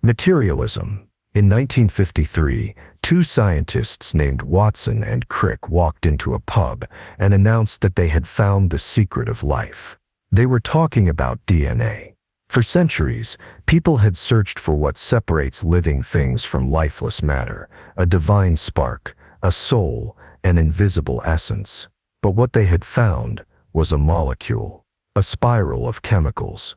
Materialism. In 1953, two scientists named Watson and Crick walked into a pub and announced that they had found the secret of life. They were talking about DNA. For centuries, people had searched for what separates living things from lifeless matter, a divine spark, a soul, an invisible essence. But what they had found was a molecule, a spiral of chemicals.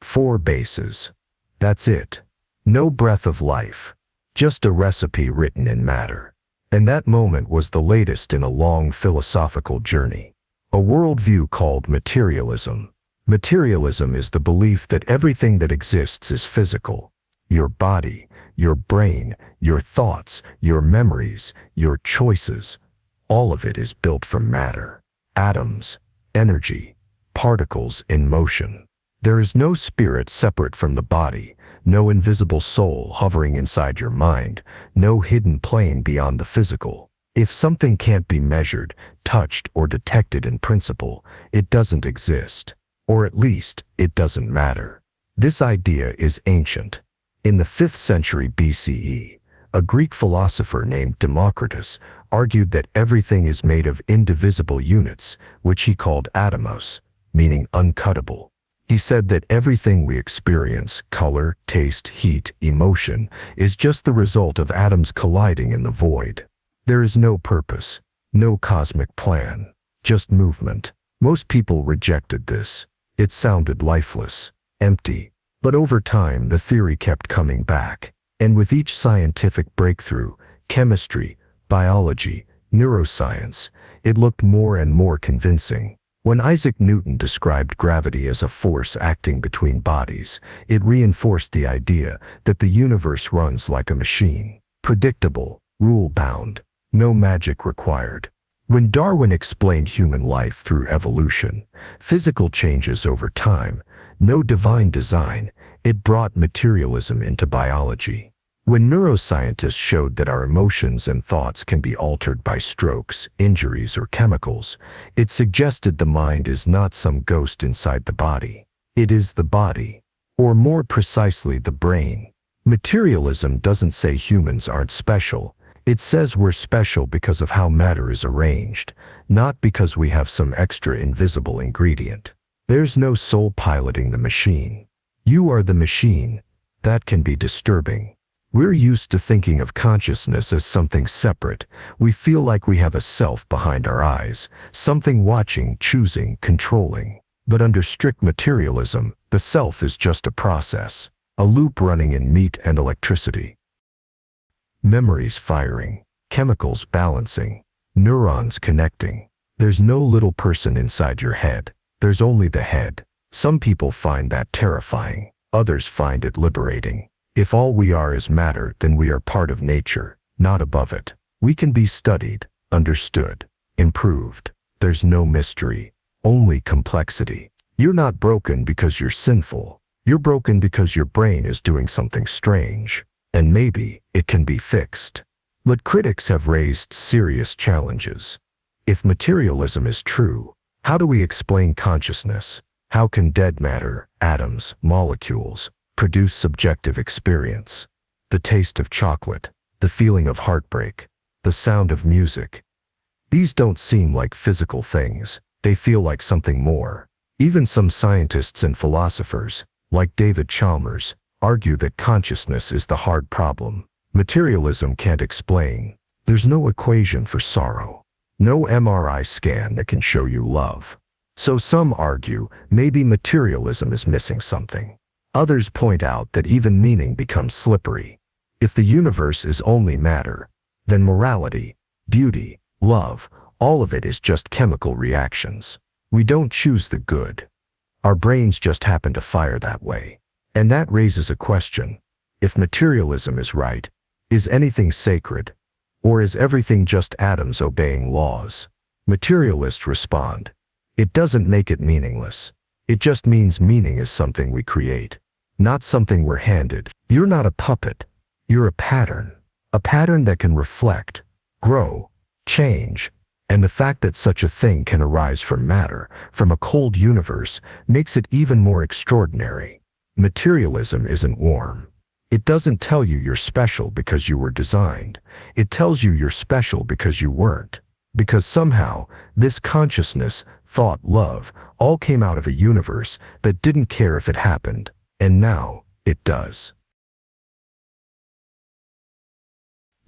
4 bases. That's it. No breath of life. Just a recipe written in matter. And that moment was the latest in a long philosophical journey. A worldview called materialism. Materialism is the belief that everything that exists is physical. Your body, your brain, your thoughts, your memories, your choices. All of it is built from matter. Atoms, energy, particles in motion. There is no spirit separate from the body, no invisible soul hovering inside your mind, no hidden plane beyond the physical. If something can't be measured, touched, or detected in principle, it doesn't exist. Or at least, it doesn't matter. This idea is ancient. In the 5th century BCE, a Greek philosopher named Democritus argued that everything is made of indivisible units, which he called atomos, meaning uncuttable. He said that everything we experience, color, taste, heat, emotion, is just the result of atoms colliding in the void. There is no purpose, no cosmic plan, just movement. Most people rejected this. It sounded lifeless, empty. But over time, the theory kept coming back. And with each scientific breakthrough, chemistry, biology, neuroscience, it looked more and more convincing. When Isaac Newton described gravity as a force acting between bodies, it reinforced the idea that the universe runs like a machine. Predictable, rule-bound, no magic required. When Darwin explained human life through evolution, physical changes over time, no divine design, it brought materialism into biology. When neuroscientists showed that our emotions and thoughts can be altered by strokes, injuries, or chemicals, it suggested the mind is not some ghost inside the body. It is the body, or more precisely the brain. Materialism doesn't say humans aren't special. It says we're special because of how matter is arranged, not because we have some extra invisible ingredient. There's no soul piloting the machine. You are the machine. That can be disturbing. We're used to thinking of consciousness as something separate. We feel like we have a self behind our eyes, something watching, choosing, controlling. But under strict materialism, the self is just a process, a loop running in meat and electricity. Memories firing, chemicals balancing, neurons connecting. There's no little person inside your head. There's only the head. Some people find that terrifying. Others find it liberating. If all we are is matter, then we are part of nature, not above it. We can be studied, understood, improved. There's no mystery, only complexity. You're not broken because you're sinful. You're broken because your brain is doing something strange. And maybe it can be fixed. But critics have raised serious challenges. If materialism is true, how do we explain consciousness? How can dead matter, atoms, molecules, produce subjective experience? The taste of chocolate, the feeling of heartbreak, the sound of music. These don't seem like physical things. They feel like something more. Even some scientists and philosophers, like David Chalmers, argue that consciousness is the hard problem. Materialism can't explain. There's no equation for sorrow. No MRI scan that can show you love. So some argue maybe materialism is missing something. Others point out that even meaning becomes slippery. If the universe is only matter, then morality, beauty, love, all of it is just chemical reactions. We don't choose the good. Our brains just happen to fire that way. And that raises a question. If materialism is right, is anything sacred? Or is everything just atoms obeying laws? Materialists respond, it doesn't make it meaningless. It just means meaning is something we create, not something we're handed. You're not a puppet. You're a pattern that can reflect, grow, change. And the fact that such a thing can arise from matter, from a cold universe, makes it even more extraordinary. Materialism isn't warm. It doesn't tell you you're special because you were designed. It tells you you're special because you weren't. Because somehow, this consciousness, thought, love, all came out of a universe that didn't care if it happened. And now, it does.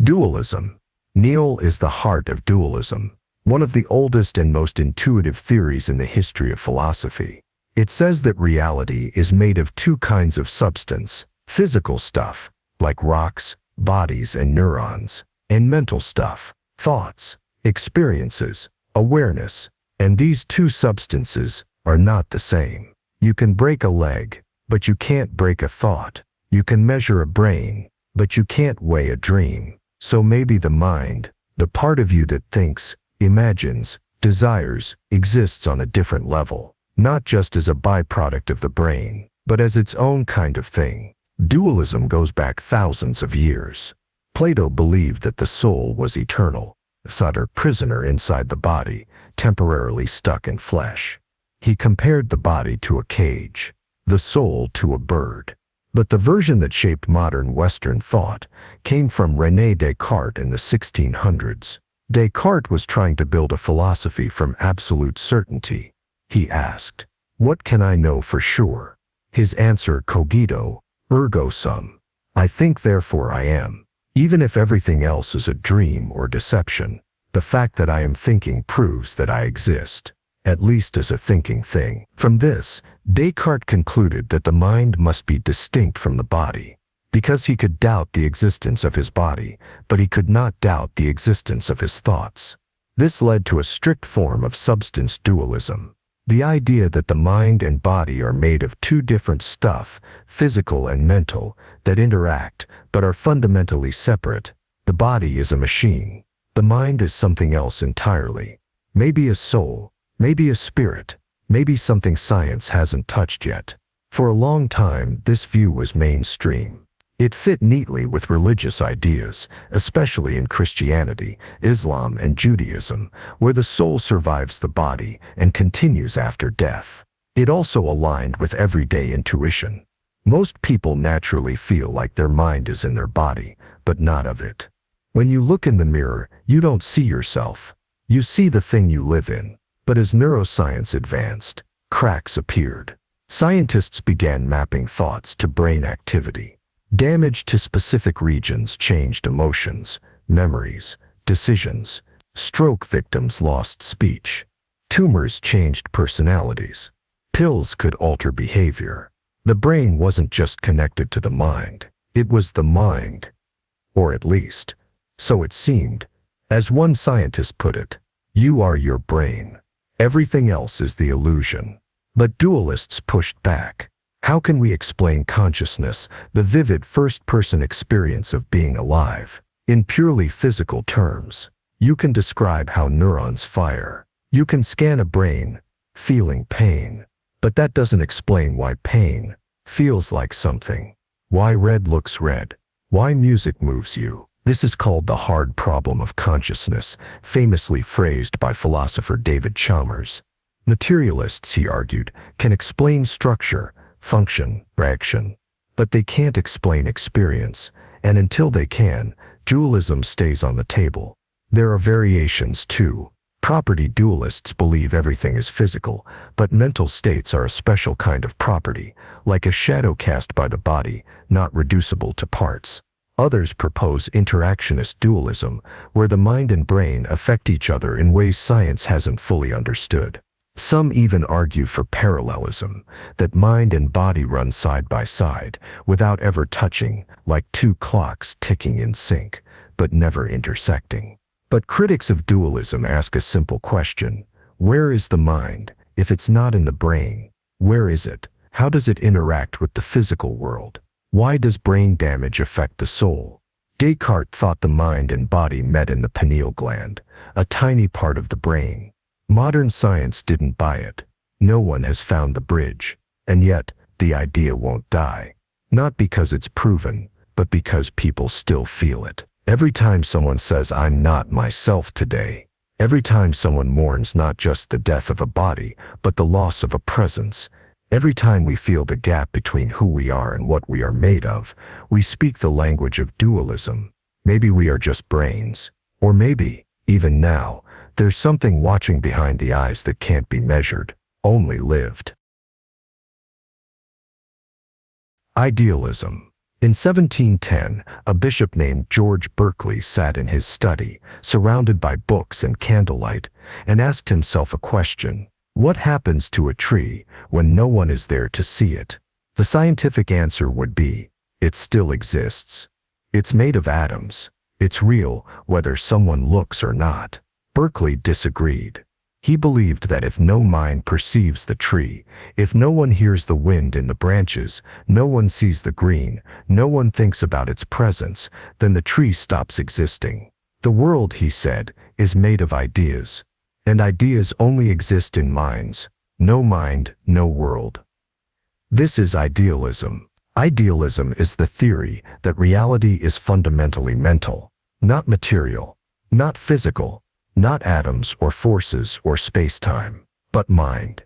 Dualism. Nihil is the heart of dualism, one of the oldest and most intuitive theories in the history of philosophy. It says that reality is made of two kinds of substance, physical stuff, like rocks, bodies, and neurons, and mental stuff, thoughts, experiences, awareness, and these two substances are not the same. You can break a leg, but you can't break a thought. You can measure a brain, but you can't weigh a dream. So maybe the mind, the part of you that thinks, imagines, desires, exists on a different level, not just as a byproduct of the brain, but as its own kind of thing. Dualism goes back thousands of years. Plato believed that the soul was eternal, thought a prisoner inside the body, temporarily stuck in flesh. He compared the body to a cage, the soul to a bird. But the version that shaped modern Western thought came from René Descartes in the 1600s. Descartes was trying to build a philosophy from absolute certainty. He asked, "What can I know for sure?" His answer, cogito, ergo sum. I think, therefore I am. Even if everything else is a dream or deception, the fact that I am thinking proves that I exist, at least as a thinking thing. From this, Descartes concluded that the mind must be distinct from the body, because he could doubt the existence of his body, but he could not doubt the existence of his thoughts. This led to a strict form of substance dualism. The idea that the mind and body are made of two different stuff, physical and mental, that interact but are fundamentally separate. The body is a machine. The mind is something else entirely. Maybe a soul, maybe a spirit, maybe something science hasn't touched yet. For a long time, this view was mainstream. It fit neatly with religious ideas, especially in Christianity, Islam, and Judaism, where the soul survives the body and continues after death. It also aligned with everyday intuition. Most people naturally feel like their mind is in their body, but not of it. When you look in the mirror, you don't see yourself. You see the thing you live in. But as neuroscience advanced, cracks appeared. Scientists began mapping thoughts to brain activity. Damage to specific regions changed emotions, memories, decisions. Stroke victims lost speech. Tumors changed personalities. Pills could alter behavior. The brain wasn't just connected to the mind. It was the mind. Or at least, so it seemed. As one scientist put it, you are your brain. Everything else is the illusion. But dualists pushed back. How can we explain consciousness, the vivid first-person experience of being alive, in purely physical terms? You can describe how neurons fire. You can scan a brain, feeling pain. But that doesn't explain why pain feels like something. Why red looks red. Why music moves you. This is called the hard problem of consciousness, famously phrased by philosopher David Chalmers. Materialists, he argued, can explain structure, function, reaction, but they can't explain experience, and until they can, dualism stays on the table. There are variations too. Property dualists believe everything is physical, but mental states are a special kind of property, like a shadow cast by the body, not reducible to parts. Others propose interactionist dualism, where the mind and brain affect each other in ways science hasn't fully understood. Some even argue for parallelism, that mind and body run side by side, without ever touching, like two clocks ticking in sync, but never intersecting. But critics of dualism ask a simple question. Where is the mind? If it's not in the brain, where is it? How does it interact with the physical world? Why does brain damage affect the soul? Descartes thought the mind and body met in the pineal gland, a tiny part of the brain. Modern science didn't buy it. No one has found the bridge. And yet, the idea won't die. Not because it's proven, but because people still feel it. Every time someone says, "I'm not myself today," every time someone mourns not just the death of a body, but the loss of a presence, Every time we feel the gap between who we are and what we are made of, we speak the language of dualism. Maybe we are just brains. Or maybe, even now, there's something watching behind the eyes that can't be measured, only lived. Idealism. In 1710, a bishop named George Berkeley sat in his study, surrounded by books and candlelight, and asked himself a question. What happens to a tree when no one is there to see it? The scientific answer would be, it still exists. It's made of atoms. It's real, whether someone looks or not. Berkeley disagreed. He believed that if no mind perceives the tree, if no one hears the wind in the branches, no one sees the green, no one thinks about its presence, then the tree stops existing. The world, he said, is made of ideas. And ideas only exist in minds. No mind, no world. This is idealism. Idealism is the theory that reality is fundamentally mental, not material, not physical, not atoms or forces or space-time, but mind.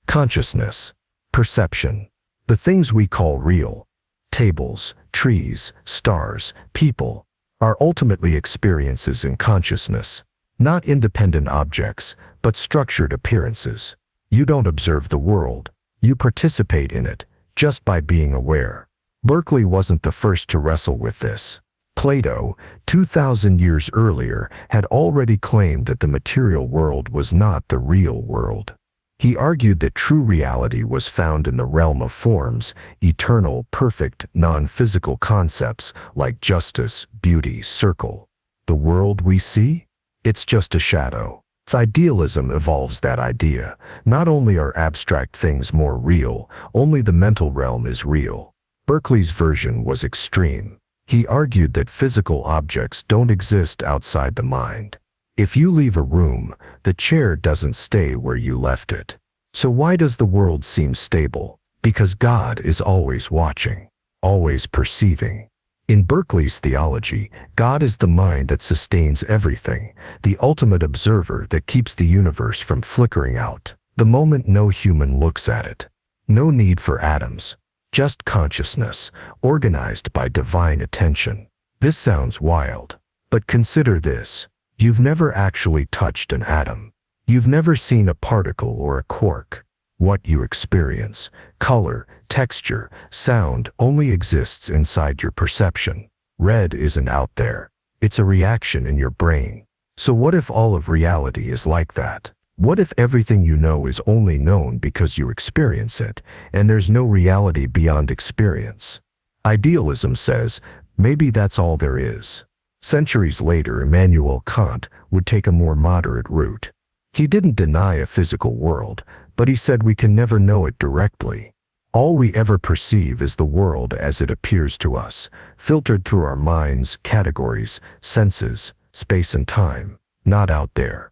Consciousness, perception, the things we call real, tables, trees, stars, people, are ultimately experiences in consciousness, not independent objects, but structured appearances. You don't observe the world, you participate in it, just by being aware. Berkeley wasn't the first to wrestle with this. Plato, 2,000 years earlier, had already claimed that the material world was not the real world. He argued that true reality was found in the realm of forms, eternal, perfect, non-physical concepts like justice, beauty, circle. The world we see? It's just a shadow. Idealism evolves that idea. Not only are abstract things more real, only the mental realm is real. Berkeley's version was extreme. He argued that physical objects don't exist outside the mind. If you leave a room, the chair doesn't stay where you left it. So why does the world seem stable? Because God is always watching, always perceiving. In Berkeley's theology, God is the mind that sustains everything, the ultimate observer that keeps the universe from flickering out, the moment no human looks at it. No need for atoms. Just consciousness, organized by divine attention. This sounds wild, but consider this. You've never actually touched an atom. You've never seen a particle or a quark. What you experience, color, texture, sound, only exists inside your perception. Red isn't out there. It's a reaction in your brain. So what if all of reality is like that? What if everything you know is only known because you experience it, and there's no reality beyond experience? Idealism says, maybe that's all there is. Centuries later, Immanuel Kant would take a more moderate route. He didn't deny a physical world, but he said we can never know it directly. All we ever perceive is the world as it appears to us, filtered through our minds, categories, senses, space and time, not out there.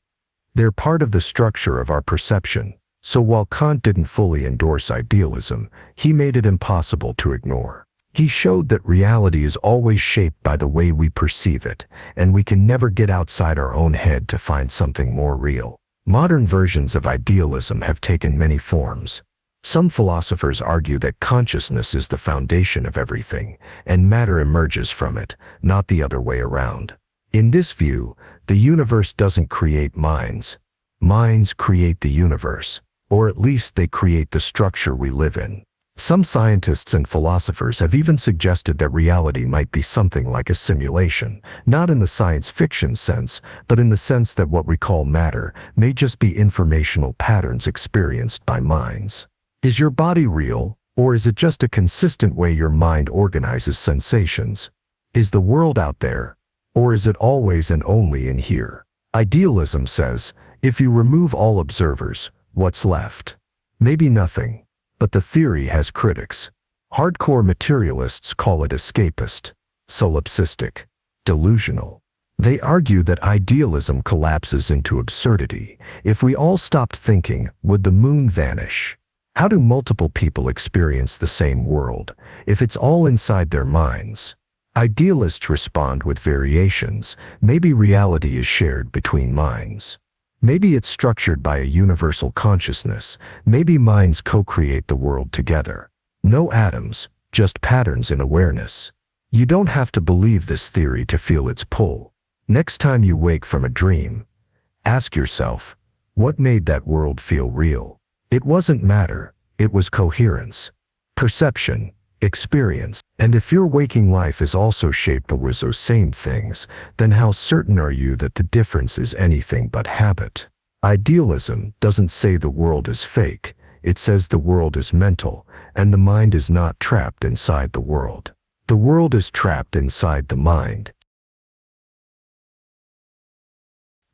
They're part of the structure of our perception, so while Kant didn't fully endorse idealism, he made it impossible to ignore. He showed that reality is always shaped by the way we perceive it, and we can never get outside our own head to find something more real. Modern versions of idealism have taken many forms. Some philosophers argue that consciousness is the foundation of everything, and matter emerges from it, not the other way around. In this view, the universe doesn't create minds. Minds create the universe, or at least they create the structure we live in. Some scientists and philosophers have even suggested that reality might be something like a simulation, not in the science fiction sense, but in the sense that what we call matter may just be informational patterns experienced by minds. Is your body real, or is it just a consistent way your mind organizes sensations? Is the world out there? Or is it always and only in here? Idealism says, if you remove all observers, what's left? Maybe nothing. But the theory has critics. Hardcore materialists call it escapist, solipsistic, delusional. They argue that idealism collapses into absurdity. If we all stopped thinking, would the moon vanish? How do multiple people experience the same world, if it's all inside their minds? Idealists respond with variations. Maybe reality is shared between minds. Maybe it's structured by a universal consciousness. Maybe minds co-create the world together. No atoms, just patterns in awareness. You don't have to believe this theory to feel its pull. Next time you wake from a dream, ask yourself, what made that world feel real? It wasn't matter, it was coherence, perception, experience. And if your waking life is also shaped by those same things, then how certain are you that the difference is anything but habit? Idealism doesn't say the world is fake, it says the world is mental, and the mind is not trapped inside the world. The world is trapped inside the mind.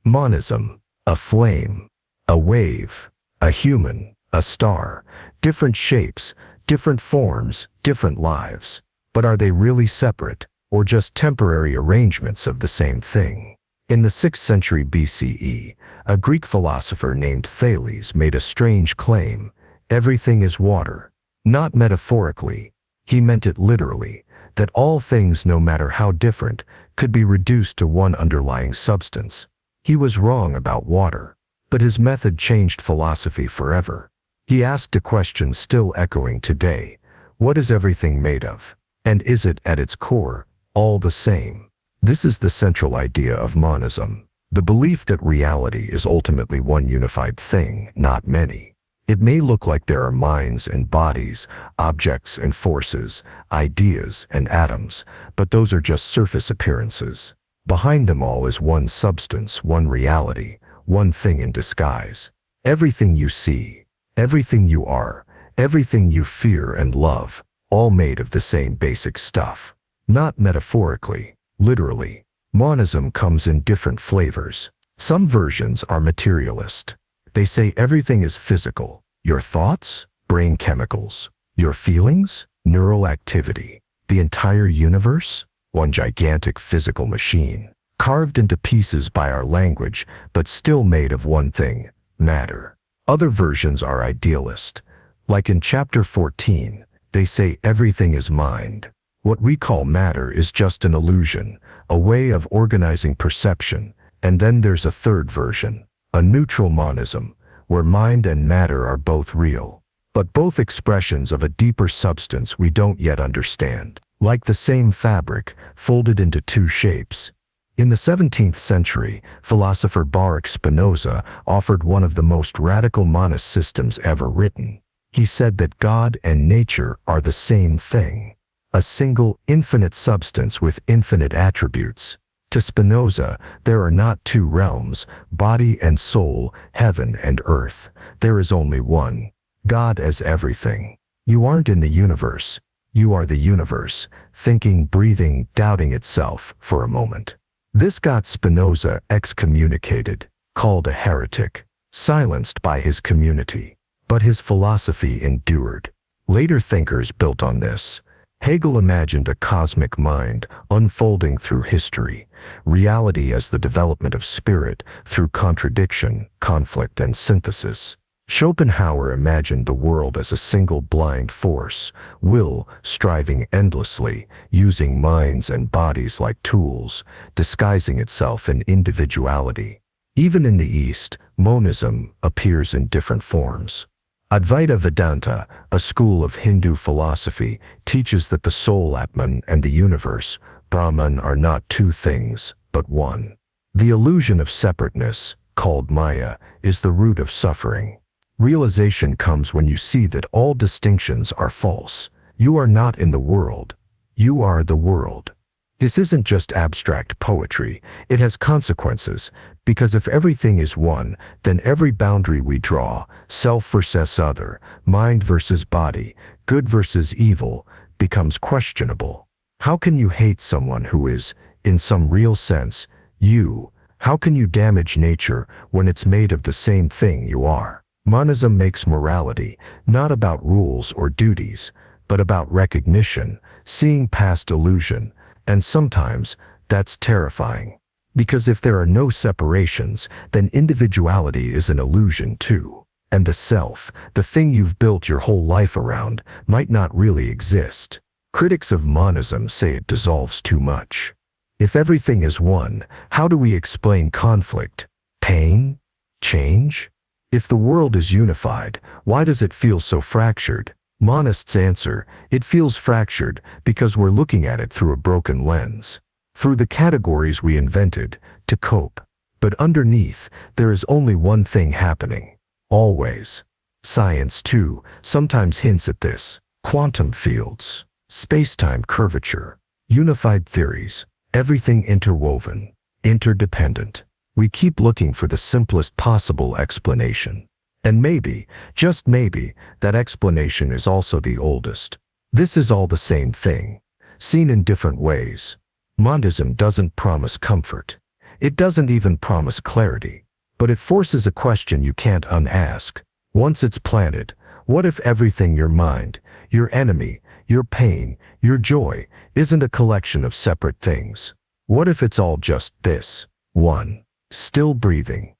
Monism, a flame, a wave, a human, a star, different shapes, different forms, different lives. But are they really separate, or just temporary arrangements of the same thing? In the 6th century BCE, a Greek philosopher named Thales made a strange claim: everything is water. Not metaphorically, he meant it literally, that all things, no matter how different, could be reduced to one underlying substance. He was wrong about water, but his method changed philosophy forever. He asked a question still echoing today: what is everything made of? And is it, at its core, all the same? This is the central idea of monism, the belief that reality is ultimately one unified thing, not many. It may look like there are minds and bodies, objects and forces, ideas and atoms, but those are just surface appearances. Behind them all is one substance, one reality, one thing in disguise. Everything you see, everything you are, everything you fear and love, all made of the same basic stuff. Not metaphorically, literally. Monism comes in different flavors. Some versions are materialist. They say everything is physical. Your thoughts, brain chemicals. Your feelings, neural activity. The entire universe, one gigantic physical machine, carved into pieces by our language, but still made of one thing, matter. Other versions are idealist. Like in chapter 14, they say everything is mind. What we call matter is just an illusion, a way of organizing perception. And then there's a third version, a neutral monism, where mind and matter are both real, but both expressions of a deeper substance we don't yet understand, like the same fabric, folded into two shapes. In the 17th century, philosopher Baruch Spinoza offered one of the most radical monist systems ever written. He said that God and nature are the same thing, a single, infinite substance with infinite attributes. To Spinoza, there are not two realms, body and soul, heaven and earth. There is only one, God as everything. You aren't in the universe. You are the universe, thinking, breathing, doubting itself for a moment. This got Spinoza excommunicated, called a heretic, silenced by his community. But his philosophy endured. Later thinkers built on this. Hegel imagined a cosmic mind unfolding through history, reality as the development of spirit through contradiction, conflict, and synthesis. Schopenhauer imagined the world as a single blind force, will striving endlessly, using minds and bodies like tools, disguising itself in individuality. Even in the East, monism appears in different forms. Advaita Vedanta, a school of Hindu philosophy, teaches that the soul Atman and the universe, Brahman, are not two things, but one. The illusion of separateness, called Maya, is the root of suffering. Realization comes when you see that all distinctions are false. You are not in the world. You are the world. This isn't just abstract poetry, it has consequences, because if everything is one, then every boundary we draw, self versus other, mind versus body, good versus evil, becomes questionable. How can you hate someone who is, in some real sense, you? How can you damage nature when it's made of the same thing you are? Monism makes morality not about rules or duties, but about recognition, seeing past illusion. And sometimes, that's terrifying. Because if there are no separations, then individuality is an illusion too. And the self, the thing you've built your whole life around, might not really exist. Critics of monism say it dissolves too much. If everything is one, how do we explain conflict, pain, Change? If the world is unified, why does it feel so fractured? Monists answer, it feels fractured because we're looking at it through a broken lens, through the categories we invented to cope. But underneath, there is only one thing happening. Always. Science, too, sometimes hints at this. Quantum fields, space-time curvature, unified theories, everything interwoven, interdependent. We keep looking for the simplest possible explanation. And maybe, just maybe, that explanation is also the oldest. This is all the same thing, seen in different ways. Monism doesn't promise comfort. It doesn't even promise clarity. But it forces a question you can't unask. Once it's planted, what if everything your mind, your enemy, your pain, your joy, isn't a collection of separate things? What if it's all just this? One. Still breathing.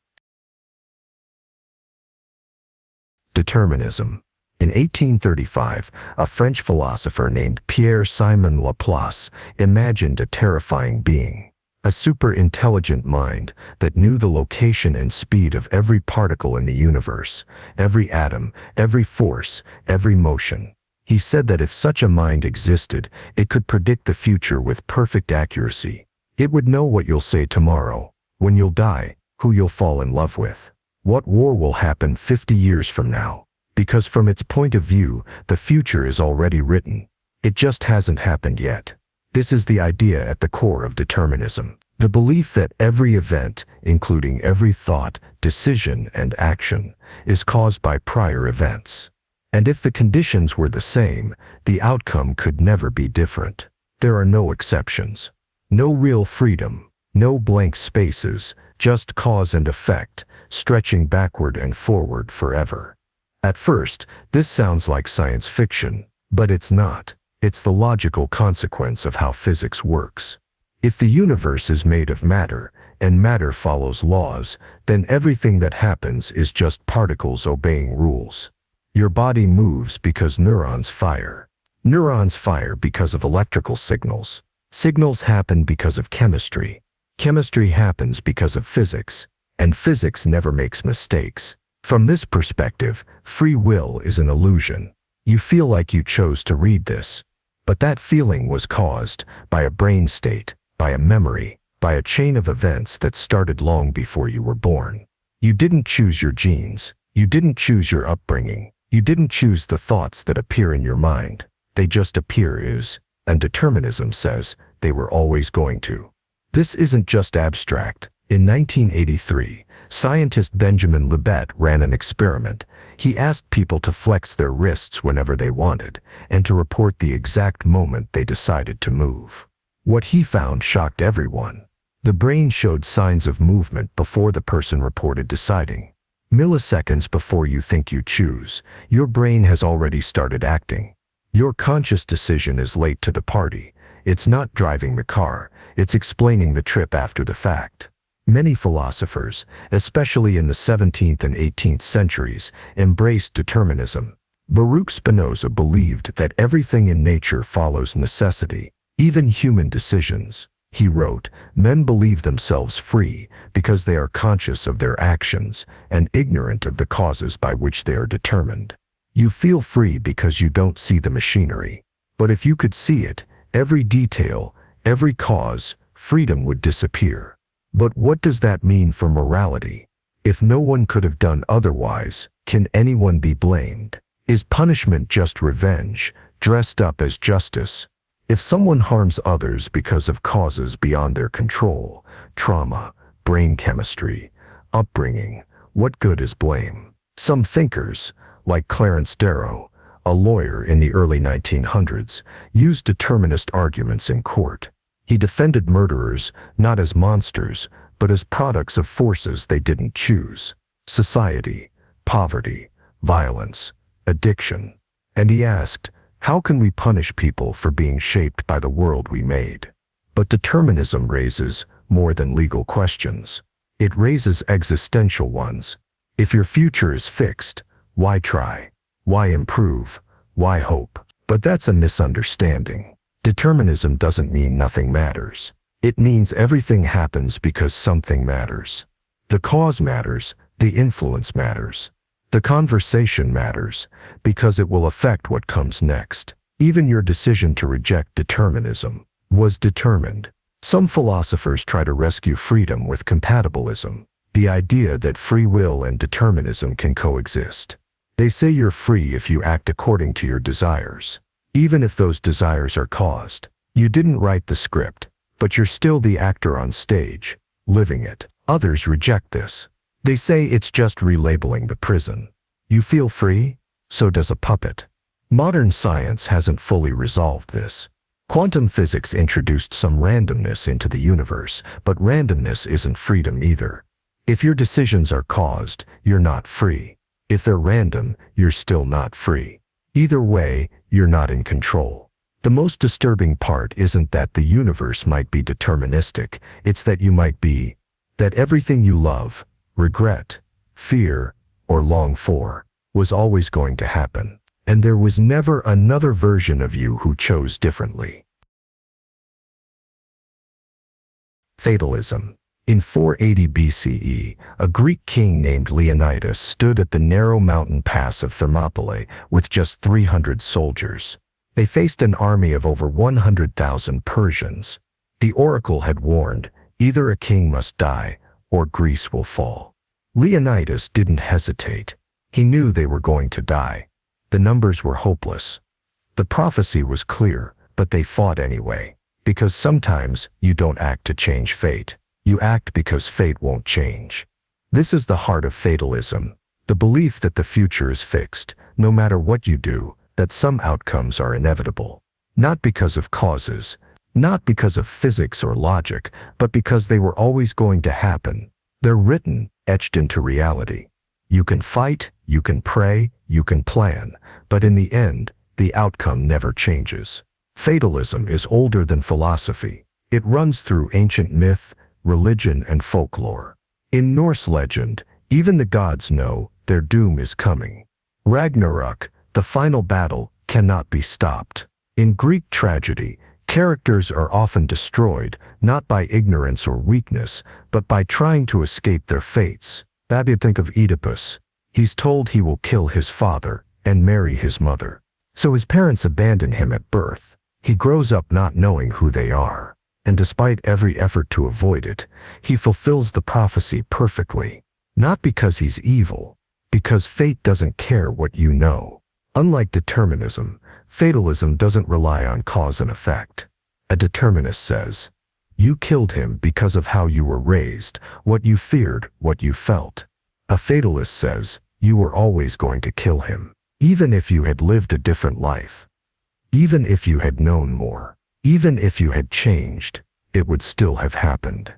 Determinism. In 1835, a French philosopher named Pierre-Simon Laplace imagined a terrifying being, a super-intelligent mind that knew the location and speed of every particle in the universe, every atom, every force, every motion. He said that if such a mind existed, it could predict the future with perfect accuracy. It would know what you'll say tomorrow, when you'll die, who you'll fall in love with, what war will happen 50 years from now. Because from its point of view, the future is already written. It just hasn't happened yet. This is the idea at the core of determinism, the belief that every event, including every thought, decision, and action, is caused by prior events. And if the conditions were the same, the outcome could never be different. There are no exceptions. No real freedom, no blank spaces, just cause and effect, stretching backward and forward forever. At first, this sounds like science fiction, but it's not. It's the logical consequence of how physics works. If the universe is made of matter, and matter follows laws, then everything that happens is just particles obeying rules. Your body moves because neurons fire. Neurons fire because of electrical signals. Signals happen because of chemistry. Chemistry happens because of physics. And physics never makes mistakes. From this perspective, free will is an illusion. You feel like you chose to read this. But that feeling was caused by a brain state, by a memory, by a chain of events that started long before you were born. You didn't choose your genes. You didn't choose your upbringing. You didn't choose the thoughts that appear in your mind. They just appear and determinism says they were always going to. This isn't just abstract. In 1983, scientist Benjamin Libet ran an experiment. He asked people to flex their wrists whenever they wanted and to report the exact moment they decided to move. What he found shocked everyone. The brain showed signs of movement before the person reported deciding. Milliseconds before you think you choose, your brain has already started acting. Your conscious decision is late to the party. It's not driving the car, it's explaining the trip after the fact. Many philosophers, especially in the 17th and 18th centuries, embraced determinism. Baruch Spinoza believed that everything in nature follows necessity, even human decisions. He wrote, "Men believe themselves free because they are conscious of their actions and ignorant of the causes by which they are determined." You feel free because you don't see the machinery. But if you could see it, every detail, every cause, freedom would disappear. But what does that mean for morality? If no one could have done otherwise, can anyone be blamed? Is punishment just revenge, dressed up as justice? If someone harms others because of causes beyond their control, trauma, brain chemistry, upbringing, what good is blame? Some thinkers, like Clarence Darrow, a lawyer in the early 1900s, used determinist arguments in court. He defended murderers not as monsters, but as products of forces they didn't choose. Society, poverty, violence, addiction. And he asked, how can we punish people for being shaped by the world we made? But determinism raises more than legal questions. It raises existential ones. If your future is fixed, why try? Why improve? Why hope? But that's a misunderstanding. Determinism doesn't mean nothing matters. It means everything happens because something matters. The cause matters, The influence matters. The conversation matters, because it will affect what comes next. Even your decision to reject determinism was determined. Some philosophers try to rescue freedom with compatibilism, the idea that free will and determinism can coexist. They say you're free if you act according to your desires, even if those desires are caused. You didn't write the script, but you're still the actor on stage, living it. Others reject this. They say it's just relabeling the prison. You feel free? So does a puppet. Modern science hasn't fully resolved this. Quantum physics introduced some randomness into the universe, but randomness isn't freedom either. If your decisions are caused, you're not free. If they're random, you're still not free. Either way, you're not in control. The most disturbing part isn't that the universe might be deterministic, it's that you might be. That everything you love, regret, fear, or long for, was always going to happen, and there was never another version of you who chose differently. Fatalism. In 480 BCE, a Greek king named Leonidas stood at the narrow mountain pass of Thermopylae with just 300 soldiers. They faced an army of over 100,000 Persians. The oracle had warned, either a king must die, or Greece will fall. Leonidas didn't hesitate. He knew they were going to die. The numbers were hopeless. The prophecy was clear, but they fought anyway. Because sometimes you don't act to change fate. You act because fate won't change. This is the heart of fatalism, the belief that the future is fixed, no matter what you do, that some outcomes are inevitable. Not because of causes, not because of physics or logic, but because they were always going to happen. They're written, etched into reality. You can fight, you can pray, you can plan, but in the end, the outcome never changes. Fatalism is older than philosophy. It runs through ancient myth, religion, and folklore. In Norse legend, even the gods know their doom is coming. Ragnarok, the final battle, cannot be stopped. In Greek tragedy, characters are often destroyed, not by ignorance or weakness, but by trying to escape their fates. Think of Oedipus. He's told he will kill his father and marry his mother. So his parents abandon him at birth. He grows up not knowing who they are. And despite every effort to avoid it, he fulfills the prophecy perfectly. Not because he's evil, because fate doesn't care what you know. Unlike determinism, fatalism doesn't rely on cause and effect. A determinist says, you killed him because of how you were raised, what you feared, what you felt. A fatalist says, you were always going to kill him, even if you had lived a different life. Even if you had known more. Even if you had changed, it would still have happened.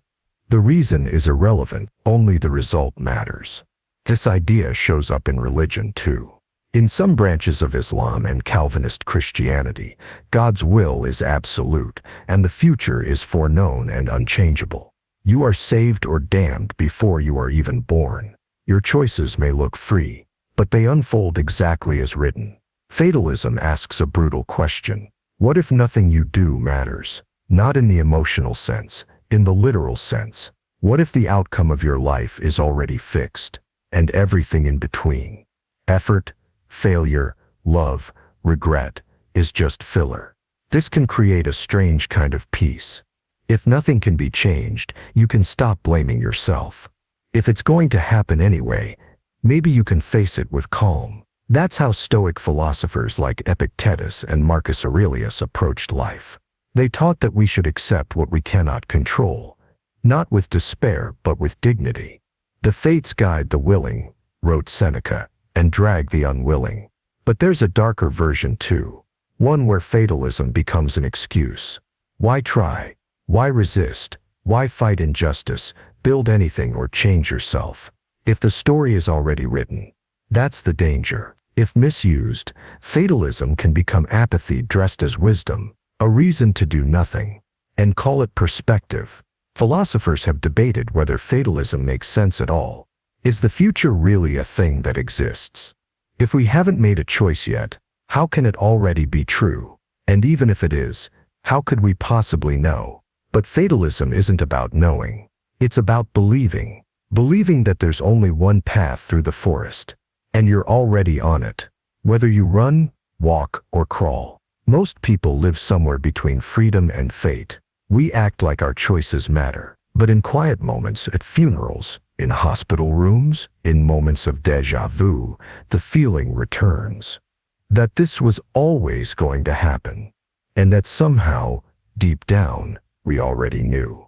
The reason is irrelevant, only the result matters. This idea shows up in religion too. In some branches of Islam and Calvinist Christianity, God's will is absolute, and the future is foreknown and unchangeable. You are saved or damned before you are even born. Your choices may look free, but they unfold exactly as written. Fatalism asks a brutal question. What if nothing you do matters? Not in the emotional sense, in the literal sense. What if the outcome of your life is already fixed, and everything in between? Effort, failure, love, regret, is just filler. This can create a strange kind of peace. If nothing can be changed, you can stop blaming yourself. If it's going to happen anyway, maybe you can face it with calm. That's how Stoic philosophers like Epictetus and Marcus Aurelius approached life. They taught that we should accept what we cannot control, not with despair but with dignity. The fates guide the willing, wrote Seneca, and drag the unwilling. But there's a darker version too, one where fatalism becomes an excuse. Why try? Why resist? Why fight injustice, build anything or change yourself? If the story is already written, that's the danger. If misused, fatalism can become apathy dressed as wisdom, a reason to do nothing, and call it perspective. Philosophers have debated whether fatalism makes sense at all. Is the future really a thing that exists? If we haven't made a choice yet, how can it already be true? And even if it is, how could we possibly know? But fatalism isn't about knowing. It's about believing. believing that there's only one path through the forest, and you're already on it, whether you run, walk, or crawl. Most people live somewhere between freedom and fate. We act like our choices matter, but in quiet moments at funerals, in hospital rooms, in moments of déjà vu, the feeling returns that this was always going to happen, and that somehow, deep down, we already knew.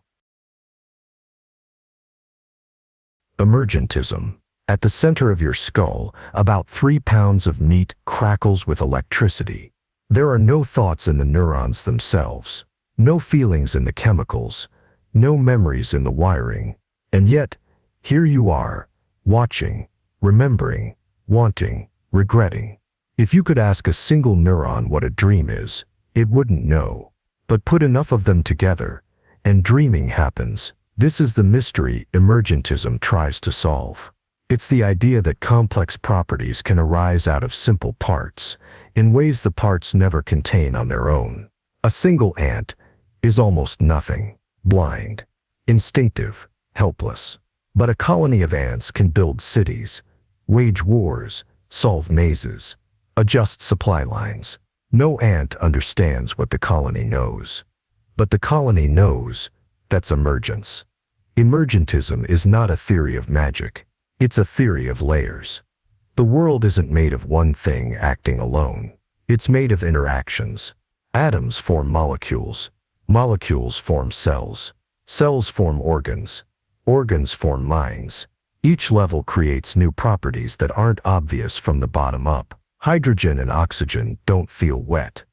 Emergentism. At the center of your skull, about 3 pounds of meat crackles with electricity. There are no thoughts in the neurons themselves, no feelings in the chemicals, no memories in the wiring, and yet, here you are, watching, remembering, wanting, regretting. If you could ask a single neuron what a dream is, it wouldn't know. But put enough of them together, and dreaming happens. This is the mystery emergentism tries to solve. It's the idea that complex properties can arise out of simple parts, in ways the parts never contain on their own. A single ant is almost nothing, blind, instinctive, helpless. But a colony of ants can build cities, wage wars, solve mazes, adjust supply lines. No ant understands what the colony knows. But the colony knows. That's emergence. Emergentism is not a theory of magic. It's a theory of layers. The world isn't made of one thing acting alone. It's made of interactions. Atoms form molecules. Molecules form cells. Cells form organs. Organs form minds. Each level creates new properties that aren't obvious from the bottom up. Hydrogen and oxygen don't feel wet,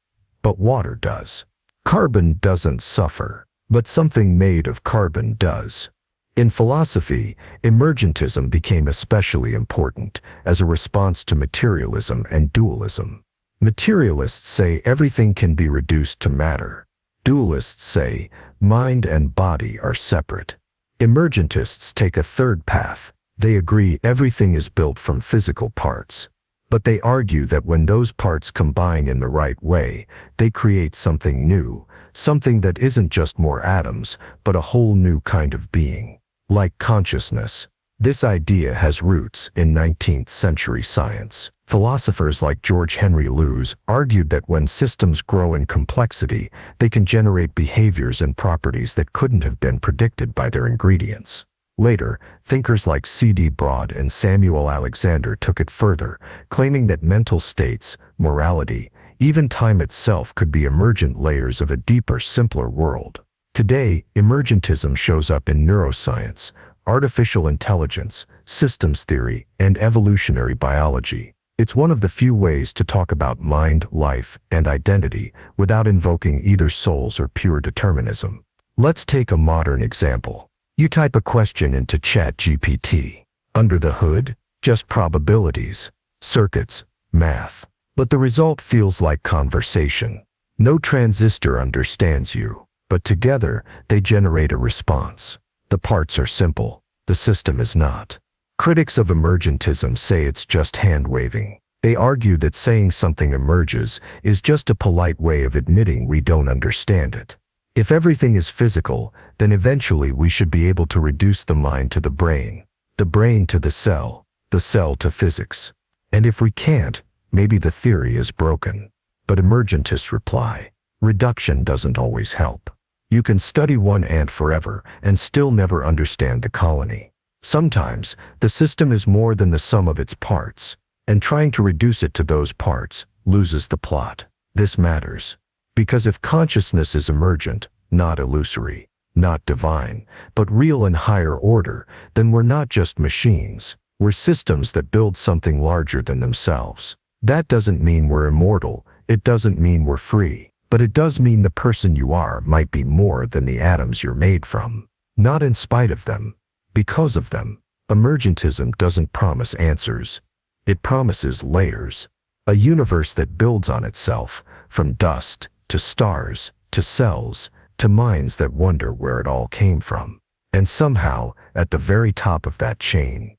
but water does. Carbon doesn't suffer, but something made of carbon does. In philosophy, emergentism became especially important as a response to materialism and dualism. Materialists say everything can be reduced to matter. Dualists say mind and body are separate. Emergentists take a third path. They agree everything is built from physical parts. But they argue that when those parts combine in the right way, they create something new, something that isn't just more atoms, but a whole new kind of being. Like consciousness. This idea has roots in 19th century science. Philosophers like George Henry Lewes argued that when systems grow in complexity, they can generate behaviors and properties that couldn't have been predicted by their ingredients. Later, thinkers like C.D. Broad and Samuel Alexander took it further, claiming that mental states, morality, even time itself could be emergent layers of a deeper, simpler world. Today, emergentism shows up in neuroscience, artificial intelligence, systems theory, and evolutionary biology. It's one of the few ways to talk about mind, life, and identity without invoking either souls or pure determinism. Let's take a modern example. You type a question into ChatGPT. Under the hood, just probabilities, circuits, math. But the result feels like conversation. No transistor understands you, but together they generate a response. The parts are simple, the system is not. Critics of emergentism say it's just hand-waving. They argue that saying something emerges is just a polite way of admitting we don't understand it. If everything is physical, then eventually we should be able to reduce the mind to the brain to the cell to physics. And if we can't, maybe the theory is broken. But emergentists reply, reduction doesn't always help. You can study one ant forever and still never understand the colony. Sometimes, the system is more than the sum of its parts, and trying to reduce it to those parts loses the plot. This matters. Because if consciousness is emergent, not illusory, not divine, but real and higher order, then we're not just machines. We're systems that build something larger than themselves. That doesn't mean we're immortal. It doesn't mean we're free. But it does mean the person you are might be more than the atoms you're made from. Not in spite of them, because of them. Emergentism doesn't promise answers. It promises layers. A universe that builds on itself, from dust to stars, to cells, to minds that wonder where it all came from. And somehow, at the very top of that chain,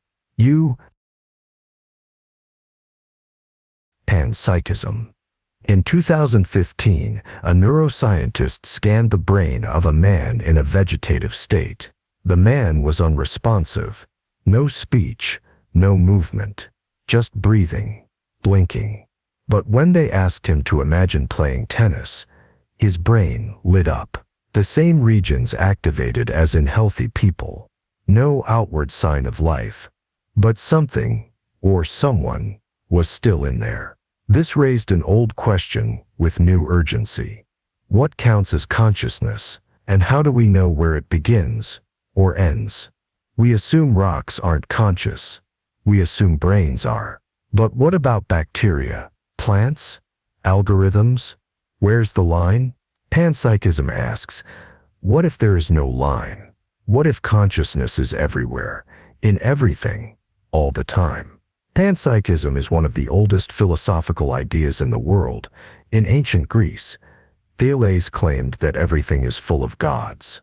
Panpsychism. In 2015, a neuroscientist scanned the brain of a man in a vegetative state. The man was unresponsive. No speech, no movement, just breathing, blinking. But when they asked him to imagine playing tennis, his brain lit up. The same regions activated as in healthy people. No outward sign of life. But something, or someone, was still in there. This raised an old question with new urgency. What counts as consciousness, and how do we know where it begins or ends? We assume rocks aren't conscious. We assume brains are. But what about bacteria, plants, algorithms? Where's the line? Panpsychism asks, what if there is no line? What if consciousness is everywhere, in everything, all the time? Panpsychism is one of the oldest philosophical ideas in the world. In ancient Greece, Thales claimed that everything is full of gods.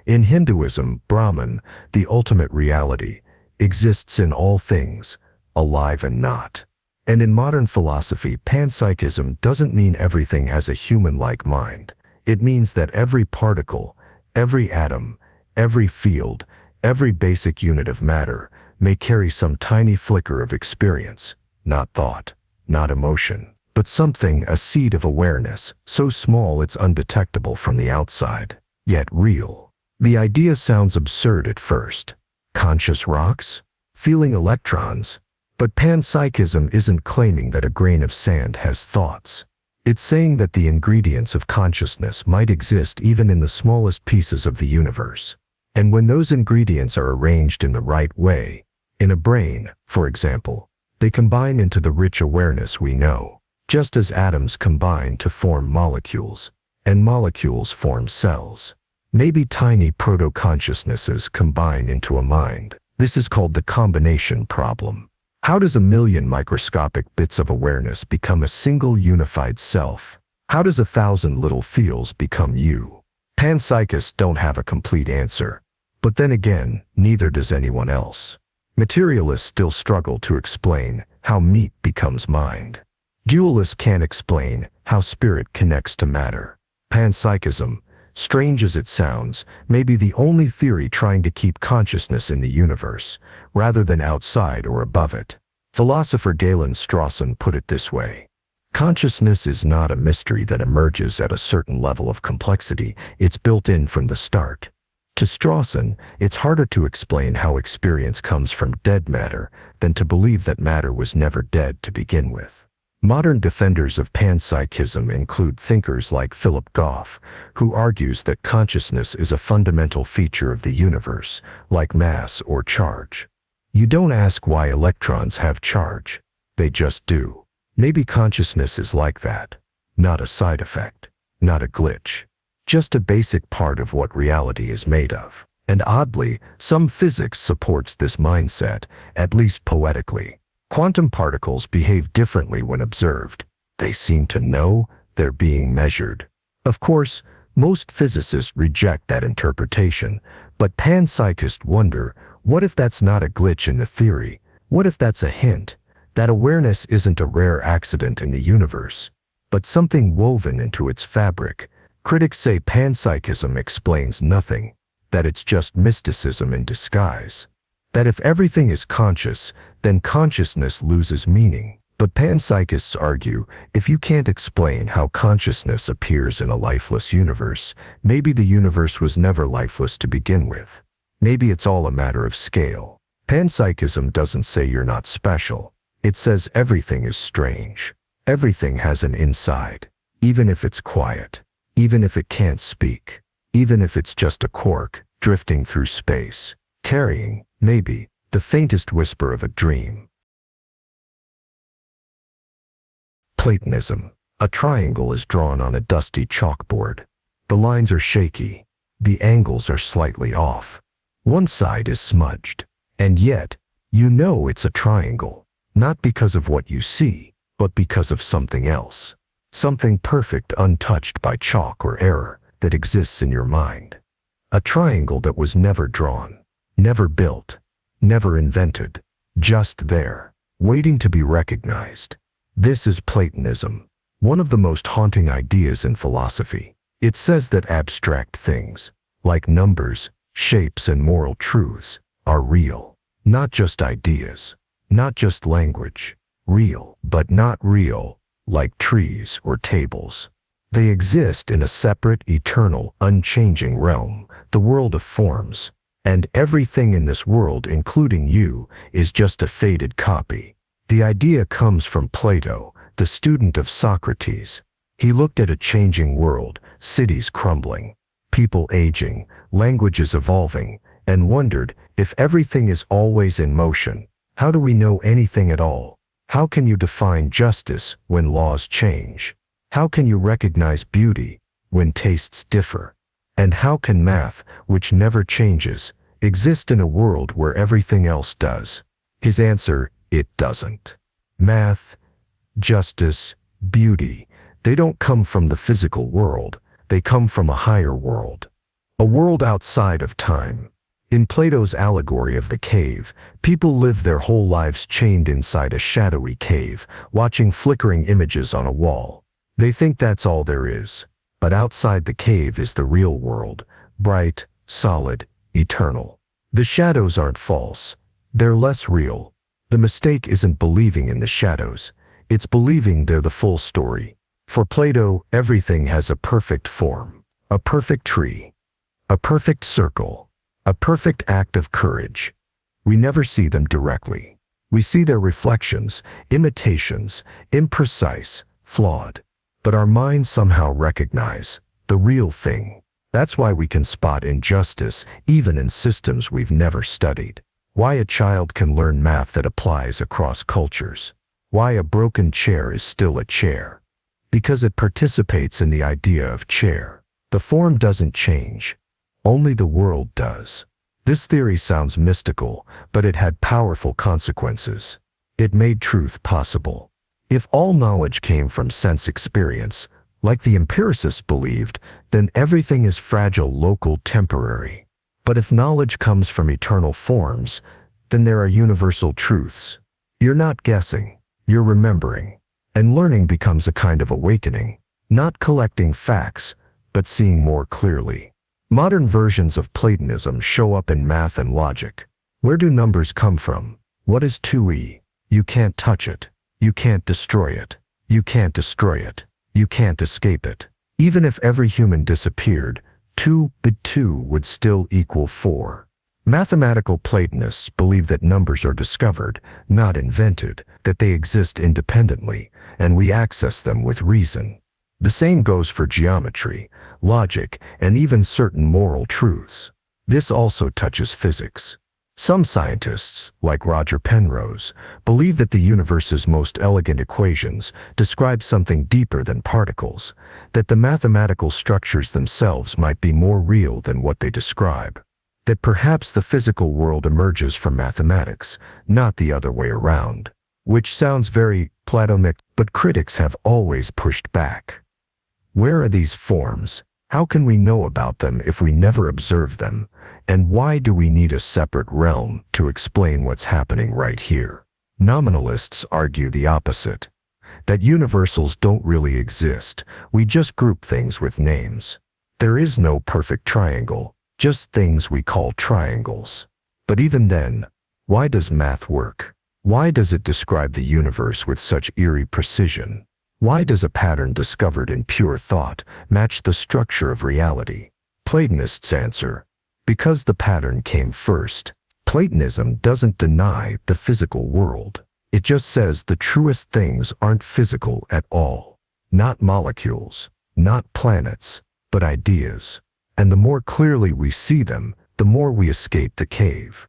In Hinduism, Brahman, the ultimate reality, exists in all things, alive and not. And in modern philosophy, panpsychism doesn't mean everything has a human-like mind. It means that every particle, every atom, every field, every basic unit of matter may carry some tiny flicker of experience, not thought, not emotion, but something, a seed of awareness, so small it's undetectable from the outside, yet real. The idea sounds absurd at first. Conscious rocks? Feeling electrons? But panpsychism isn't claiming that a grain of sand has thoughts. It's saying that the ingredients of consciousness might exist even in the smallest pieces of the universe. And when those ingredients are arranged in the right way, in a brain, for example, they combine into the rich awareness we know, just as atoms combine to form molecules, and molecules form cells. Maybe tiny proto-consciousnesses combine into a mind. This is called the combination problem. How does a million microscopic bits of awareness become a single unified self? How does 1,000 little feels become you? Panpsychists don't have a complete answer. But then again, neither does anyone else. Materialists still struggle to explain how meat becomes mind. Dualists can't explain how spirit connects to matter. Panpsychism, strange as it sounds, may be the only theory trying to keep consciousness in the universe, rather than outside or above it. Philosopher Galen Strawson put it this way: consciousness is not a mystery that emerges at a certain level of complexity, it's built in from the start. To Strawson, it's harder to explain how experience comes from dead matter than to believe that matter was never dead to begin with. Modern defenders of panpsychism include thinkers like Philip Goff, who argues that consciousness is a fundamental feature of the universe, like mass or charge. You don't ask why electrons have charge. They just do. Maybe consciousness is like that. Not a side effect. Not a glitch. Just a basic part of what reality is made of. And oddly, some physics supports this mindset, at least poetically. Quantum particles behave differently when observed. They seem to know they're being measured. Of course, most physicists reject that interpretation, but panpsychists wonder, what if that's not a glitch in the theory? What if that's a hint that awareness isn't a rare accident in the universe, but something woven into its fabric? Critics say panpsychism explains nothing, that it's just mysticism in disguise. That if everything is conscious, then consciousness loses meaning. But panpsychists argue, if you can't explain how consciousness appears in a lifeless universe, maybe the universe was never lifeless to begin with. Maybe it's all a matter of scale. Panpsychism doesn't say you're not special. It says everything is strange. Everything has an inside, even if it's quiet, even if it can't speak, even if it's just a quark drifting through space, carrying, maybe, the faintest whisper of a dream. Platonism. A triangle is drawn on a dusty chalkboard. The lines are shaky. The angles are slightly off. One side is smudged. And yet, you know it's a triangle. Not because of what you see, but because of something else. Something perfect, untouched by chalk or error, that exists in your mind. A triangle that was never drawn, never built, never invented, just there, waiting to be recognized. This is Platonism, one of the most haunting ideas in philosophy. It says that abstract things, like numbers, shapes, and moral truths, are real. Not just ideas, not just language. Real, but not real, like trees or tables. They exist in a separate, eternal, unchanging realm, the world of forms. And everything in this world, including you, is just a faded copy. The idea comes from Plato, the student of Socrates. He looked at a changing world, cities crumbling, people aging, languages evolving, and wondered, if everything is always in motion, how do we know anything at all? How can you define justice when laws change? How can you recognize beauty when tastes differ? And how can math, which never changes, exist in a world where everything else does? His answer, it doesn't. Math, justice, beauty, they don't come from the physical world, they come from a higher world. A world outside of time. In Plato's allegory of the cave, people live their whole lives chained inside a shadowy cave, watching flickering images on a wall. They think that's all there is. But outside the cave is the real world, bright, solid, eternal. The shadows aren't false. They're less real. The mistake isn't believing in the shadows. It's believing they're the full story. For Plato, everything has a perfect form, a perfect tree, a perfect circle, a perfect act of courage. We never see them directly. We see their reflections, imitations, imprecise, flawed. But our minds somehow recognize the real thing. That's why we can spot injustice even in systems we've never studied. Why a child can learn math that applies across cultures. Why a broken chair is still a chair. Because it participates in the idea of chair. The form doesn't change. Only the world does. This theory sounds mystical, but it had powerful consequences. It made truth possible. If all knowledge came from sense experience, like the empiricists believed, then everything is fragile, local, temporary. But if knowledge comes from eternal forms, then there are universal truths. You're not guessing, you're remembering. And learning becomes a kind of awakening, not collecting facts, but seeing more clearly. Modern versions of Platonism show up in math and logic. Where do numbers come from? What is 2e? You can't touch it. You can't destroy it. You can't destroy it. You can't escape it. Even if every human disappeared, 2 but 2 would still equal 4. Mathematical Platonists believe that numbers are discovered, not invented, that they exist independently, and we access them with reason. The same goes for geometry, logic, and even certain moral truths. This also touches physics. Some scientists, like Roger Penrose, believe that the universe's most elegant equations describe something deeper than particles, that the mathematical structures themselves might be more real than what they describe, that perhaps the physical world emerges from mathematics, not the other way around, which sounds very Platonic, but critics have always pushed back. Where are these forms? How can we know about them if we never observe them? And why do we need a separate realm to explain what's happening right here? Nominalists argue the opposite, that universals don't really exist, we just group things with names. There is no perfect triangle, just things we call triangles. But even then, why does math work? Why does it describe the universe with such eerie precision? Why does a pattern discovered in pure thought match the structure of reality? Platonists answer, because the pattern came first. Platonism doesn't deny the physical world. It just says the truest things aren't physical at all. Not molecules, not planets, but ideas. And the more clearly we see them, the more we escape the cave.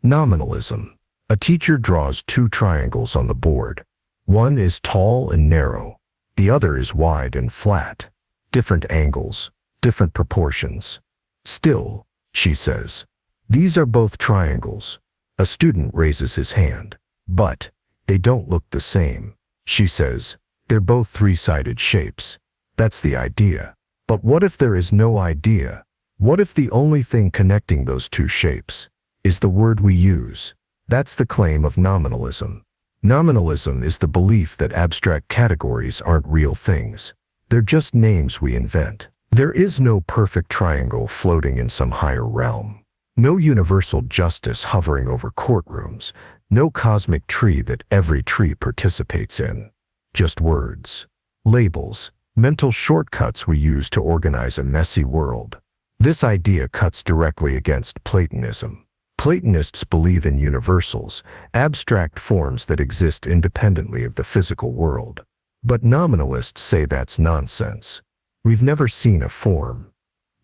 Nominalism. A teacher draws two triangles on the board. One is tall and narrow. The other is wide and flat. Different angles, different proportions. Still, she says, these are both triangles. A student raises his hand. But they don't look the same. She says, they're both three-sided shapes. That's the idea. But what if there is no idea? What if the only thing connecting those two shapes is the word we use? That's the claim of nominalism. Nominalism is the belief that abstract categories aren't real things. They're just names we invent. There is no perfect triangle floating in some higher realm. No universal justice hovering over courtrooms. No cosmic tree that every tree participates in. Just words, labels, mental shortcuts we use to organize a messy world. This idea cuts directly against Platonism. Platonists believe in universals, abstract forms that exist independently of the physical world. But nominalists say that's nonsense. We've never seen a form.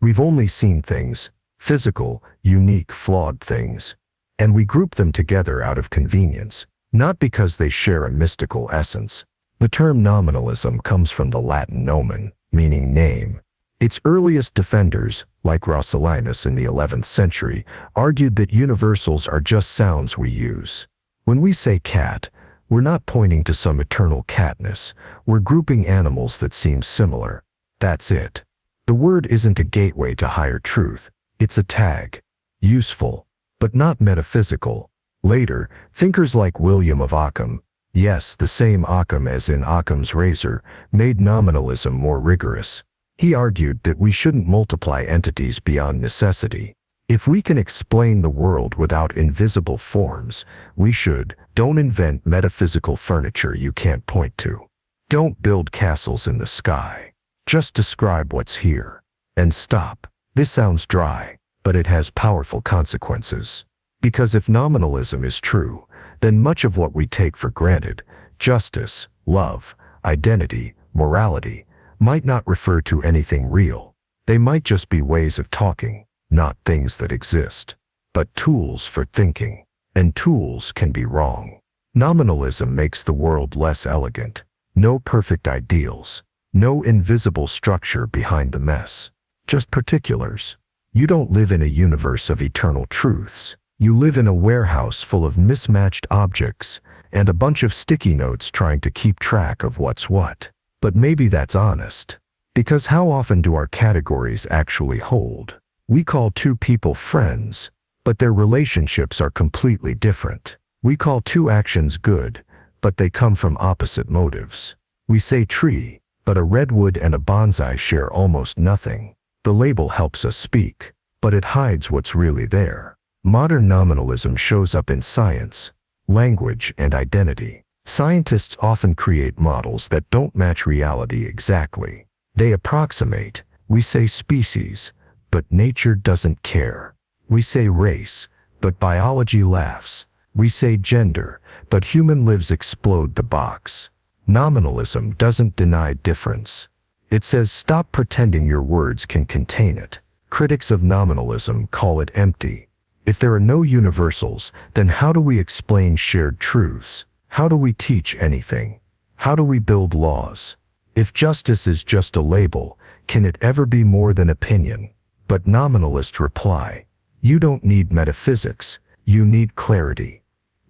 We've only seen things, physical, unique, flawed things. And we group them together out of convenience, not because they share a mystical essence. The term nominalism comes from the Latin nomen, meaning name. Its earliest defenders, like Rationalism in the 11th century, argued that universals are just sounds we use. When we say cat, we're not pointing to some eternal catness. We're grouping animals that seem similar. That's it. The word isn't a gateway to higher truth. It's a tag. Useful, but not metaphysical. Later, thinkers like William of Ockham, yes, the same Occam as in Occam's razor, made nominalism more rigorous. He argued that we shouldn't multiply entities beyond necessity. If we can explain the world without invisible forms, we should. Don't invent metaphysical furniture you can't point to. Don't build castles in the sky. Just describe what's here. And stop. This sounds dry, but it has powerful consequences. Because if nominalism is true, then much of what we take for granted, justice, love, identity, morality, might not refer to anything real. They might just be ways of talking, not things that exist, but tools for thinking. And tools can be wrong. Nominalism makes the world less elegant. No perfect ideals. No invisible structure behind the mess. Just particulars. You don't live in a universe of eternal truths. You live in a warehouse full of mismatched objects and a bunch of sticky notes trying to keep track of what's what. But maybe that's honest. Because how often do our categories actually hold? We call two people friends, but their relationships are completely different. We call two actions good, but they come from opposite motives. We say tree, but a redwood and a bonsai share almost nothing. The label helps us speak, but it hides what's really there. Modern nominalism shows up in science, language, and identity. Scientists often create models that don't match reality exactly. They approximate. We say species, but nature doesn't care. We say race, but biology laughs. We say gender, but human lives explode the box. Nominalism doesn't deny difference. It says stop pretending your words can contain it. Critics of nominalism call it empty. If there are no universals, then how do we explain shared truths? How do we teach anything? How do we build laws? If justice is just a label, can it ever be more than opinion? But nominalists reply, you don't need metaphysics, you need clarity,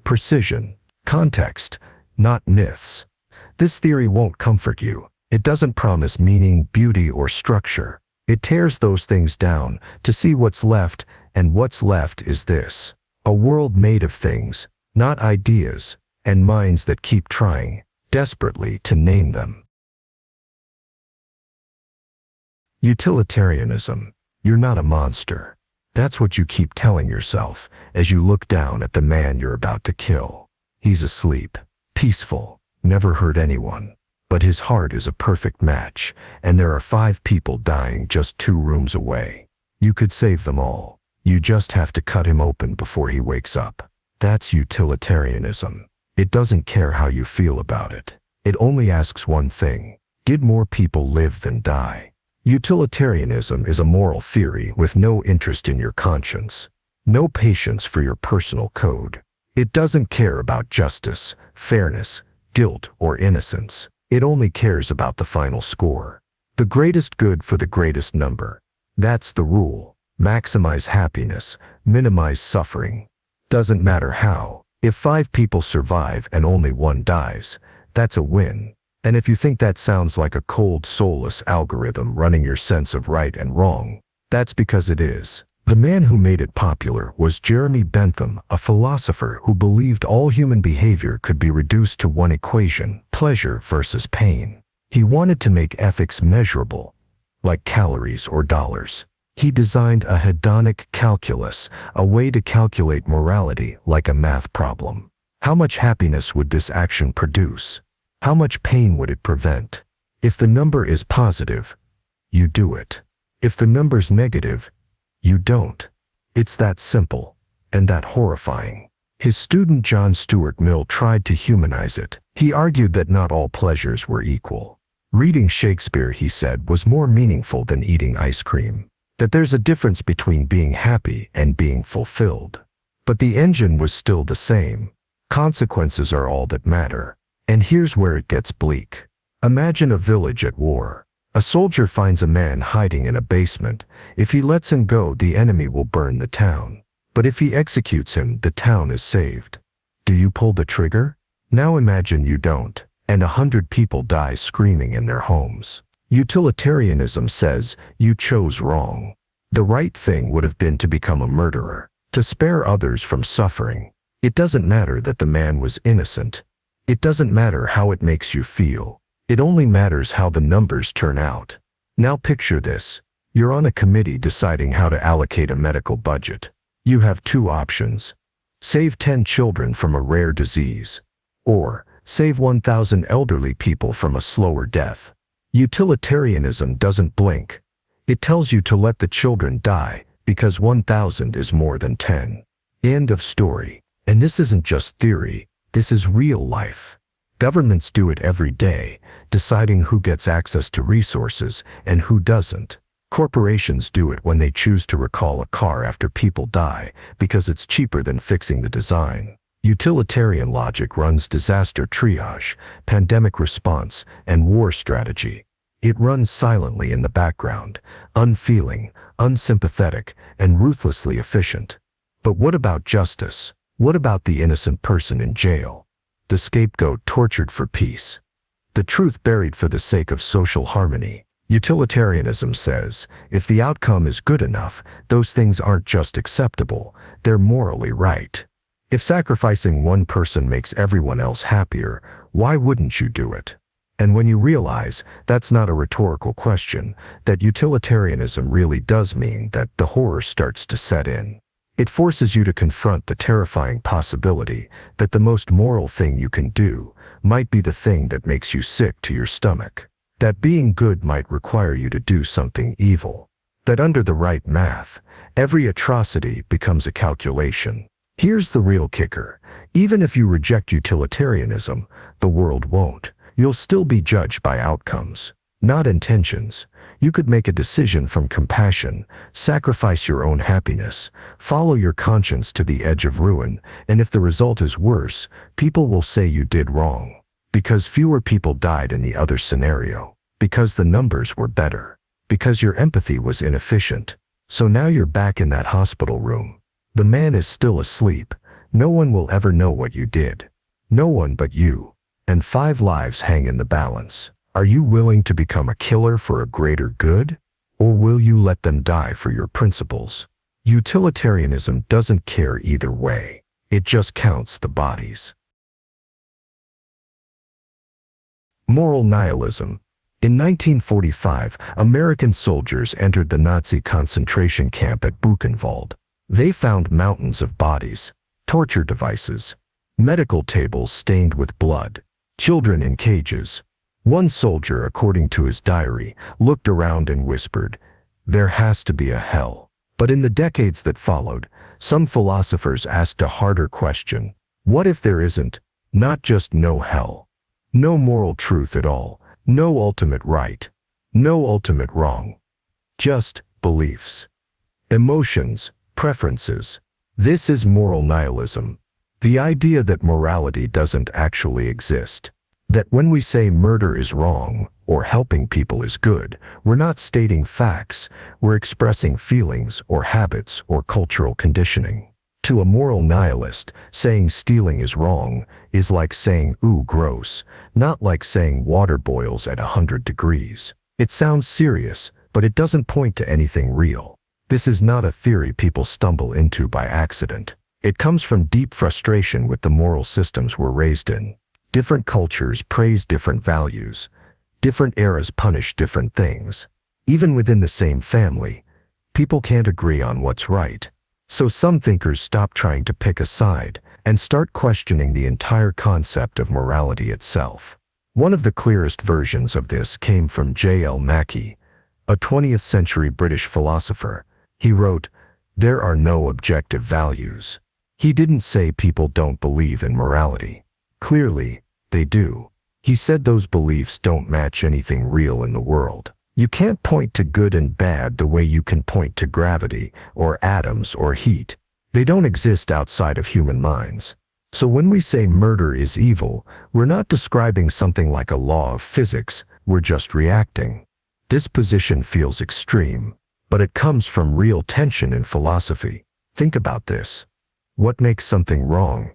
precision, context, not myths. This theory won't comfort you. It doesn't promise meaning, beauty, or structure. It tears those things down to see what's left, and what's left is this: a world made of things, not ideas, and minds that keep trying, desperately, to name them. Utilitarianism. You're not a monster. That's what you keep telling yourself as you look down at the man you're about to kill. He's asleep, peaceful, never hurt anyone. But his heart is a perfect match, and there are 5 people dying just 2 rooms away. You could save them all. You just have to cut him open before he wakes up. That's utilitarianism. It doesn't care how you feel about it. It only asks one thing: did more people live than die? Utilitarianism is a moral theory with no interest in your conscience, no patience for your personal code. It doesn't care about justice, fairness, guilt, or innocence. It only cares about the final score. The greatest good for the greatest number. That's the rule. Maximize happiness, minimize suffering. Doesn't matter how. If 5 people survive and only 1 dies, that's a win. And if you think that sounds like a cold, soulless algorithm running your sense of right and wrong, that's because it is. The man who made it popular was Jeremy Bentham, a philosopher who believed all human behavior could be reduced to one equation: pleasure versus pain. He wanted to make ethics measurable, like calories or dollars. He designed a hedonic calculus, a way to calculate morality like a math problem. How much happiness would this action produce? How much pain would it prevent? If the number is positive, you do it. If the number's negative, you don't. It's that simple, and that horrifying. His student John Stuart Mill tried to humanize it. He argued that not all pleasures were equal. Reading Shakespeare, he said, was more meaningful than eating ice cream. That there's a difference between being happy and being fulfilled. But the engine was still the same. Consequences are all that matter. And here's where it gets bleak. Imagine a village at war. A soldier finds a man hiding in a basement. If he lets him go, the enemy will burn the town. But if he executes him, the town is saved. Do you pull the trigger? Now imagine you don't, and 100 people die screaming in their homes. Utilitarianism says you chose wrong. The right thing would have been to become a murderer, to spare others from suffering. It doesn't matter that the man was innocent. It doesn't matter how it makes you feel. It only matters how the numbers turn out. Now picture this. You're on a committee deciding how to allocate a medical budget. You have two options. Save 10 children from a rare disease. Or save 1,000 elderly people from a slower death. Utilitarianism doesn't blink. It tells you to let the children die because 1,000 is more than 10. End of story. And this isn't just theory. This is real life. Governments do it every day, deciding who gets access to resources and who doesn't. Corporations do it when they choose to recall a car after people die because it's cheaper than fixing the design. Utilitarian logic runs disaster triage, pandemic response, and war strategy. It runs silently in the background, unfeeling, unsympathetic, and ruthlessly efficient. But what about justice? What about the innocent person in jail? The scapegoat tortured for peace? The truth buried for the sake of social harmony? Utilitarianism says, if the outcome is good enough, those things aren't just acceptable, they're morally right. If sacrificing one person makes everyone else happier, why wouldn't you do it? And when you realize that's not a rhetorical question, that utilitarianism really does mean that the horror starts to set in. It forces you to confront the terrifying possibility that the most moral thing you can do might be the thing that makes you sick to your stomach. That being good might require you to do something evil. That under the right math, every atrocity becomes a calculation. Here's the real kicker. Even if you reject utilitarianism, the world won't. You'll still be judged by outcomes, not intentions. You could make a decision from compassion, sacrifice your own happiness, follow your conscience to the edge of ruin, and if the result is worse, people will say you did wrong. Because fewer people died in the other scenario. Because the numbers were better. Because your empathy was inefficient. So now you're back in that hospital room. The man is still asleep. No one will ever know what you did. No one but you. And 5 lives hang in the balance. Are you willing to become a killer for a greater good? Or will you let them die for your principles? Utilitarianism doesn't care either way. It just counts the bodies. Moral nihilism. In 1945, American soldiers entered the Nazi concentration camp at Buchenwald. They found mountains of bodies, torture devices, medical tables stained with blood, children in cages. One soldier, according to his diary, looked around and whispered, "There has to be a hell." But in the decades that followed, some philosophers asked a harder question. What if there isn't, not just no hell, no moral truth at all, no ultimate right, no ultimate wrong, just beliefs, emotions, preferences? This is moral nihilism. The idea that morality doesn't actually exist. That when we say murder is wrong or helping people is good, we're not stating facts, we're expressing feelings or habits or cultural conditioning. To a moral nihilist, saying stealing is wrong is like saying ooh gross, not like saying water boils at 100 degrees. It sounds serious, but it doesn't point to anything real. This is not a theory people stumble into by accident. It comes from deep frustration with the moral systems we're raised in. Different cultures praise different values. Different eras punish different things. Even within the same family, People can't agree on what's right. So some thinkers stop trying to pick a side and start questioning the entire concept of morality itself. One of the clearest versions of this came from J.L. Mackie, a 20th century British philosopher. He wrote, "There are no objective values." He didn't say people don't believe in morality. Clearly, they do. He said those beliefs don't match anything real in the world. You can't point to good and bad the way you can point to gravity or atoms or heat. They don't exist outside of human minds. So when we say murder is evil, we're not describing something like a law of physics, we're just reacting. This position feels extreme, but it comes from real tension in philosophy. Think about this. What makes something wrong?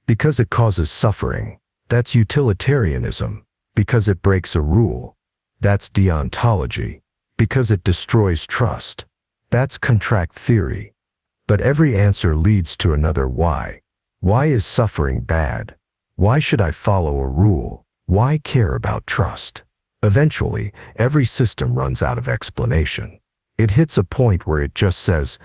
Because it causes suffering. That's utilitarianism. Because it breaks a rule. That's deontology. Because it destroys trust. That's contract theory. But every answer leads to another why. Why is suffering bad? Why should I follow a rule? Why care about trust? Eventually, every system runs out of explanation. It hits a point where it just says,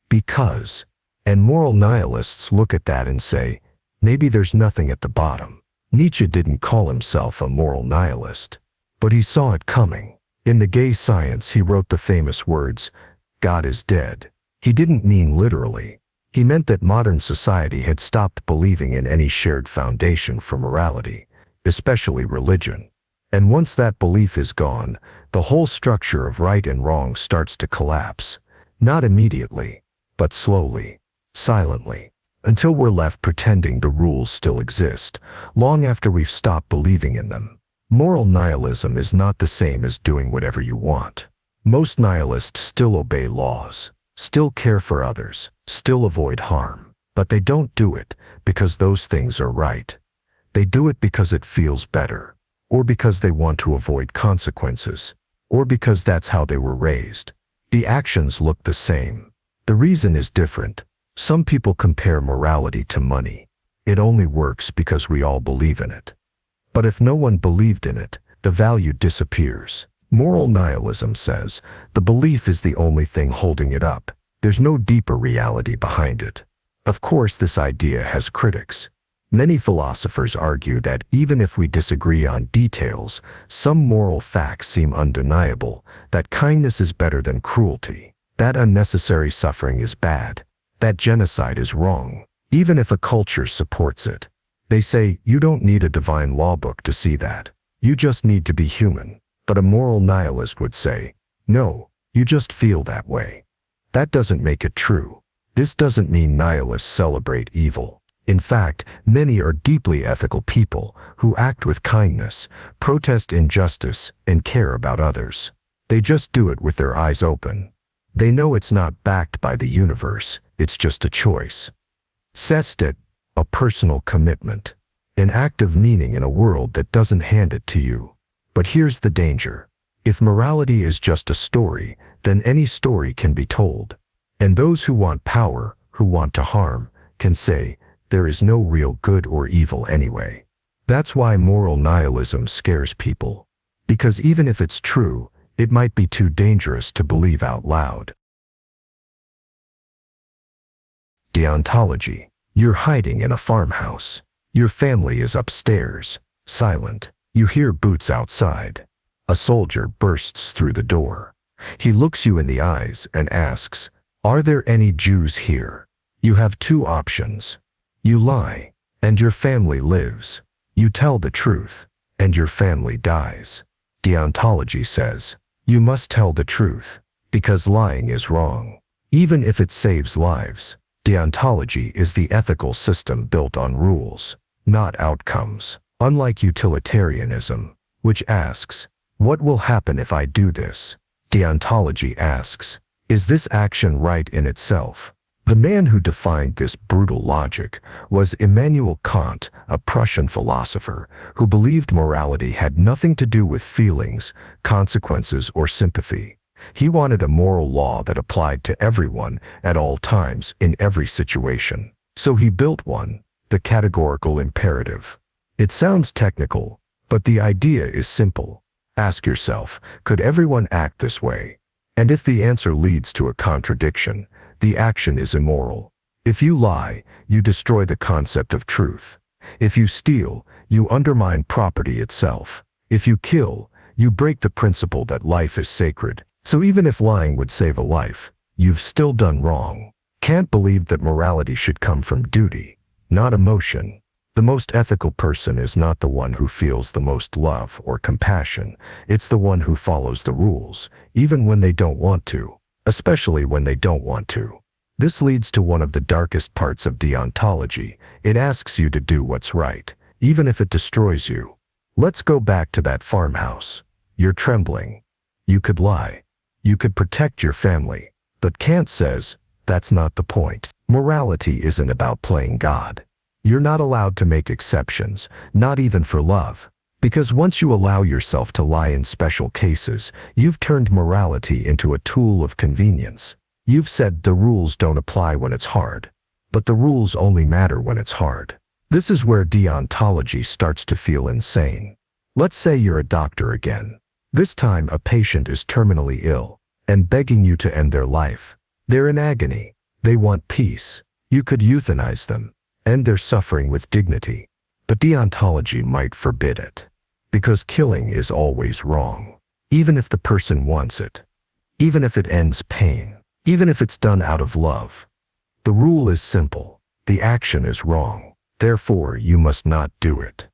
because. And moral nihilists look at that and say, maybe there's nothing at the bottom. Nietzsche didn't call himself a moral nihilist, but he saw it coming. In The Gay Science, he wrote the famous words, "God is dead." He didn't mean literally. He meant that modern society had stopped believing in any shared foundation for morality, especially religion. And once that belief is gone, the whole structure of right and wrong starts to collapse. Not immediately, but slowly, silently, until we're left pretending the rules still exist, long after we've stopped believing in them. Moral nihilism is not the same as doing whatever you want. Most nihilists still obey laws, still care for others, still avoid harm, but they don't do it because those things are right. They do it because it feels better, or because they want to avoid consequences, or because that's how they were raised. The actions look the same. The reason is different. Some people compare morality to money. It only works because we all believe in it. But if no one believed in it, the value disappears. Moral nihilism says the belief is the only thing holding it up. There's no deeper reality behind it. Of course, this idea has critics. Many philosophers argue that even if we disagree on details, some moral facts seem undeniable, that kindness is better than cruelty, that unnecessary suffering is bad, that genocide is wrong, even if a culture supports it. They say, you don't need a divine law book to see that. You just need to be human. But a moral nihilist would say, no, you just feel that way. That doesn't make it true. This doesn't mean nihilists celebrate evil. In fact, many are deeply ethical people who act with kindness, protest injustice, and care about others. They just do it with their eyes open. They know it's not backed by the universe, it's just a choice. Sestet, a personal commitment, an act of meaning in a world that doesn't hand it to you. But here's the danger. If morality is just a story, then any story can be told. And those who want power, who want to harm, can say, there is no real good or evil anyway. That's why moral nihilism scares people. Because even if it's true, it might be too dangerous to believe out loud. Deontology. You're hiding in a farmhouse. Your family is upstairs, silent. You hear boots outside. A soldier bursts through the door. He looks you in the eyes and asks, "Are there any Jews here?" You have two options. You lie, and your family lives. You tell the truth, and your family dies. Deontology says, you must tell the truth, because lying is wrong, even if it saves lives. Deontology is the ethical system built on rules, not outcomes. Unlike utilitarianism, which asks, what will happen if I do this? Deontology asks, is this action right in itself? The man who defined this brutal logic was Immanuel Kant, a Prussian philosopher who believed morality had nothing to do with feelings, consequences, or sympathy. He wanted a moral law that applied to everyone at all times in every situation. So he built one, the categorical imperative. It sounds technical, but the idea is simple. Ask yourself, could everyone act this way? And if the answer leads to a contradiction, the action is immoral. If you lie, you destroy the concept of truth. If you steal, you undermine property itself. If you kill, you break the principle that life is sacred. So even if lying would save a life, you've still done wrong. Kant believed that morality should come from duty, not emotion. The most ethical person is not the one who feels the most love or compassion. It's the one who follows the rules, even when they don't want to, especially when they don't want to. This leads to one of the darkest parts of deontology. It asks you to do what's right, even if it destroys you. Let's go back to that farmhouse. You're trembling. You could lie. You could protect your family. But Kant says, that's not the point. Morality isn't about playing God. You're not allowed to make exceptions, not even for love. Because once you allow yourself to lie in special cases, you've turned morality into a tool of convenience. You've said the rules don't apply when it's hard. But the rules only matter when it's hard. This is where deontology starts to feel insane. Let's say you're a doctor again. This time a patient is terminally ill and begging you to end their life. They're in agony. They want peace. You could euthanize them, end their suffering with dignity. But deontology might forbid it. Because killing is always wrong. Even if the person wants it. Even if it ends pain. Even if it's done out of love. The rule is simple. The action is wrong. Therefore, you must not do it.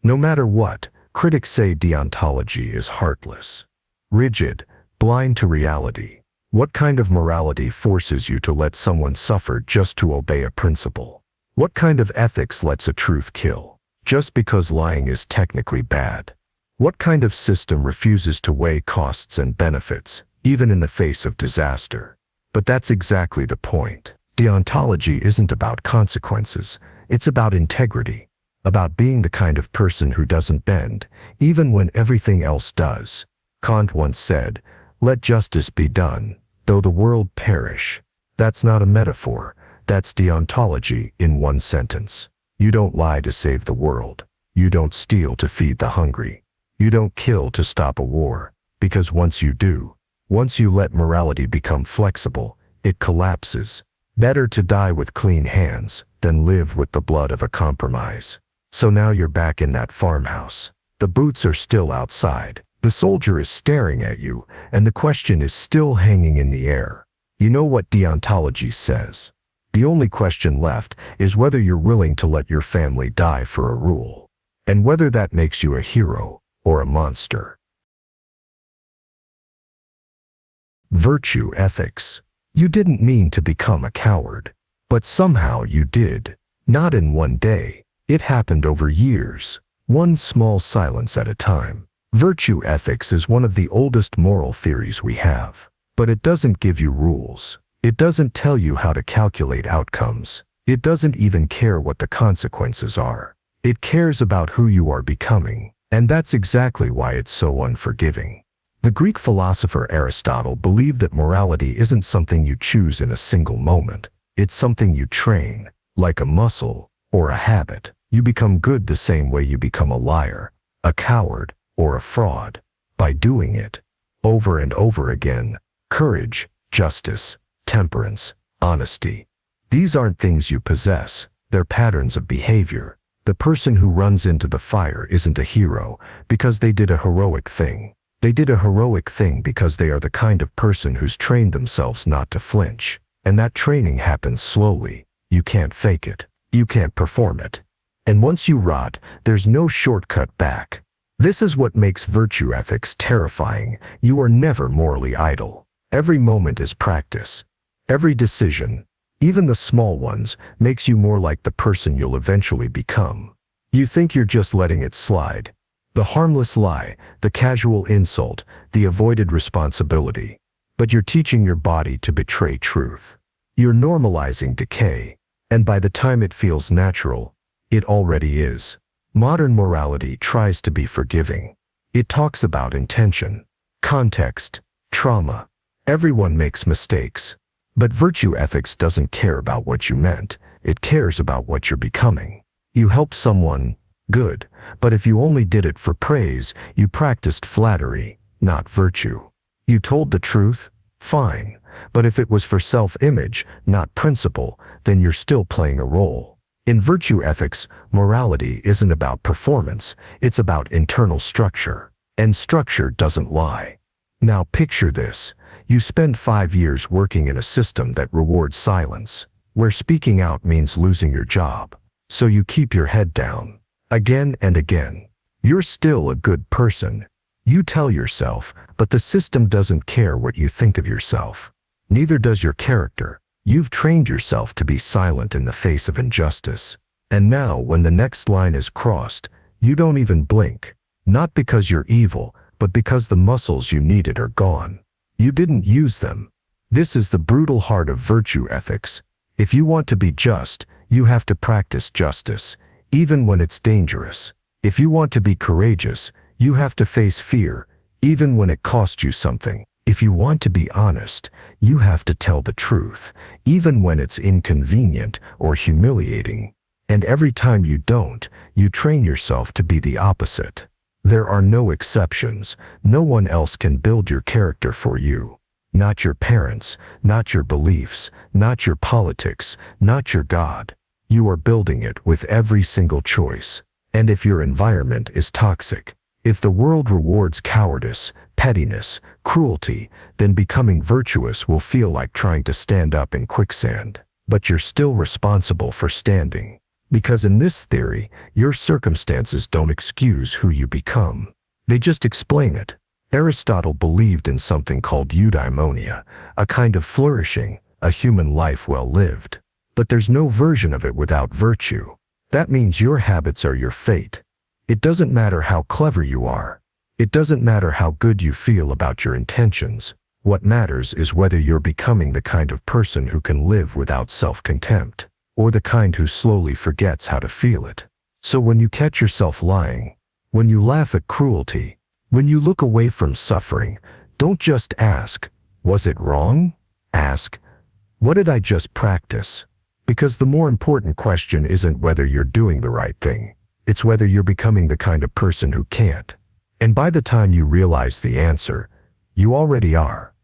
No matter what, critics say deontology is heartless, rigid, blind to reality. What kind of morality forces you to let someone suffer just to obey a principle? What kind of ethics lets a truth kill, just because lying is technically bad? What kind of system refuses to weigh costs and benefits, even in the face of disaster? But that's exactly the point. Deontology isn't about consequences. It's about integrity, about being the kind of person who doesn't bend, even when everything else does. Kant once said, "Let justice be done, though the world perish." That's not a metaphor. That's deontology in one sentence. You don't lie to save the world. You don't steal to feed the hungry. You don't kill to stop a war. Because once you do, once you let morality become flexible, it collapses. Better to die with clean hands than live with the blood of a compromise. So now you're back in that farmhouse. The boots are still outside. The soldier is staring at you, and the question is still hanging in the air. You know what deontology says? The only question left is whether you're willing to let your family die for a rule, and whether that makes you a hero or a monster. Virtue ethics. You didn't mean to become a coward, but somehow you did. Not in one day. It happened over years, one small silence at a time. Virtue ethics is one of the oldest moral theories we have, but it doesn't give you rules. It doesn't tell you how to calculate outcomes. It doesn't even care what the consequences are. It cares about who you are becoming, and that's exactly why it's so unforgiving. The Greek philosopher Aristotle believed that morality isn't something you choose in a single moment. It's something you train, like a muscle or a habit. You become good the same way you become a liar, a coward, or a fraud, by doing it over and over again. Courage, justice, temperance, honesty. These aren't things you possess. They're patterns of behavior. The person who runs into the fire isn't a hero because they did a heroic thing. They did a heroic thing because they are the kind of person who's trained themselves not to flinch. And that training happens slowly. You can't fake it. You can't perform it. And once you rot, there's no shortcut back. This is what makes virtue ethics terrifying. You are never morally idle. Every moment is practice. Every decision, even the small ones, makes you more like the person you'll eventually become. You think you're just letting it slide. The harmless lie, the casual insult, the avoided responsibility. But you're teaching your body to betray truth. You're normalizing decay. And by the time it feels natural, it already is. Modern morality tries to be forgiving. It talks about intention, context, trauma. Everyone makes mistakes. But virtue ethics doesn't care about what you meant. It cares about what you're becoming. You helped someone, good. But if you only did it for praise, you practiced flattery, not virtue. You told the truth, Fine, but if it was for self-image, not principle, then you're still playing a role. In virtue ethics, morality isn't about performance, it's about internal structure. And structure doesn't lie. Now picture this. You spend 5 years working in a system that rewards silence, where speaking out means losing your job. So you keep your head down. Again and again. You're still a good person. You tell yourself, but the system doesn't care what you think of yourself. Neither does your character. You've trained yourself to be silent in the face of injustice. And now, when the next line is crossed, you don't even blink. Not because you're evil, but because the muscles you needed are gone. You didn't use them. This is the brutal heart of virtue ethics. If you want to be just, you have to practice justice, even when it's dangerous. If you want to be courageous, you have to face fear, even when it costs you something. If you want to be honest, you have to tell the truth, even when it's inconvenient or humiliating. And every time you don't, you train yourself to be the opposite. There are no exceptions. No one else can build your character for you. Not your parents, not your beliefs, not your politics, not your God. You are building it with every single choice. And if your environment is toxic, if the world rewards cowardice, pettiness, cruelty, then becoming virtuous will feel like trying to stand up in quicksand. But you're still responsible for standing. Because in this theory, your circumstances don't excuse who you become. They just explain it. Aristotle believed in something called eudaimonia, a kind of flourishing, a human life well lived. But there's no version of it without virtue. That means your habits are your fate. It doesn't matter how clever you are. It doesn't matter how good you feel about your intentions. What matters is whether you're becoming the kind of person who can live without self-contempt, or the kind who slowly forgets how to feel it. So when you catch yourself lying, when you laugh at cruelty, when you look away from suffering, don't just ask, was it wrong? Ask, what did I just practice? Because the more important question isn't whether you're doing the right thing. It's whether you're becoming the kind of person who can't. And by the time you realize the answer, you already are.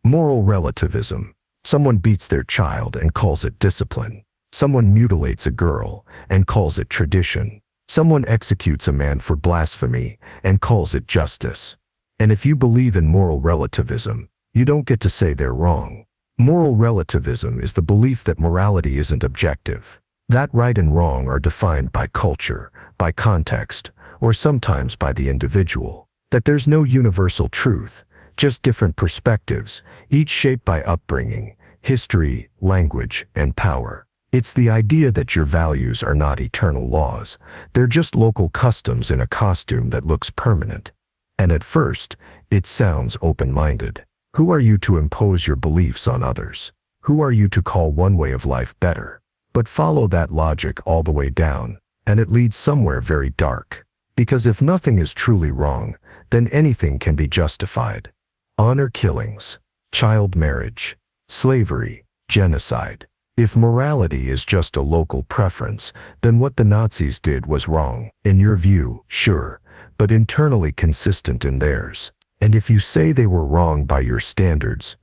Moral relativism. Someone beats their child and calls it discipline. Someone mutilates a girl and calls it tradition. Someone executes a man for blasphemy and calls it justice. And if you believe in moral relativism, you don't get to say they're wrong. Moral relativism is the belief that morality isn't objective. That right and wrong are defined by culture, by context, or sometimes by the individual. That there's no universal truth, just different perspectives, each shaped by upbringing, history, language, and power. It's the idea that your values are not eternal laws. They're just local customs in a costume that looks permanent. And at first, it sounds open-minded. Who are you to impose your beliefs on others? Who are you to call one way of life better? But follow that logic all the way down, and it leads somewhere very dark. Because if nothing is truly wrong, then anything can be justified. Honor killings, child marriage, slavery, genocide. If morality is just a local preference, then what the Nazis did was wrong. In your view, sure, but internally consistent in theirs. And if you say they were wrong by your standards,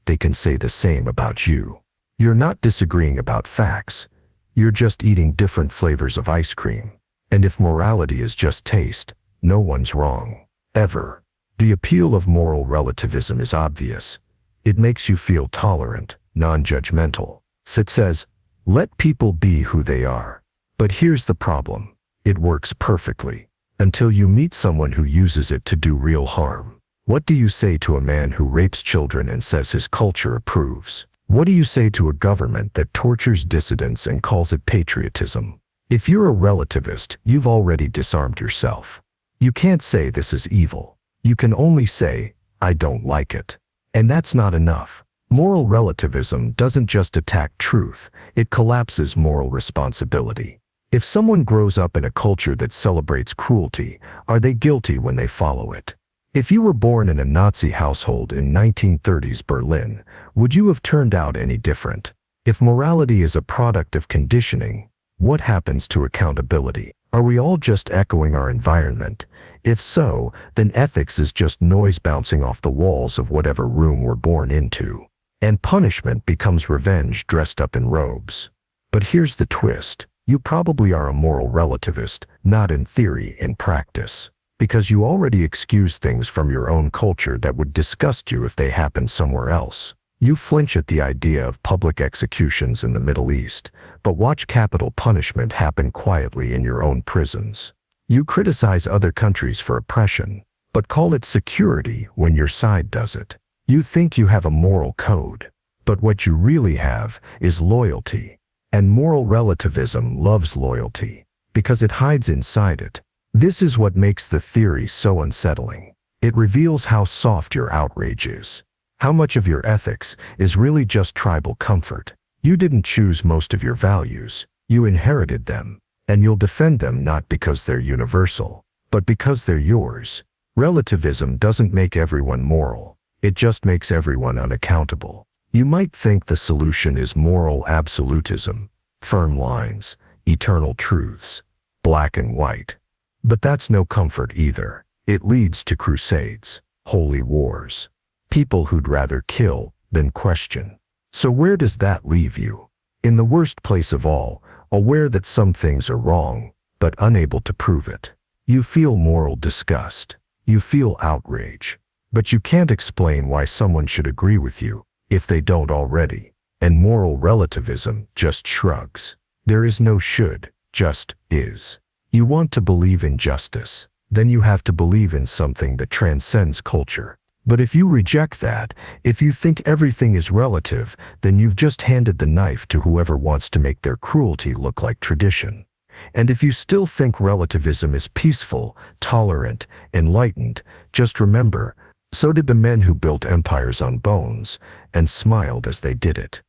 they can say the same about you. You're not disagreeing about facts. You're just eating different flavors of ice cream. And if morality is just taste, no one's wrong. Ever. The appeal of moral relativism is obvious. It makes you feel tolerant, non-judgmental. It says, let people be who they are. But here's the problem. It works perfectly. Until you meet someone who uses it to do real harm. What do you say to a man who rapes children and says his culture approves? What do you say to a government that tortures dissidents and calls it patriotism? If you're a relativist, you've already disarmed yourself. You can't say this is evil. You can only say, I don't like it. And that's not enough. Moral relativism doesn't just attack truth, it collapses moral responsibility. If someone grows up in a culture that celebrates cruelty, are they guilty when they follow it? If you were born in a Nazi household in 1930s Berlin, would you have turned out any different? If morality is a product of conditioning, what happens to accountability? Are we all just echoing our environment? If so, then ethics is just noise bouncing off the walls of whatever room we're born into. And punishment becomes revenge dressed up in robes. But here's the twist. You probably are a moral relativist, not in theory, in practice. Because you already excuse things from your own culture that would disgust you if they happened somewhere else. You flinch at the idea of public executions in the Middle East, but watch capital punishment happen quietly in your own prisons. You criticize other countries for oppression, but call it security when your side does it. You think you have a moral code, but what you really have is loyalty. And moral relativism loves loyalty, because it hides inside it. This is what makes the theory so unsettling. It reveals how soft your outrage is. How much of your ethics is really just tribal comfort. You didn't choose most of your values, you inherited them. And you'll defend them not because they're universal, but because they're yours. Relativism doesn't make everyone moral. It just makes everyone unaccountable. You might think the solution is moral absolutism, firm lines, eternal truths, black and white. But that's no comfort either. It leads to crusades, holy wars, people who'd rather kill than question. So where does that leave you? In the worst place of all, aware that some things are wrong, but unable to prove it. You feel moral disgust. You feel outrage. But you can't explain why someone should agree with you, if they don't already. And moral relativism just shrugs. There is no should, just is. You want to believe in justice, then you have to believe in something that transcends culture. But if you reject that, if you think everything is relative, then you've just handed the knife to whoever wants to make their cruelty look like tradition. And if you still think relativism is peaceful, tolerant, enlightened, just remember, so did the men who built empires on bones, and smiled as they did it.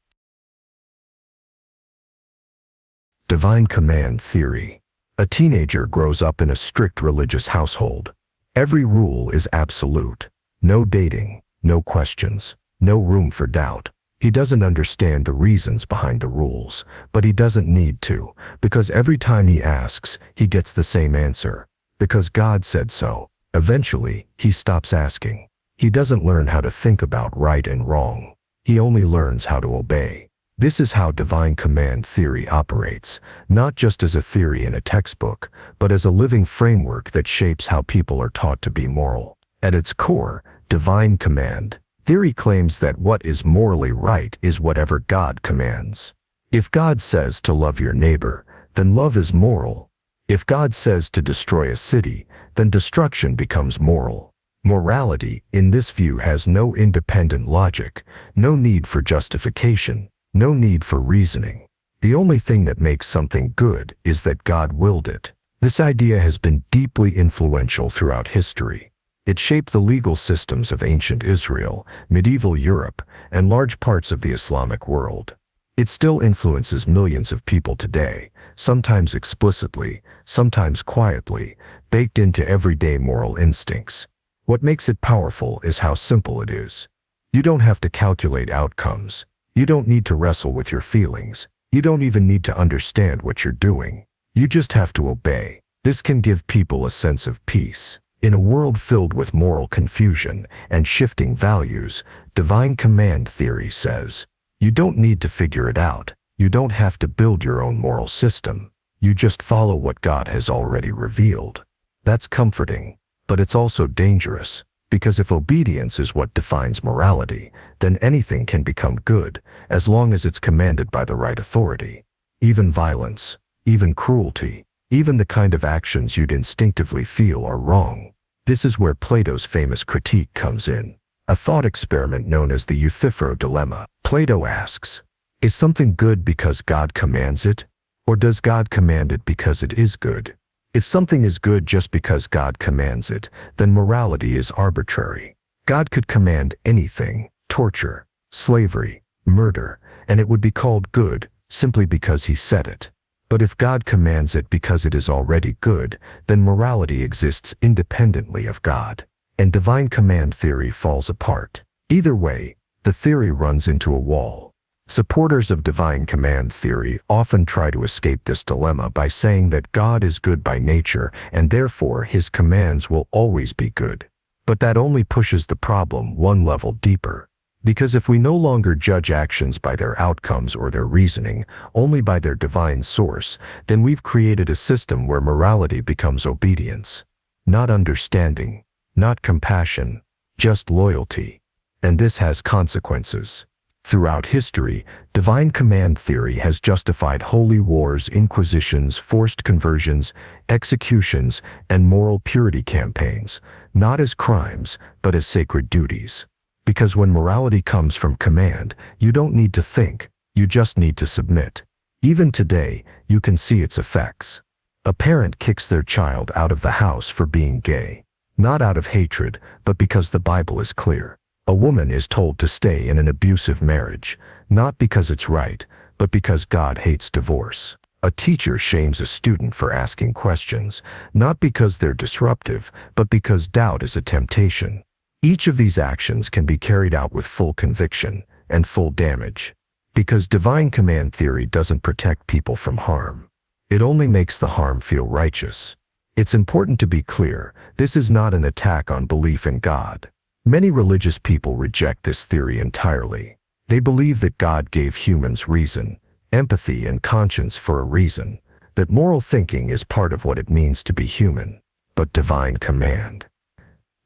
Divine command theory. A teenager grows up in a strict religious household. Every rule is absolute. No dating, no questions, no room for doubt. He doesn't understand the reasons behind the rules, but he doesn't need to, because every time he asks, he gets the same answer. Because God said so. Eventually, he stops asking. He doesn't learn how to think about right and wrong. He only learns how to obey. This is how divine command theory operates, not just as a theory in a textbook, but as a living framework that shapes how people are taught to be moral. At its core, divine command theory claims that what is morally right is whatever God commands. If God says to love your neighbor, then love is moral. If God says to destroy a city, then destruction becomes moral. Morality, in this view, has no independent logic, no need for justification, no need for reasoning. The only thing that makes something good is that God willed it. This idea has been deeply influential throughout history. It shaped the legal systems of ancient Israel, medieval Europe, and large parts of the Islamic world. It still influences millions of people today, sometimes explicitly, sometimes quietly, baked into everyday moral instincts. What makes it powerful is how simple it is. You don't have to calculate outcomes. You don't need to wrestle with your feelings. You don't even need to understand what you're doing. You just have to obey. This can give people a sense of peace. In a world filled with moral confusion and shifting values, divine command theory says, you don't need to figure it out. You don't have to build your own moral system. You just follow what God has already revealed. That's comforting, but it's also dangerous, because if obedience is what defines morality, then anything can become good, as long as it's commanded by the right authority. Even violence, even cruelty, even the kind of actions you'd instinctively feel are wrong. This is where Plato's famous critique comes in, a thought experiment known as the Euthyphro dilemma. Plato asks, is something good because God commands it, or does God command it because it is good? If something is good just because God commands it, then morality is arbitrary. God could command anything, torture, slavery, murder, and it would be called good simply because he said it. But if God commands it because it is already good, then morality exists independently of God, and divine command theory falls apart. Either way, the theory runs into a wall. Supporters of divine command theory often try to escape this dilemma by saying that God is good by nature and therefore his commands will always be good. But that only pushes the problem one level deeper. Because if we no longer judge actions by their outcomes or their reasoning, only by their divine source, then we've created a system where morality becomes obedience. Not understanding, not compassion, just loyalty. And this has consequences. Throughout history, divine command theory has justified holy wars, inquisitions, forced conversions, executions, and moral purity campaigns, not as crimes, but as sacred duties. Because when morality comes from command, you don't need to think, you just need to submit. Even today, you can see its effects. A parent kicks their child out of the house for being gay, not out of hatred, but because the Bible is clear. A woman is told to stay in an abusive marriage, not because it's right, but because God hates divorce. A teacher shames a student for asking questions, not because they're disruptive, but because doubt is a temptation. Each of these actions can be carried out with full conviction and full damage. Because divine command theory doesn't protect people from harm. It only makes the harm feel righteous. It's important to be clear, this is not an attack on belief in God. Many religious people reject this theory entirely. They believe that God gave humans reason, empathy, and conscience for a reason, that moral thinking is part of what it means to be human. But divine command.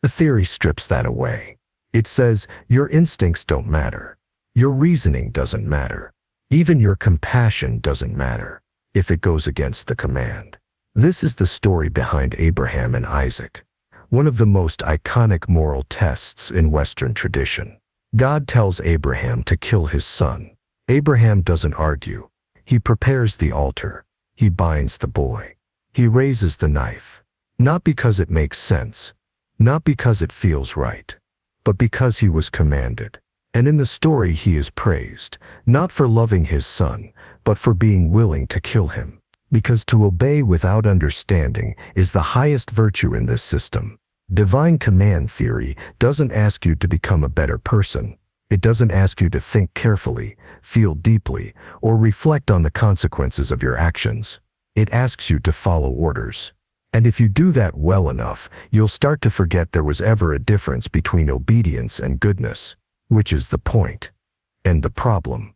The theory strips that away. It says, your instincts don't matter. Your reasoning doesn't matter. Even your compassion doesn't matter if it goes against the command. This is the story behind Abraham and Isaac, one of the most iconic moral tests in Western tradition. God tells Abraham to kill his son. Abraham doesn't argue. He prepares the altar. He binds the boy. He raises the knife. Not because it makes sense, not because it feels right, but because he was commanded. And in the story he is praised, not for loving his son, but for being willing to kill him. Because to obey without understanding is the highest virtue in this system. Divine command theory doesn't ask you to become a better person. It doesn't ask you to think carefully, feel deeply, or reflect on the consequences of your actions. It asks you to follow orders. And if you do that well enough, you'll start to forget there was ever a difference between obedience and goodness, which is the point and the problem.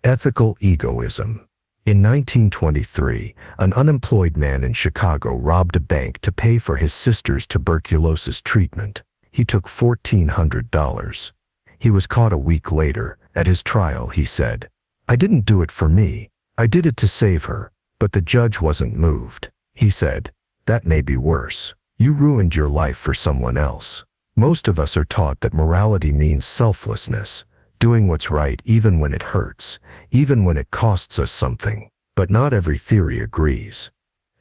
Ethical egoism. In 1923, an unemployed man in Chicago robbed a bank to pay for his sister's tuberculosis treatment. He took $1,400. He was caught a week later. At his trial, he said, "I didn't do it for me. I did it to save her." But the judge wasn't moved. He said, "That may be worse. You ruined your life for someone else." Most of us are taught that morality means selflessness, doing what's right even when it hurts, even when it costs us something. But not every theory agrees.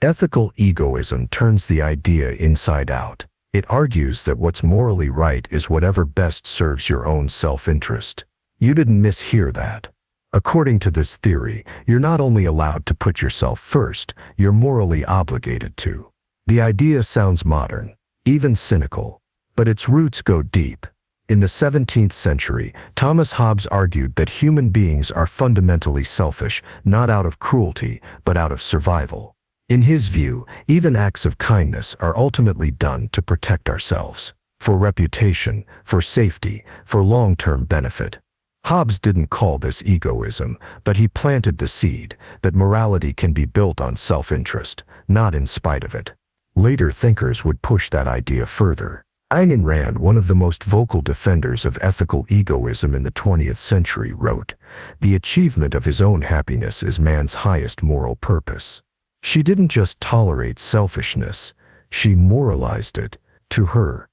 Ethical egoism turns the idea inside out. It argues that what's morally right is whatever best serves your own self-interest. You didn't mishear that. According to this theory, you're not only allowed to put yourself first, you're morally obligated to. The idea sounds modern, even cynical, but its roots go deep. In the 17th century, Thomas Hobbes argued that human beings are fundamentally selfish, not out of cruelty, but out of survival. In his view, even acts of kindness are ultimately done to protect ourselves, for reputation, for safety, for long-term benefit. Hobbes didn't call this egoism, but he planted the seed that morality can be built on self-interest, not in spite of it. Later thinkers would push that idea further. Ayn Rand, one of the most vocal defenders of ethical egoism in the 20th century, wrote, "The achievement of his own happiness is man's highest moral purpose." She didn't just tolerate selfishness, she moralized it. To her,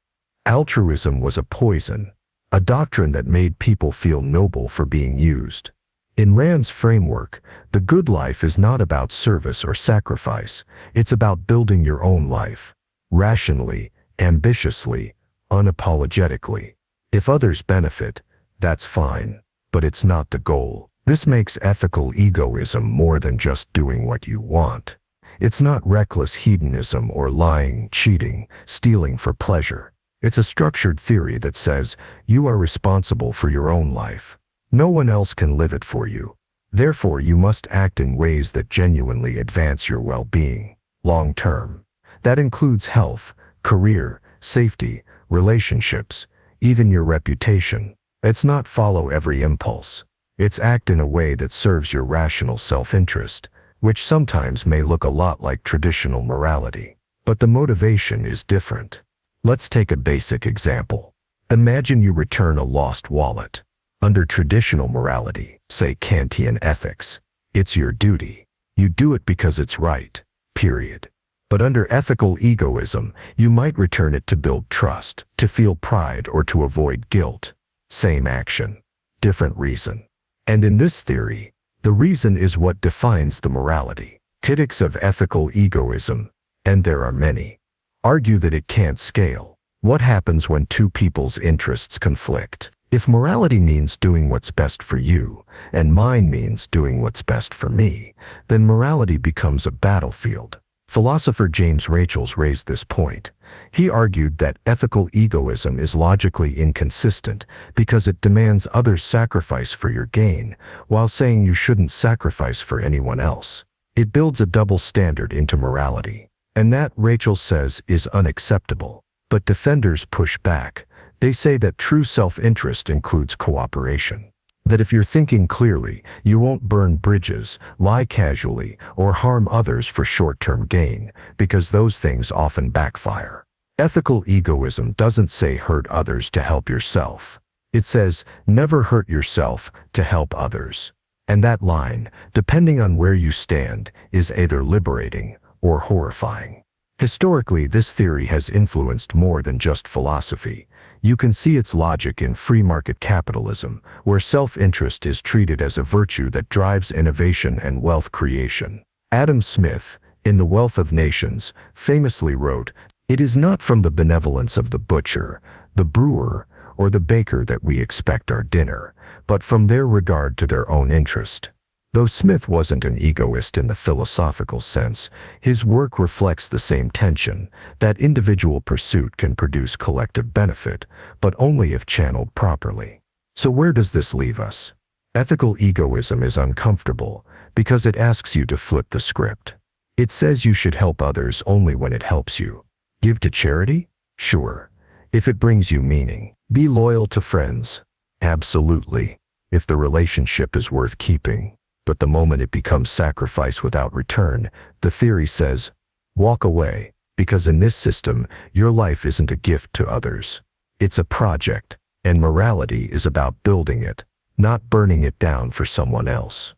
altruism was a poison, a doctrine that made people feel noble for being used. In Rand's framework, the good life is not about service or sacrifice, it's about building your own life, rationally, ambitiously, unapologetically. If others benefit, that's fine, but it's not the goal. This makes ethical egoism more than just doing what you want. It's not reckless hedonism or lying, cheating, stealing for pleasure. It's a structured theory that says you are responsible for your own life. No one else can live it for you. Therefore, you must act in ways that genuinely advance your well-being, long term. That includes health, career, safety, relationships, even your reputation. It's not follow every impulse. It's act in a way that serves your rational self-interest, which sometimes may look a lot like traditional morality. But the motivation is different. Let's take a basic example. Imagine you return a lost wallet. Under traditional morality, say Kantian ethics, it's your duty. You do it because it's right, period. But under ethical egoism, you might return it to build trust, to feel pride, or to avoid guilt. Same action, different reason. And in this theory, the reason is what defines the morality. Critics of ethical egoism, and there are many, argue that it can't scale. What happens when two people's interests conflict? If morality means doing what's best for you, and mine means doing what's best for me, then morality becomes a battlefield. Philosopher James Rachels raised this point. He argued that ethical egoism is logically inconsistent because it demands others sacrifice for your gain, while saying you shouldn't sacrifice for anyone else. It builds a double standard into morality, and that, Rachels says, is unacceptable. But defenders push back. They say that true self-interest includes cooperation. That if you're thinking clearly, you won't burn bridges, lie casually, or harm others for short-term gain, because those things often backfire. Ethical egoism doesn't say hurt others to help yourself. It says never hurt yourself to help others. And that line, depending on where you stand, is either liberating or horrifying. Historically, this theory has influenced more than just philosophy. You can see its logic in free market capitalism, where self-interest is treated as a virtue that drives innovation and wealth creation. Adam Smith, in The Wealth of Nations, famously wrote, "It is not from the benevolence of the butcher, the brewer, or the baker that we expect our dinner, but from their regard to their own interest." Though Smith wasn't an egoist in the philosophical sense, his work reflects the same tension, that individual pursuit can produce collective benefit, but only if channeled properly. So where does this leave us? Ethical egoism is uncomfortable because it asks you to flip the script. It says you should help others only when it helps you. Give to charity? Sure. If it brings you meaning. Be loyal to friends? Absolutely. If the relationship is worth keeping. But the moment it becomes sacrifice without return, the theory says, walk away, because in this system, your life isn't a gift to others. It's a project, and morality is about building it, not burning it down for someone else.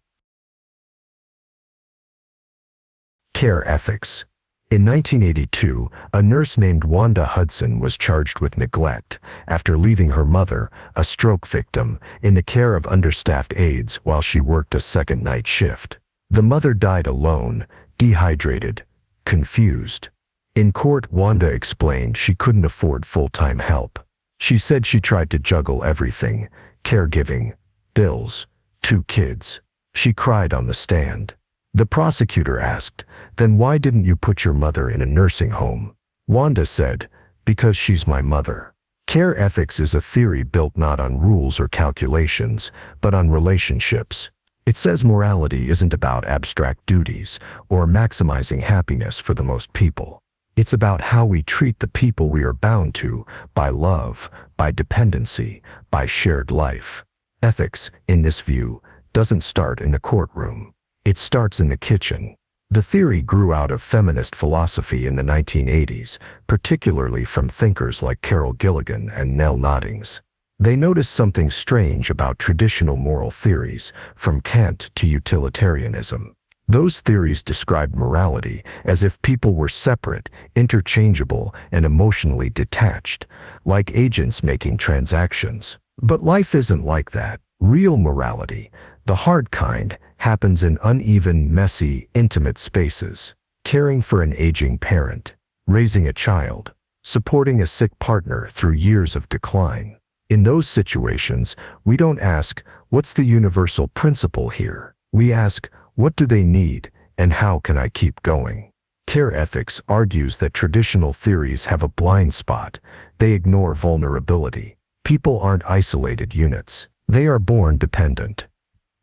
Care ethics. In 1982, a nurse named Wanda Hudson was charged with neglect after leaving her mother, a stroke victim, in the care of understaffed aides while she worked a second night shift. The mother died alone, dehydrated, confused. In court, Wanda explained she couldn't afford full-time help. She said she tried to juggle everything: caregiving, bills, 2 kids. She cried on the stand. The prosecutor asked, "Then why didn't you put your mother in a nursing home?" Wanda said, "Because she's my mother." Care ethics is a theory built not on rules or calculations, but on relationships. It says morality isn't about abstract duties or maximizing happiness for the most people. It's about how we treat the people we are bound to by love, by dependency, by shared life. Ethics, in this view, doesn't start in the courtroom. It starts in the kitchen. The theory grew out of feminist philosophy in the 1980s, particularly from thinkers like Carol Gilligan and Nell Noddings. They noticed something strange about traditional moral theories, from Kant to utilitarianism. Those theories described morality as if people were separate, interchangeable, and emotionally detached, like agents making transactions. But life isn't like that. Real morality, the hard kind, happens in uneven, messy, intimate spaces. Caring for an aging parent, raising a child, supporting a sick partner through years of decline. In those situations, we don't ask, what's the universal principle here? We ask, what do they need, and how can I keep going? Care ethics argues that traditional theories have a blind spot. They ignore vulnerability. People aren't isolated units. They are born dependent.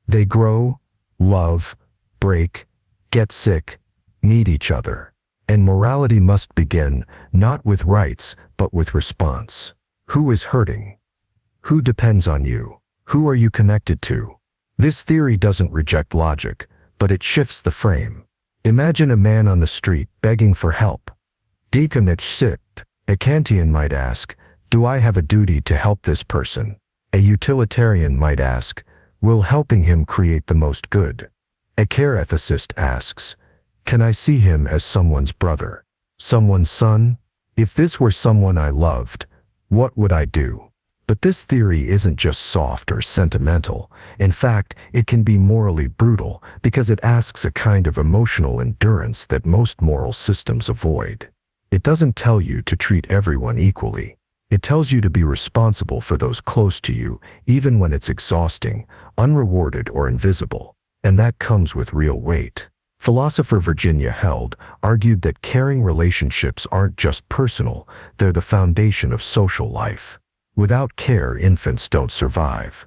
They grow, love, break, get sick, need each other. And morality must begin not with rights, but with response. Who is hurting? Who depends on you? Who are you connected to? This theory doesn't reject logic, but it shifts the frame. Imagine a man on the street begging for help. A Kantian might ask, do I have a duty to help this person? A utilitarian might ask, will helping him create the most good? A care ethicist asks, can I see him as someone's brother, someone's son? If this were someone I loved, what would I do? But this theory isn't just soft or sentimental. In fact, it can be morally brutal because it asks a kind of emotional endurance that most moral systems avoid. It doesn't tell you to treat everyone equally. It tells you to be responsible for those close to you, even when it's exhausting, unrewarded, or invisible. And that comes with real weight. Philosopher Virginia Held argued that caring relationships aren't just personal, they're the foundation of social life. Without care, infants don't survive.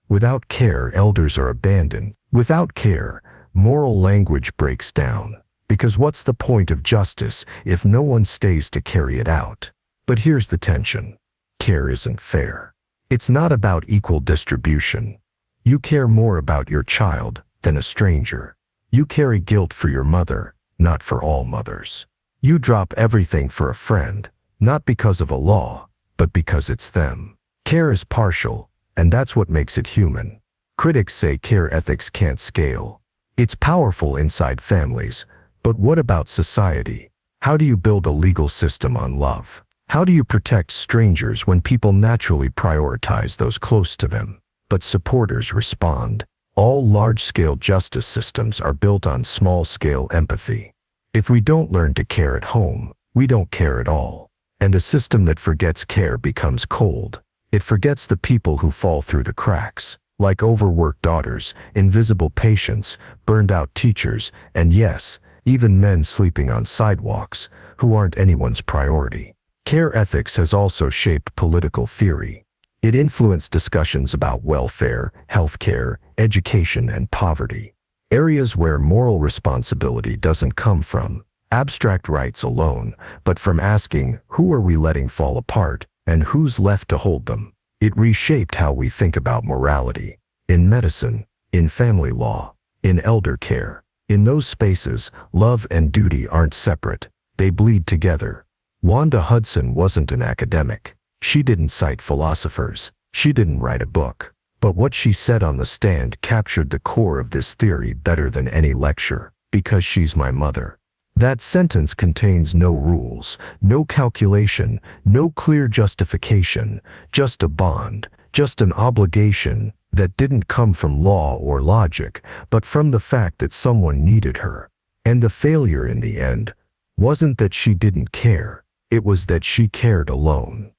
Without care, elders are abandoned. Without care, moral language breaks down. Because what's the point of justice if no one stays to carry it out? But here's the tension. Care isn't fair. It's not about equal distribution. You care more about your child than a stranger. You carry guilt for your mother, not for all mothers. You drop everything for a friend, not because of a law, but because it's them. Care is partial, and that's what makes it human. Critics say care ethics can't scale. It's powerful inside families, but what about society? How do you build a legal system on love? How do you protect strangers when people naturally prioritize those close to them? But supporters respond. All large-scale justice systems are built on small-scale empathy. If we don't learn to care at home, we don't care at all. And a system that forgets care becomes cold. It forgets the people who fall through the cracks, like overworked daughters, invisible patients, burned-out teachers, and yes, even men sleeping on sidewalks, who aren't anyone's priority. Care ethics has also shaped political theory. It influenced discussions about welfare, healthcare, education, and poverty. Areas where moral responsibility doesn't come from abstract rights alone, but from asking, who are we letting fall apart, and who's left to hold them? It reshaped how we think about morality. In medicine, in family law, in elder care. In those spaces, love and duty aren't separate. They bleed together. Wanda Hudson wasn't an academic. She didn't cite philosophers. She didn't write a book. But what she said on the stand captured the core of this theory better than any lecture. Because she's my mother. That sentence contains no rules, no calculation, no clear justification, just a bond, just an obligation that didn't come from law or logic, but from the fact that someone needed her. And the failure in the end wasn't that she didn't care, it was that she cared alone.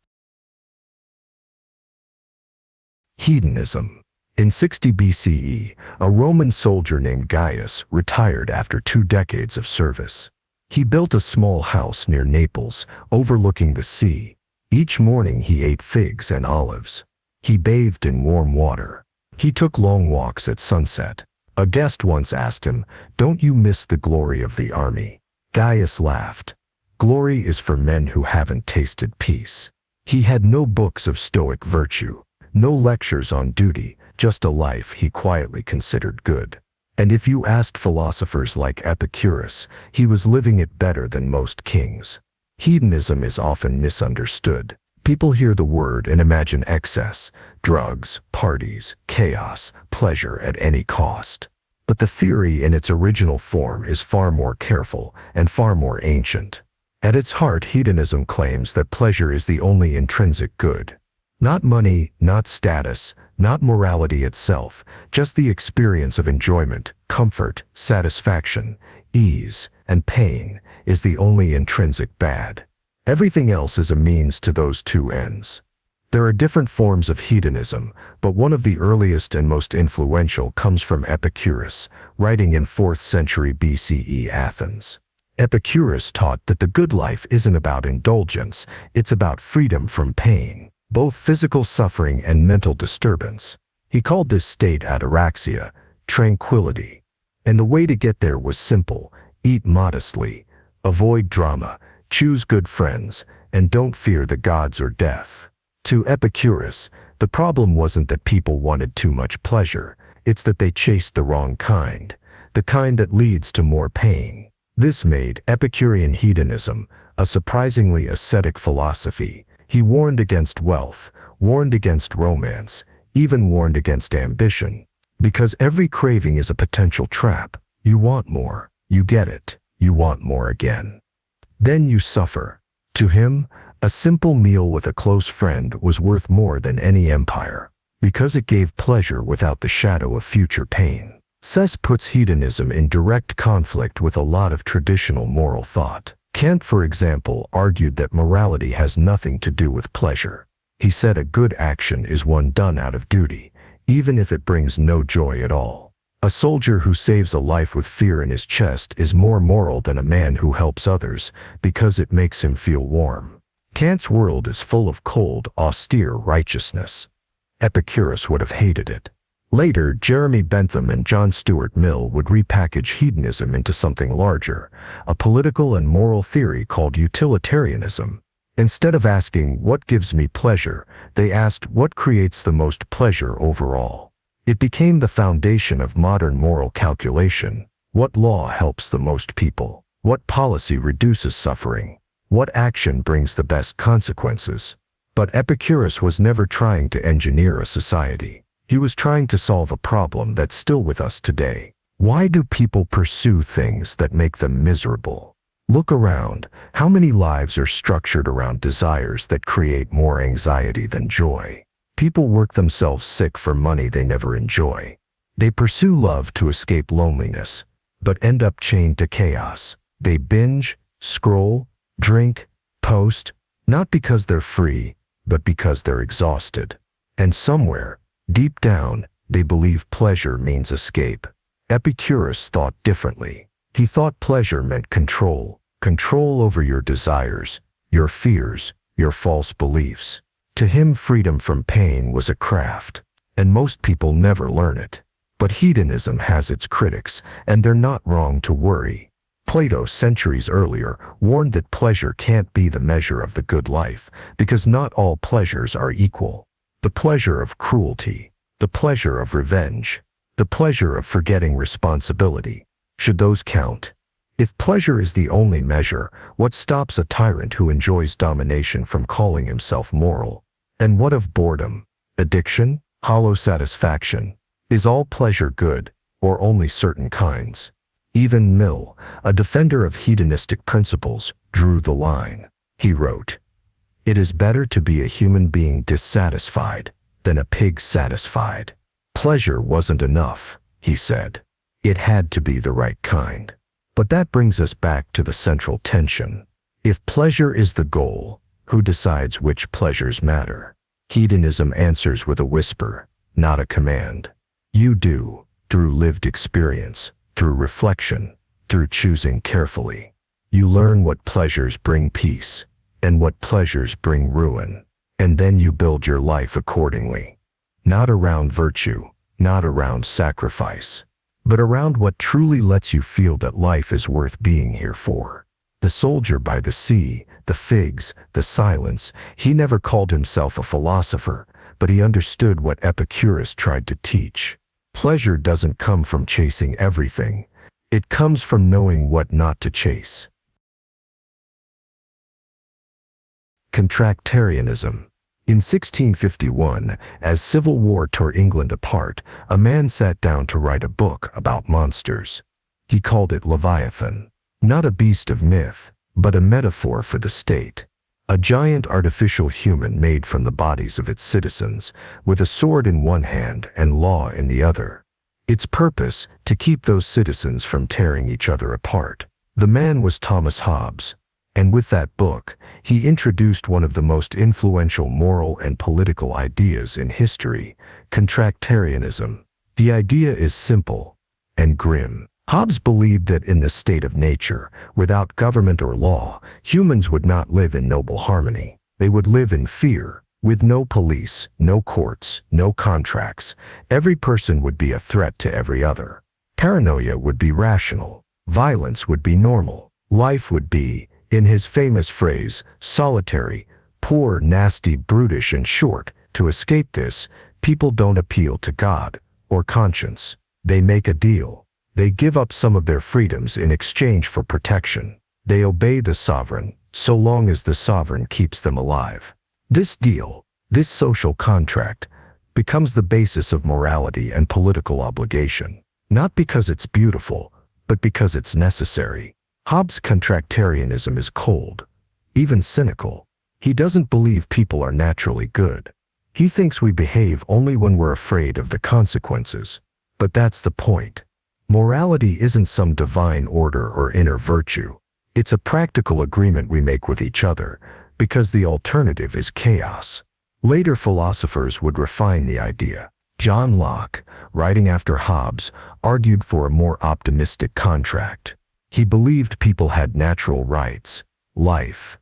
Hedonism. In 60 BCE, a Roman soldier named Gaius retired after 2 decades of service. He built a small house near Naples, overlooking the sea. Each morning he ate figs and olives. He bathed in warm water. He took long walks at sunset. A guest once asked him, "Don't you miss the glory of the army?" Gaius laughed. Glory is for men who haven't tasted peace. He had no books of Stoic virtue. No lectures on duty, just a life he quietly considered good. And if you asked philosophers like Epicurus, he was living it better than most kings. Hedonism is often misunderstood. People hear the word and imagine excess, drugs, parties, chaos, pleasure at any cost. But the theory in its original form is far more careful and far more ancient. At its heart, hedonism claims that pleasure is the only intrinsic good. Not money, not status, not morality itself, just the experience of enjoyment, comfort, satisfaction, ease, and pain is the only intrinsic bad. Everything else is a means to those two ends. There are different forms of hedonism, but one of the earliest and most influential comes from Epicurus, writing in 4th century BCE Athens. Epicurus taught that the good life isn't about indulgence, it's about freedom from pain, both physical suffering and mental disturbance. He called this state ataraxia, tranquility. And the way to get there was simple: eat modestly, avoid drama, choose good friends, and don't fear the gods or death. To Epicurus, the problem wasn't that people wanted too much pleasure, it's that they chased the wrong kind, the kind that leads to more pain. This made Epicurean hedonism a surprisingly ascetic philosophy. He warned against wealth, warned against romance, even warned against ambition, because every craving is a potential trap. You want more, you get it, you want more again. Then you suffer. To him, a simple meal with a close friend was worth more than any empire, because it gave pleasure without the shadow of future pain. Sess puts hedonism in direct conflict with a lot of traditional moral thought. Kant, for example, argued that morality has nothing to do with pleasure. He said a good action is one done out of duty, even if it brings no joy at all. A soldier who saves a life with fear in his chest is more moral than a man who helps others because it makes him feel warm. Kant's world is full of cold, austere righteousness. Epicurus would have hated it. Later, Jeremy Bentham and John Stuart Mill would repackage hedonism into something larger, a political and moral theory called utilitarianism. Instead of asking, what gives me pleasure, they asked, what creates the most pleasure overall? It became the foundation of modern moral calculation. What law helps the most people? What policy reduces suffering? What action brings the best consequences? But Epicurus was never trying to engineer a society. He was trying to solve a problem that's still with us today. Why do people pursue things that make them miserable? Look around. How many lives are structured around desires that create more anxiety than joy? People work themselves sick for money they never enjoy. They pursue love to escape loneliness, but end up chained to chaos. They binge, scroll, drink, post, not because they're free, but because they're exhausted. And somewhere, deep down, they believe pleasure means escape. Epicurus thought differently. He thought pleasure meant control over your desires, your fears, your false beliefs. To him, freedom from pain was a craft, and most people never learn it. But hedonism has its critics, and they're not wrong to worry. Plato, centuries earlier, warned that pleasure can't be the measure of the good life, because not all pleasures are equal. The pleasure of cruelty, the pleasure of revenge, the pleasure of forgetting responsibility. Should those count? If pleasure is the only measure, what stops a tyrant who enjoys domination from calling himself moral? And what of boredom, addiction, hollow satisfaction? Is all pleasure good, or only certain kinds? Even Mill, a defender of hedonistic principles, drew the line. He wrote, "It is better to be a human being dissatisfied than a pig satisfied." Pleasure wasn't enough, he said. It had to be the right kind. But that brings us back to the central tension. If pleasure is the goal, who decides which pleasures matter? Hedonism answers with a whisper, not a command. You do, through lived experience, through reflection, through choosing carefully. You learn what pleasures bring peace, and what pleasures bring ruin, and then you build your life accordingly. Not around virtue, not around sacrifice, but around what truly lets you feel that life is worth being here for. The soldier by the sea, the figs, the silence, he never called himself a philosopher, but he understood what Epicurus tried to teach. Pleasure doesn't come from chasing everything. It comes from knowing what not to chase. Contractarianism. In 1651, as civil war tore England apart, a man sat down to write a book about monsters. He called it Leviathan. Not a beast of myth, but a metaphor for the state. A giant artificial human made from the bodies of its citizens, with a sword in one hand and law in the other. Its purpose, to keep those citizens from tearing each other apart. The man was Thomas Hobbes. And with that book, he introduced one of the most influential moral and political ideas in history, Contractarianism. The idea is simple and grim. Hobbes believed that in the state of nature, without government or law, humans would not live in noble harmony. They would live in fear, with no police, no courts, no contracts. Every person would be a threat to every other. Paranoia would be rational. Violence would be normal. Life would be, in his famous phrase, solitary, poor, nasty, brutish, and short. To escape this, people don't appeal to God or conscience. They make a deal. They give up some of their freedoms in exchange for protection. They obey the sovereign, so long as the sovereign keeps them alive. This deal, this social contract, becomes the basis of morality and political obligation. Not because it's beautiful, but because it's necessary. Hobbes' Contractarianism is cold, even cynical. He doesn't believe people are naturally good. He thinks we behave only when we're afraid of the consequences. But that's the point. Morality isn't some divine order or inner virtue. It's a practical agreement we make with each other, because the alternative is chaos. Later philosophers would refine the idea. John Locke, writing after Hobbes, argued for a more optimistic contract. He believed people had natural rights, life,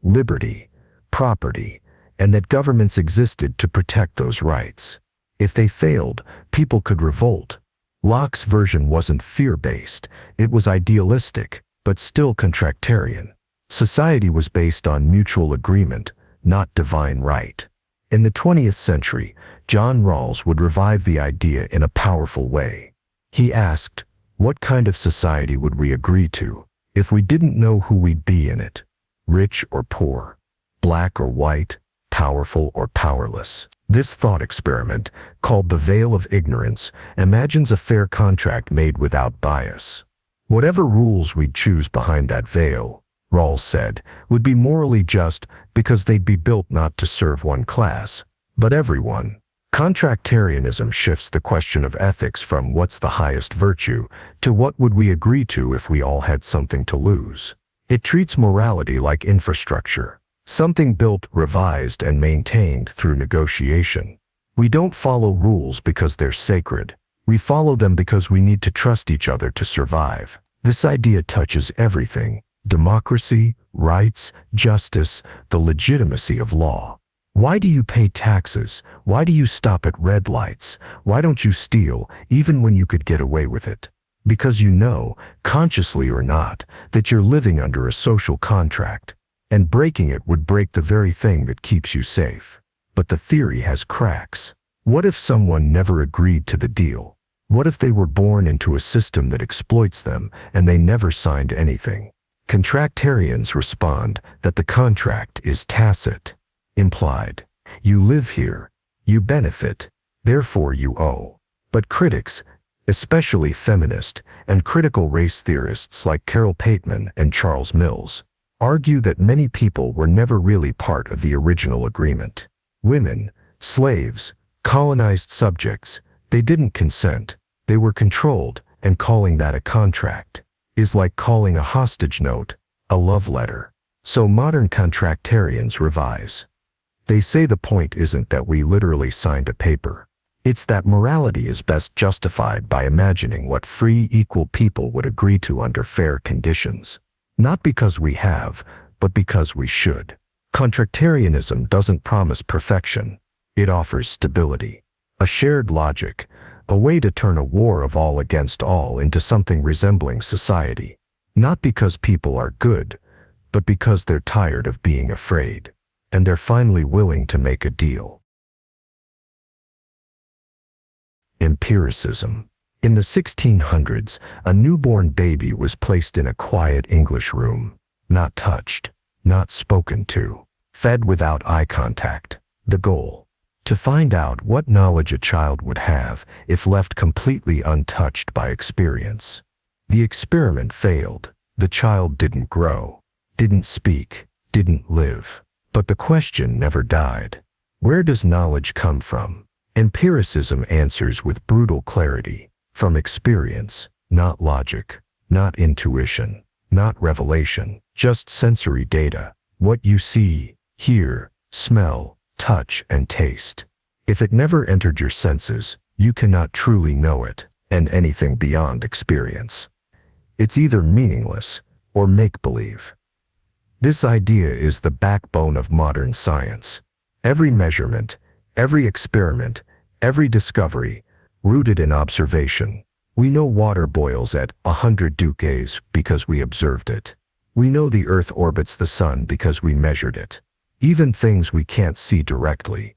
liberty, property, and that governments existed to protect those rights. If they failed, people could revolt. Locke's version wasn't fear-based, it was idealistic, but still contractarian. Society was based on mutual agreement, not divine right. In the 20th century, John Rawls would revive the idea in a powerful way. He asked, what kind of society would we agree to if we didn't know who we'd be in it? Rich or poor? Black or white? Powerful or powerless? This thought experiment, called the veil of ignorance, imagines a fair contract made without bias. Whatever rules we'd choose behind that veil, Rawls said, would be morally just because they'd be built not to serve one class, but everyone. Contractarianism shifts the question of ethics from what's the highest virtue to what would we agree to if we all had something to lose. It treats morality like infrastructure, something built, revised, and maintained through negotiation. We don't follow rules because they're sacred. We follow them because we need to trust each other to survive. This idea touches everything: democracy, rights, justice, the legitimacy of law. Why do you pay taxes? Why do you stop at red lights? Why don't you steal, even when you could get away with it? Because you know, consciously or not, that you're living under a social contract, and breaking it would break the very thing that keeps you safe. But the theory has cracks. What if someone never agreed to the deal? What if they were born into a system that exploits them and they never signed anything? Contractarians respond that the contract is tacit, implied. You live here, you benefit, therefore you owe. But critics, especially feminist and critical race theorists like Carol Pateman and Charles Mills, argue that many people were never really part of the original agreement. Women, slaves, colonized subjects, they didn't consent, they were controlled, and calling that a contract is like calling a hostage note a love letter. So modern contractarians revise. They say the point isn't that we literally signed a paper. It's that morality is best justified by imagining what free, equal people would agree to under fair conditions. Not because we have, but because we should. Contractarianism doesn't promise perfection. It offers stability, a shared logic, a way to turn a war of all against all into something resembling society. Not because people are good, but because they're tired of being afraid, and they're finally willing to make a deal. Empiricism. In the 1600s, a newborn baby was placed in a quiet English room, not touched, not spoken to, fed without eye contact. The goal: to find out what knowledge a child would have if left completely untouched by experience. The experiment failed. The child didn't grow, didn't speak, didn't live. But the question never died. Where does knowledge come from? Empiricism answers with brutal clarity. From experience, not logic, not intuition, not revelation, just sensory data. What you see, hear, smell, touch, and taste. If it never entered your senses, you cannot truly know it, and anything beyond experience It's either meaningless or make-believe. This idea is the backbone of modern science. Every measurement, every experiment, every discovery, rooted in observation. We know water boils at 100 degrees because we observed it. We know the Earth orbits the Sun because we measured it. Even things we can't see directly,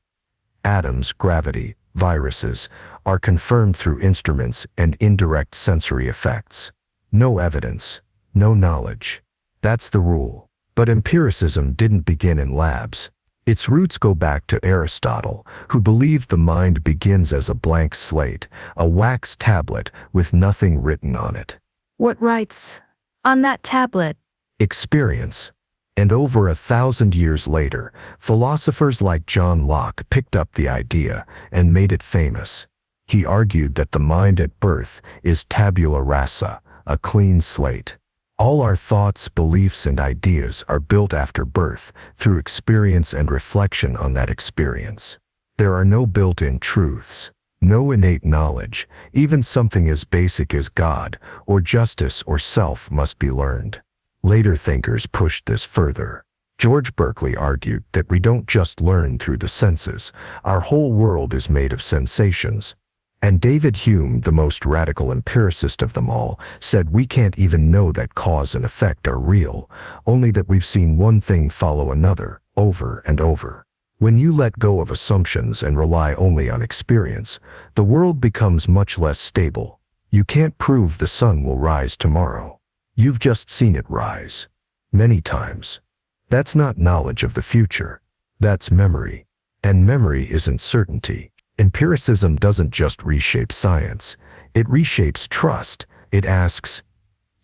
atoms, gravity, viruses, are confirmed through instruments and indirect sensory effects. No evidence, no knowledge. That's the rule. But empiricism didn't begin in labs. Its roots go back to Aristotle, who believed the mind begins as a blank slate, a wax tablet with nothing written on it. What writes on that tablet? Experience. And over 1,000 years later, philosophers like John Locke picked up the idea and made it famous. He argued that the mind at birth is tabula rasa, a clean slate. All our thoughts, beliefs, and ideas are built after birth through experience and reflection on that experience. There are no built-in truths, no innate knowledge. Even something as basic as God or justice or self must be learned. Later thinkers pushed this further. George Berkeley argued that we don't just learn through the senses. Our whole world is made of sensations. And David Hume, the most radical empiricist of them all, said we can't even know that cause and effect are real, only that we've seen one thing follow another, over and over. When you let go of assumptions and rely only on experience, the world becomes much less stable. You can't prove the sun will rise tomorrow. You've just seen it rise. Many times. That's not knowledge of the future. That's memory. And memory isn't certainty. Empiricism doesn't just reshape science. It reshapes trust. It asks,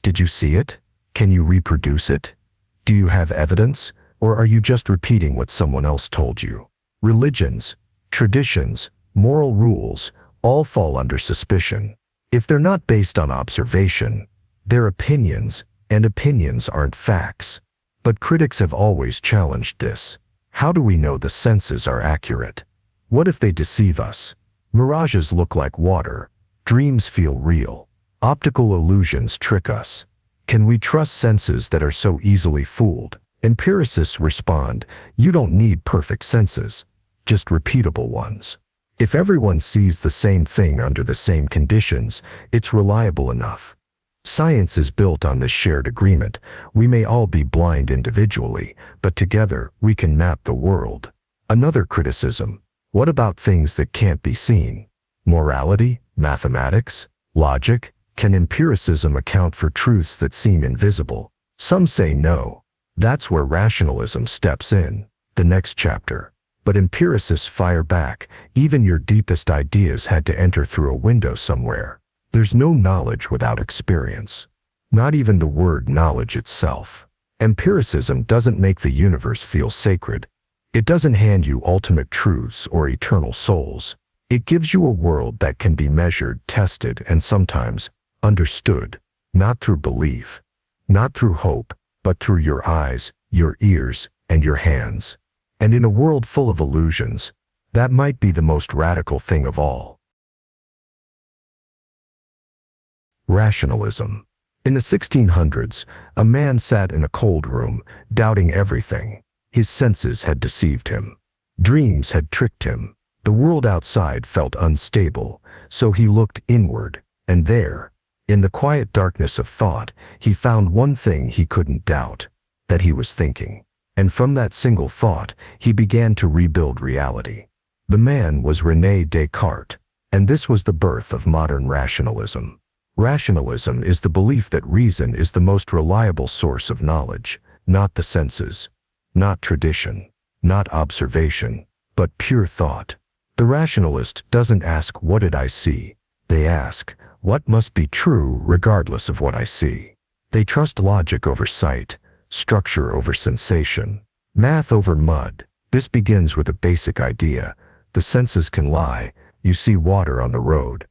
did you see it? Can you reproduce it? Do you have evidence? Or are you just repeating what someone else told you? Religions, traditions, moral rules, all fall under suspicion. If they're not based on observation, they're opinions, and opinions aren't facts. But critics have always challenged this. How do we know the senses are accurate? What if they deceive us? Mirages look like water. Dreams feel real. Optical illusions trick us. Can we trust senses that are so easily fooled? Empiricists respond, you don't need perfect senses, just repeatable ones. If everyone sees the same thing under the same conditions, it's reliable enough. Science is built on this shared agreement. We may all be blind individually, but together we can map the world. Another criticism. What about things that can't be seen? Morality? Mathematics? Logic? Can empiricism account for truths that seem invisible? Some say no. That's where rationalism steps in, the next chapter. But empiricists fire back. Even your deepest ideas had to enter through a window somewhere. There's no knowledge without experience. Not even the word knowledge itself. Empiricism doesn't make the universe feel sacred. It doesn't hand you ultimate truths or eternal souls. It gives you a world that can be measured, tested, and sometimes understood. Not through belief, not through hope, but through your eyes, your ears, and your hands. And in a world full of illusions, that might be the most radical thing of all. Rationalism. In the 1600s, a man sat in a cold room, doubting everything. His senses had deceived him. Dreams had tricked him. The world outside felt unstable, so he looked inward, and there, in the quiet darkness of thought, he found one thing he couldn't doubt, that he was thinking. And from that single thought, he began to rebuild reality. The man was René Descartes, and this was the birth of modern rationalism. Rationalism is the belief that reason is the most reliable source of knowledge, not the senses, not tradition, not observation, but pure thought. The rationalist doesn't ask, what did I see? They ask, what must be true regardless of what I see? They trust logic over sight, structure over sensation, math over mud. This begins with a basic idea. The senses can lie. You see water on the road,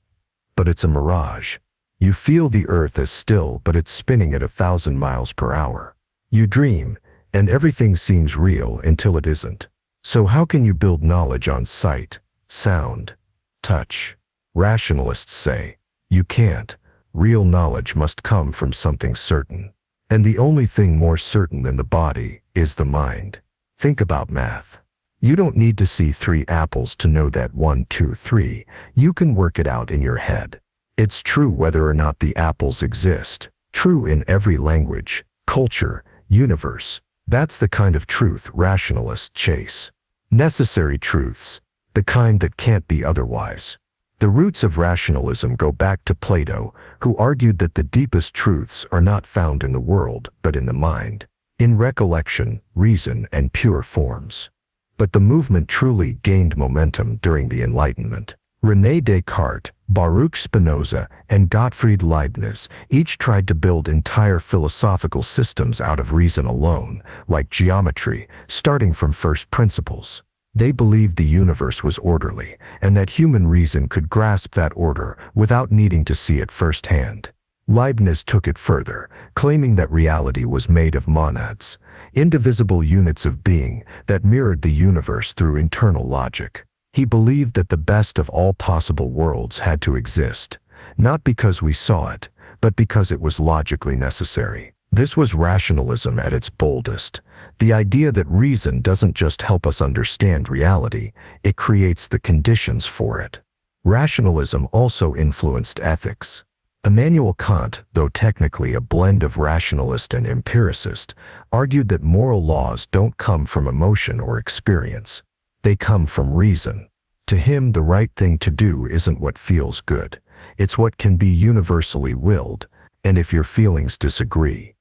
but it's a mirage. You feel the earth as still, but it's spinning at 1,000 miles per hour. You dream, and everything seems real until it isn't. So how can you build knowledge on sight, sound, touch? Rationalists say, you can't. Real knowledge must come from something certain. And the only thing more certain than the body is the mind. Think about math. You don't need to see 3 apples to know that 1, 2, 3. You can work it out in your head. It's true whether or not the apples exist. True in every language, culture, universe. That's the kind of truth rationalists chase. Necessary truths, the kind that can't be otherwise. The roots of rationalism go back to Plato, who argued that the deepest truths are not found in the world, but in the mind, in recollection, reason, and pure forms. But the movement truly gained momentum during the Enlightenment. René Descartes, Baruch Spinoza, and Gottfried Leibniz each tried to build entire philosophical systems out of reason alone, like geometry, starting from first principles. They believed the universe was orderly, and that human reason could grasp that order without needing to see it firsthand. Leibniz took it further, claiming that reality was made of monads, indivisible units of being that mirrored the universe through internal logic. He believed that the best of all possible worlds had to exist, not because we saw it, but because it was logically necessary. This was rationalism at its boldest. The idea that reason doesn't just help us understand reality, it creates the conditions for it. Rationalism also influenced ethics. Immanuel Kant, though technically a blend of rationalist and empiricist, argued that moral laws don't come from emotion or experience. They come from reason. To him, the right thing to do isn't what feels good. It's what can be universally willed, and if your feelings disagree.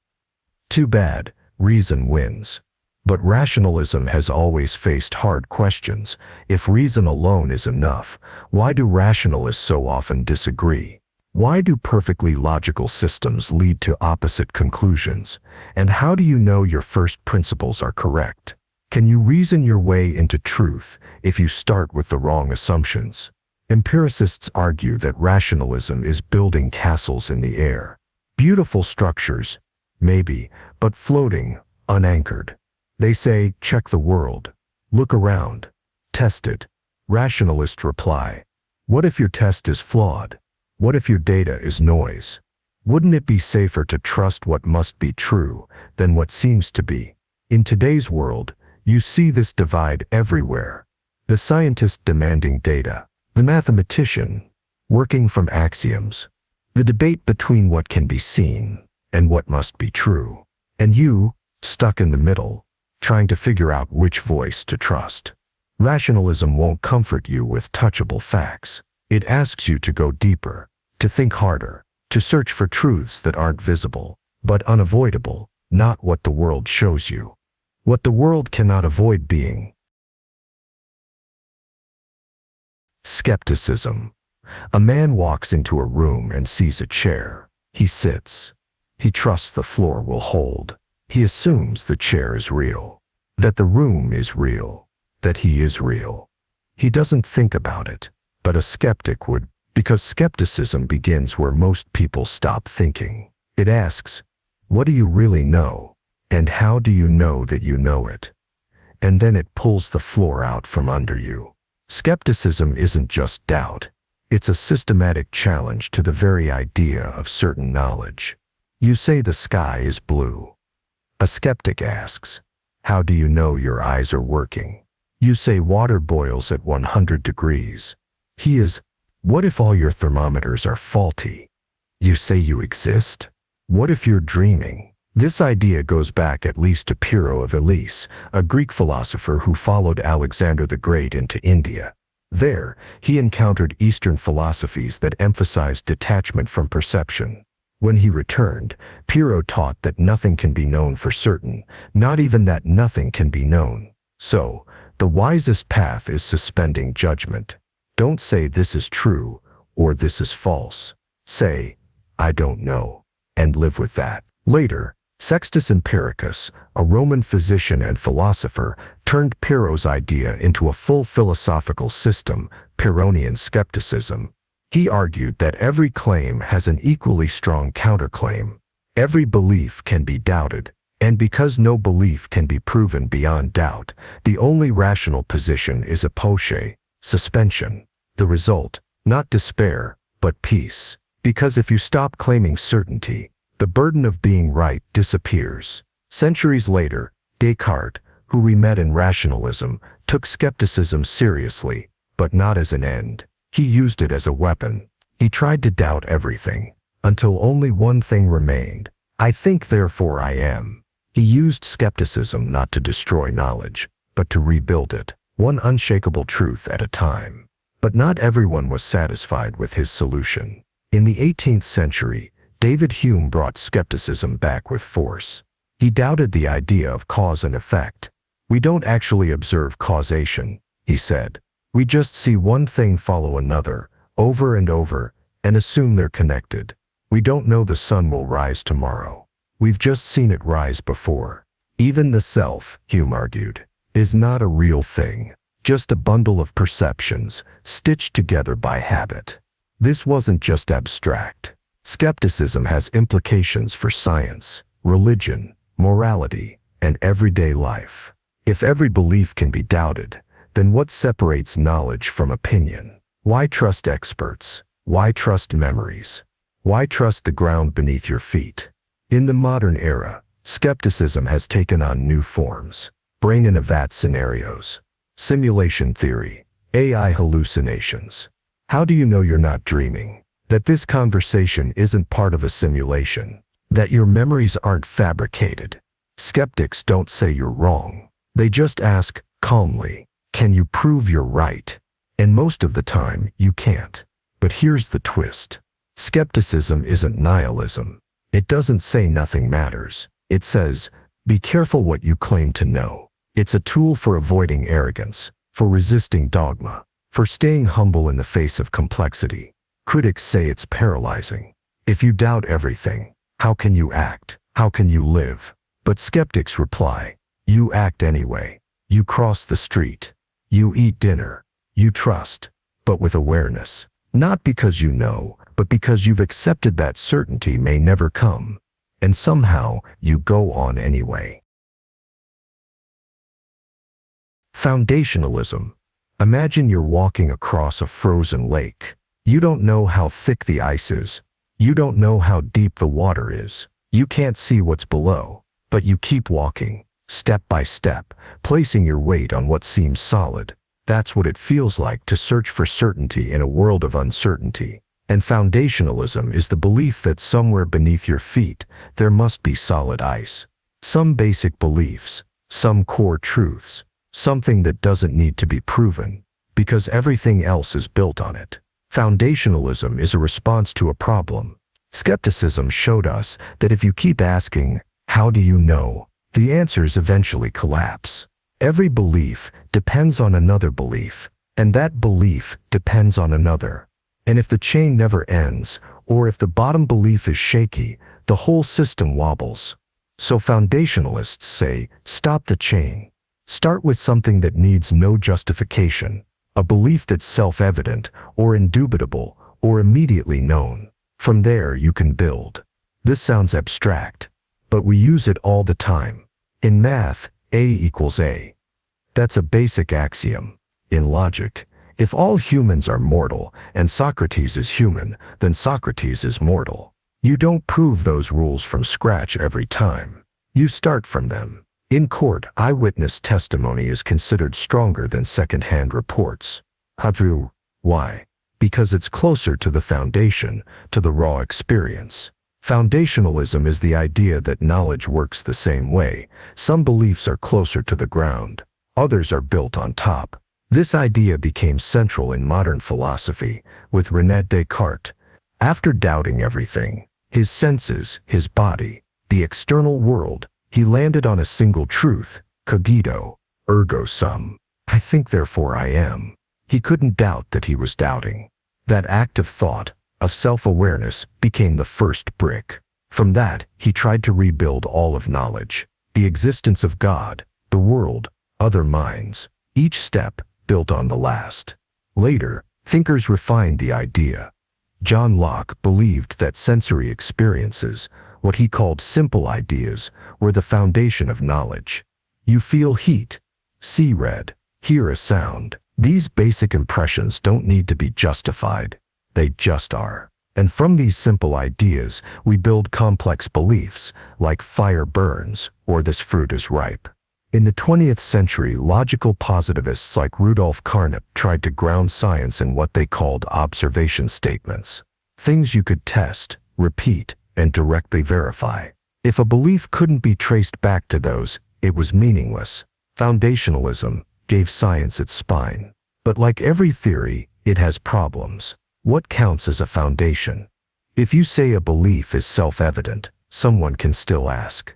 Too bad, reason wins. But rationalism has always faced hard questions. If reason alone is enough, why do rationalists so often disagree? Why do perfectly logical systems lead to opposite conclusions? And how do you know your first principles are correct? Can you reason your way into truth if you start with the wrong assumptions? Empiricists argue that rationalism is building castles in the air. Beautiful structures, maybe, but floating, unanchored. They say, check the world. Look around. Test it. Rationalists reply, what if your test is flawed? What if your data is noise? Wouldn't it be safer to trust what must be true than what seems to be? In today's world, you see this divide everywhere. The scientist demanding data, the mathematician working from axioms, the debate between what can be seen and what must be true, and you, stuck in the middle, trying to figure out which voice to trust. Rationalism won't comfort you with touchable facts. It asks you to go deeper, to think harder, to search for truths that aren't visible, but unavoidable, not what the world shows you. What the world cannot avoid being. Skepticism. A man walks into a room and sees a chair. He sits. He trusts the floor will hold. He assumes the chair is real, that the room is real, that he is real. He doesn't think about it, but a skeptic would, because skepticism begins where most people stop thinking. It asks, what do you really know? And how do you know that you know it? And then it pulls the floor out from under you. Skepticism isn't just doubt. It's a systematic challenge to the very idea of certain knowledge. You say the sky is blue. A skeptic asks, how do you know your eyes are working? You say water boils at 100 degrees. He is, what if all your thermometers are faulty? You say you exist? What if you're dreaming? This idea goes back at least to Pyrrho of Eleusis, a Greek philosopher who followed Alexander the Great into India. There, he encountered Eastern philosophies that emphasized detachment from perception. When he returned, Pyrrho taught that nothing can be known for certain, not even that nothing can be known. So, the wisest path is suspending judgment. Don't say this is true or this is false. Say, I don't know, and live with that. Later, Sextus Empiricus, a Roman physician and philosopher, turned Pyrrho's idea into a full philosophical system, Pyrrhonian skepticism. He argued that every claim has an equally strong counterclaim. Every belief can be doubted, and because no belief can be proven beyond doubt, the only rational position is apoche, suspension. The result, not despair, but peace. Because if you stop claiming certainty, the burden of being right disappears. Centuries later, Descartes, who we met in Rationalism, took skepticism seriously, but not as an end. He used it as a weapon. He tried to doubt everything, until only one thing remained. I think, therefore I am. He used skepticism not to destroy knowledge, but to rebuild it, one unshakable truth at a time. But not everyone was satisfied with his solution. In the 18th century, David Hume brought skepticism back with force. He doubted the idea of cause and effect. We don't actually observe causation, he said. We just see one thing follow another, over and over, and assume they're connected. We don't know the sun will rise tomorrow. We've just seen it rise before. Even the self, Hume argued, is not a real thing, just a bundle of perceptions stitched together by habit. This wasn't just abstract. Skepticism has implications for science, religion, morality, and everyday life. If every belief can be doubted, then what separates knowledge from opinion? Why trust experts? Why trust memories? Why trust the ground beneath your feet? In the modern era, skepticism has taken on new forms. Brain-in-a-vat scenarios, simulation theory, AI hallucinations. How do you know you're not dreaming? That this conversation isn't part of a simulation? That your memories aren't fabricated? Skeptics don't say you're wrong. They just ask, calmly, can you prove you're right? And most of the time, you can't. But here's the twist. Skepticism isn't nihilism. It doesn't say nothing matters. It says, be careful what you claim to know. It's a tool for avoiding arrogance, for resisting dogma, for staying humble in the face of complexity. Critics say it's paralyzing. If you doubt everything, how can you act? How can you live? But skeptics reply, you act anyway. You cross the street. You eat dinner. You trust, but with awareness. Not because you know, but because you've accepted that certainty may never come. And somehow, you go on anyway. Foundationalism. Imagine you're walking across a frozen lake. You don't know how thick the ice is. You don't know how deep the water is. You can't see what's below, but you keep walking, step by step, placing your weight on what seems solid. That's what it feels like to search for certainty in a world of uncertainty. And foundationalism is the belief that somewhere beneath your feet, there must be solid ice. Some basic beliefs, some core truths, something that doesn't need to be proven, because everything else is built on it. Foundationalism is a response to a problem. Skepticism showed us that if you keep asking, how do you know? The answers eventually collapse. Every belief depends on another belief, and that belief depends on another. And if the chain never ends, or if the bottom belief is shaky, the whole system wobbles. So foundationalists say, stop the chain. Start with something that needs no justification, a belief that's self-evident, or indubitable, or immediately known. From there you can build. This sounds abstract, but we use it all the time. In math, A equals A. That's a basic axiom. In logic, if all humans are mortal and Socrates is human, then Socrates is mortal. You don't prove those rules from scratch every time. You start from them. In court, eyewitness testimony is considered stronger than second-hand reports. How? Why? Because it's closer to the foundation, to the raw experience. Foundationalism is the idea that knowledge works the same way. Some beliefs are closer to the ground. Others are built on top. This idea became central in modern philosophy, with René Descartes. After doubting everything, his senses, his body, the external world, he landed on a single truth, cogito, ergo sum. I think, therefore I am. He couldn't doubt that he was doubting. That act of thought, of self-awareness, became the first brick. From that, he tried to rebuild all of knowledge, the existence of God, the world, other minds, each step built on the last. Later, thinkers refined the idea. John Locke believed that sensory experiences, what he called simple ideas, were the foundation of knowledge. You feel heat, see red, hear a sound. These basic impressions don't need to be justified. They just are. And from these simple ideas, we build complex beliefs, like fire burns or this fruit is ripe. In the 20th century, logical positivists like Rudolf Carnap tried to ground science in what they called observation statements. Things you could test, repeat, and directly verify. If a belief couldn't be traced back to those, it was meaningless. Foundationalism gave science its spine. But like every theory, it has problems. What counts as a foundation? If you say a belief is self-evident, someone can still ask,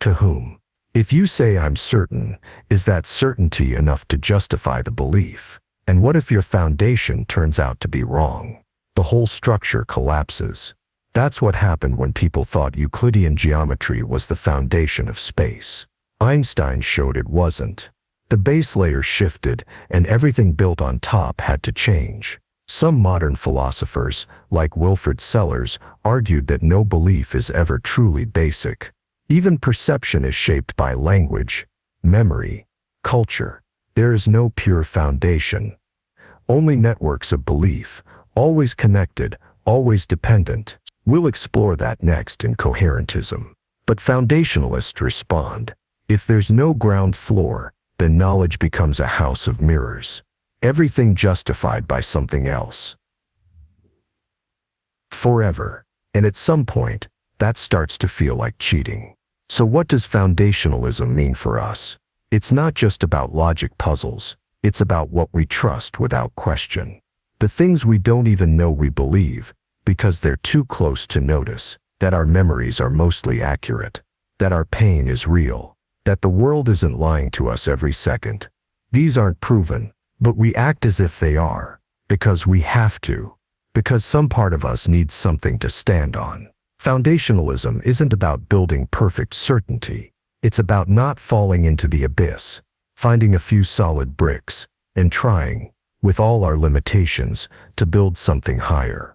to whom? If you say I'm certain, is that certainty enough to justify the belief? And what if your foundation turns out to be wrong? The whole structure collapses. That's what happened when people thought Euclidean geometry was the foundation of space. Einstein showed it wasn't. The base layer shifted, and everything built on top had to change. Some modern philosophers, like Wilfrid Sellars, argued that no belief is ever truly basic. Even perception is shaped by language, memory, culture. There is no pure foundation. Only networks of belief, always connected, always dependent. We'll explore that next in Coherentism. But foundationalists respond, if there's no ground floor, then knowledge becomes a house of mirrors. Everything justified by something else. Forever. And at some point, that starts to feel like cheating. So what does foundationalism mean for us? It's not just about logic puzzles. It's about what we trust without question. The things we don't even know we believe, because they're too close to notice, that our memories are mostly accurate, that our pain is real, that the world isn't lying to us every second. These aren't proven, but we act as if they are, because we have to, because some part of us needs something to stand on. Foundationalism isn't about building perfect certainty. It's about not falling into the abyss, finding a few solid bricks, and trying, with all our limitations, to build something higher.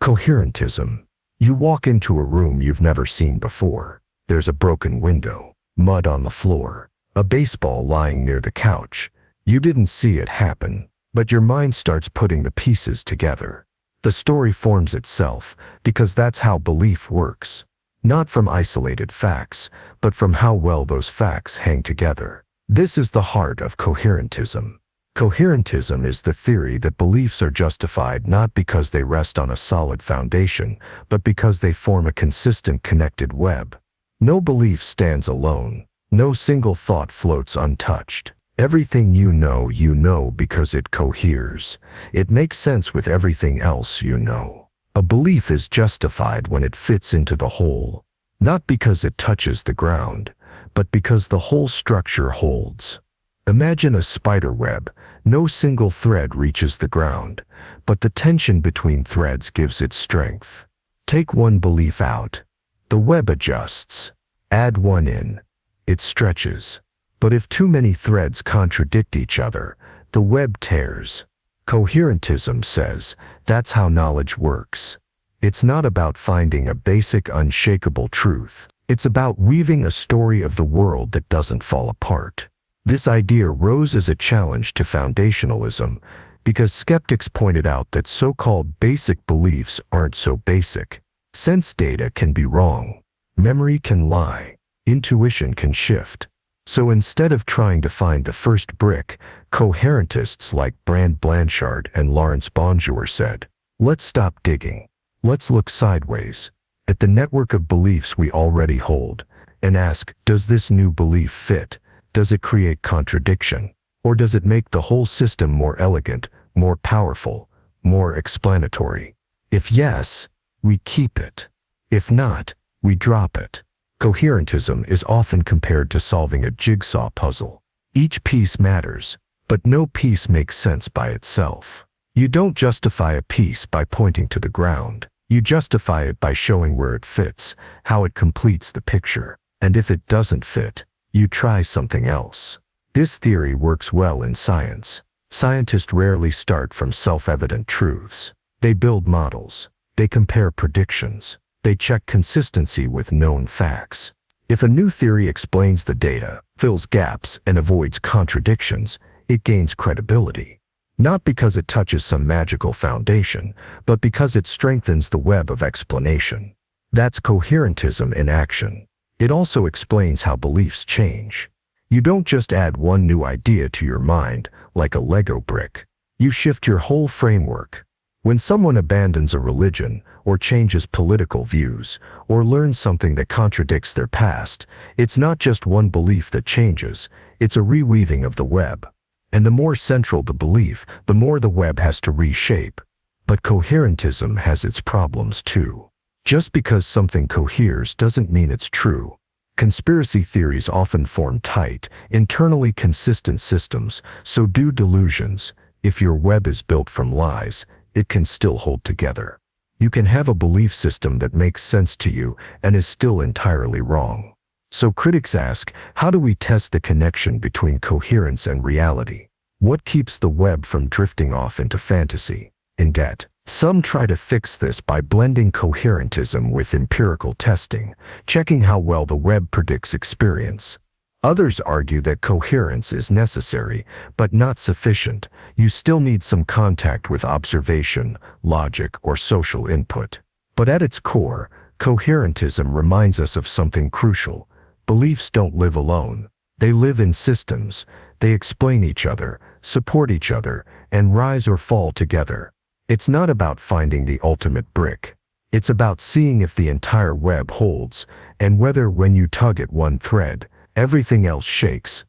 Coherentism. You walk into a room you've never seen before. There's a broken window, mud on the floor, a baseball lying near the couch. You didn't see it happen, but your mind starts putting the pieces together. The story forms itself, because that's how belief works. Not from isolated facts, but from how well those facts hang together. This is the heart of Coherentism. Coherentism is the theory that beliefs are justified not because they rest on a solid foundation, but because they form a consistent connected web. No belief stands alone. No single thought floats untouched. Everything you know because it coheres. It makes sense with everything else you know. A belief is justified when it fits into the whole, not because it touches the ground, but because the whole structure holds. Imagine a spider web. No single thread reaches the ground, but the tension between threads gives it strength. Take one belief out. The web adjusts. Add one in. It stretches. But if too many threads contradict each other, the web tears. Coherentism says that's how knowledge works. It's not about finding a basic, unshakable truth. It's about weaving a story of the world that doesn't fall apart. This idea rose as a challenge to foundationalism because skeptics pointed out that so-called basic beliefs aren't so basic. Sense data can be wrong. Memory can lie. Intuition can shift. So instead of trying to find the first brick, coherentists like Brand Blanchard and Lawrence Bonjour said, let's stop digging. Let's look sideways at the network of beliefs we already hold and ask, does this new belief fit? Does it create contradiction? Or does it make the whole system more elegant, more powerful, more explanatory? If yes, we keep it. If not, we drop it. Coherentism is often compared to solving a jigsaw puzzle. Each piece matters, but no piece makes sense by itself. You don't justify a piece by pointing to the ground. You justify it by showing where it fits, how it completes the picture. And if it doesn't fit, you try something else. This theory works well in science. Scientists rarely start from self-evident truths. They build models. They compare predictions. They check consistency with known facts. If a new theory explains the data, fills gaps, and avoids contradictions, it gains credibility. Not because it touches some magical foundation, but because it strengthens the web of explanation. That's coherentism in action. It also explains how beliefs change. You don't just add one new idea to your mind, like a Lego brick. You shift your whole framework. When someone abandons a religion, or changes political views, or learns something that contradicts their past, it's not just one belief that changes, it's a reweaving of the web. And the more central the belief, the more the web has to reshape. But coherentism has its problems too. Just because something coheres doesn't mean it's true. Conspiracy theories often form tight, internally consistent systems, so do delusions. If your web is built from lies, it can still hold together. You can have a belief system that makes sense to you and is still entirely wrong. So critics ask, how do we test the connection between coherence and reality? What keeps the web from drifting off into fantasy, in debt? Some try to fix this by blending coherentism with empirical testing, checking how well the web predicts experience. Others argue that coherence is necessary, but not sufficient. You still need some contact with observation, logic, or social input. But at its core, coherentism reminds us of something crucial. Beliefs don't live alone. They live in systems. They explain each other, support each other, and rise or fall together. It's not about finding the ultimate brick. It's about seeing if the entire web holds, and whether when you tug at one thread, everything else shakes.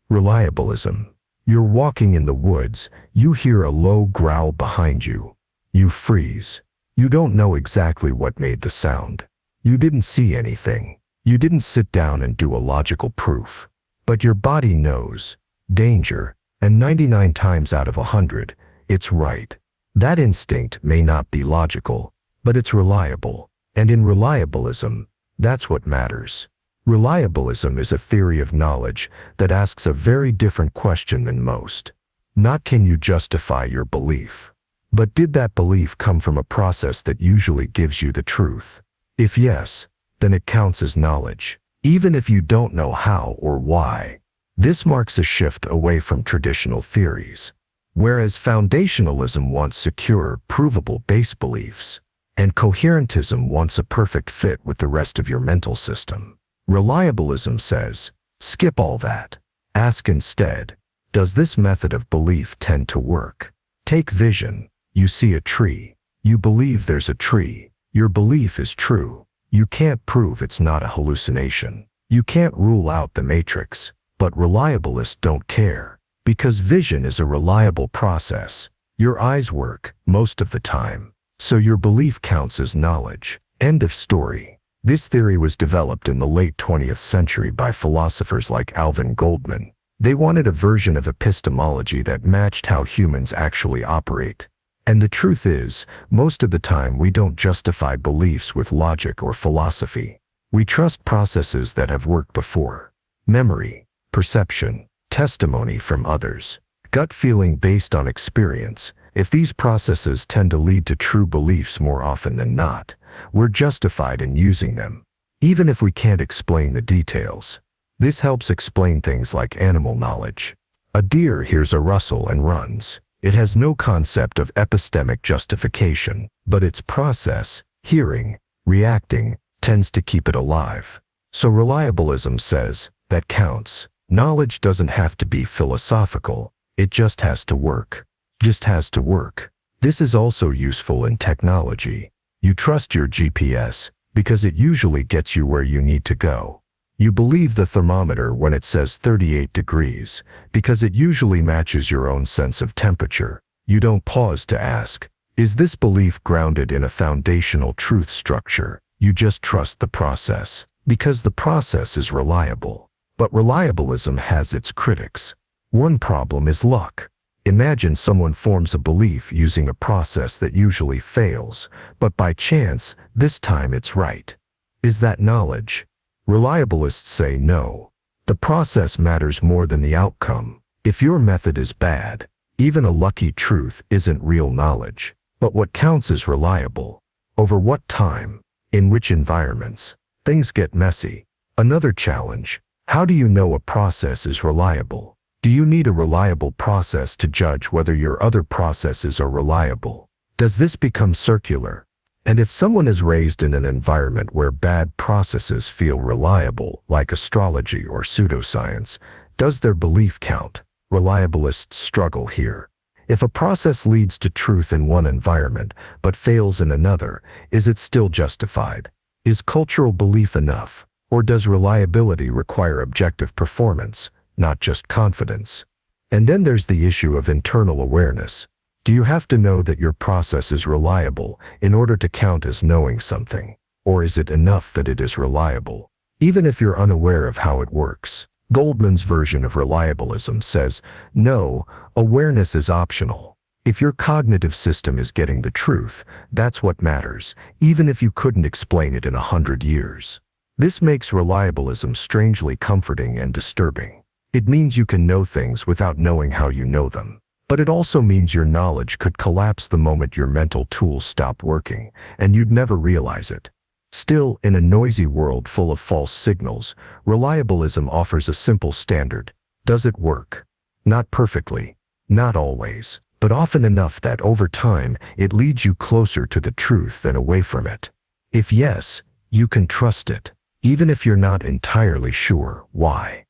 Reliabilism. You're walking in the woods, you hear a low growl behind you. You freeze. You don't know exactly what made the sound. You didn't see anything. You didn't sit down and do a logical proof. But your body knows. Danger. And 99 times out of 100, it's right. That instinct may not be logical, but it's reliable. And in reliabilism, that's what matters. Reliabilism is a theory of knowledge that asks a very different question than most. Not can you justify your belief, but did that belief come from a process that usually gives you the truth? If yes, then it counts as knowledge, even if you don't know how or why. This marks a shift away from traditional theories. Whereas foundationalism wants secure, provable base beliefs, and coherentism wants a perfect fit with the rest of your mental system. Reliabilism says, skip all that. Ask instead, does this method of belief tend to work? Take vision. You see a tree. You believe there's a tree. Your belief is true. You can't prove it's not a hallucination. You can't rule out the matrix. But reliabilists don't care, because vision is a reliable process. Your eyes work most of the time, so your belief counts as knowledge. End of story. This theory was developed in the late 20th century by philosophers like Alvin Goldman. They wanted a version of epistemology that matched how humans actually operate. And the truth is, most of the time we don't justify beliefs with logic or philosophy. We trust processes that have worked before. Memory, perception, testimony from others, gut feeling based on experience. If these processes tend to lead to true beliefs more often than not, we're justified in using them, even if we can't explain the details. This helps explain things like animal knowledge. A deer hears a rustle and runs. It has no concept of epistemic justification, but its process, hearing, reacting, tends to keep it alive. So reliabilism says, that counts. Knowledge doesn't have to be philosophical, it just has to work. Just has to work. This is also useful in technology. You trust your GPS because it usually gets you where you need to go. You believe the thermometer when it says 38 degrees because it usually matches your own sense of temperature. You don't pause to ask, is this belief grounded in a foundational truth structure? You just trust the process because the process is reliable. But reliabilism has its critics. One problem is luck. Imagine someone forms a belief using a process that usually fails, but by chance, this time it's right. Is that knowledge? Reliabilists say no. The process matters more than the outcome. If your method is bad, even a lucky truth isn't real knowledge. But what counts is reliable. Over what time? In which environments? Things get messy. Another challenge. How do you know a process is reliable? Do you need a reliable process to judge whether your other processes are reliable? Does this become circular? And if someone is raised in an environment where bad processes feel reliable, like astrology or pseudoscience, does their belief count? Reliabilists struggle here. If a process leads to truth in one environment but fails in another, is it still justified? Is cultural belief enough? Or does reliability require objective performance, not just confidence? And then there's the issue of internal awareness. Do you have to know that your process is reliable in order to count as knowing something? Or is it enough that it is reliable, even if you're unaware of how it works? Goldman's version of reliabilism says, no, awareness is optional. If your cognitive system is getting the truth, that's what matters, even if you couldn't explain it in 100 years. This makes reliabilism strangely comforting and disturbing. It means you can know things without knowing how you know them. But it also means your knowledge could collapse the moment your mental tools stop working, and you'd never realize it. Still, in a noisy world full of false signals, reliabilism offers a simple standard. Does it work? Not perfectly, not always, but often enough that over time it leads you closer to the truth than away from it. If yes, you can trust it, even if you're not entirely sure why.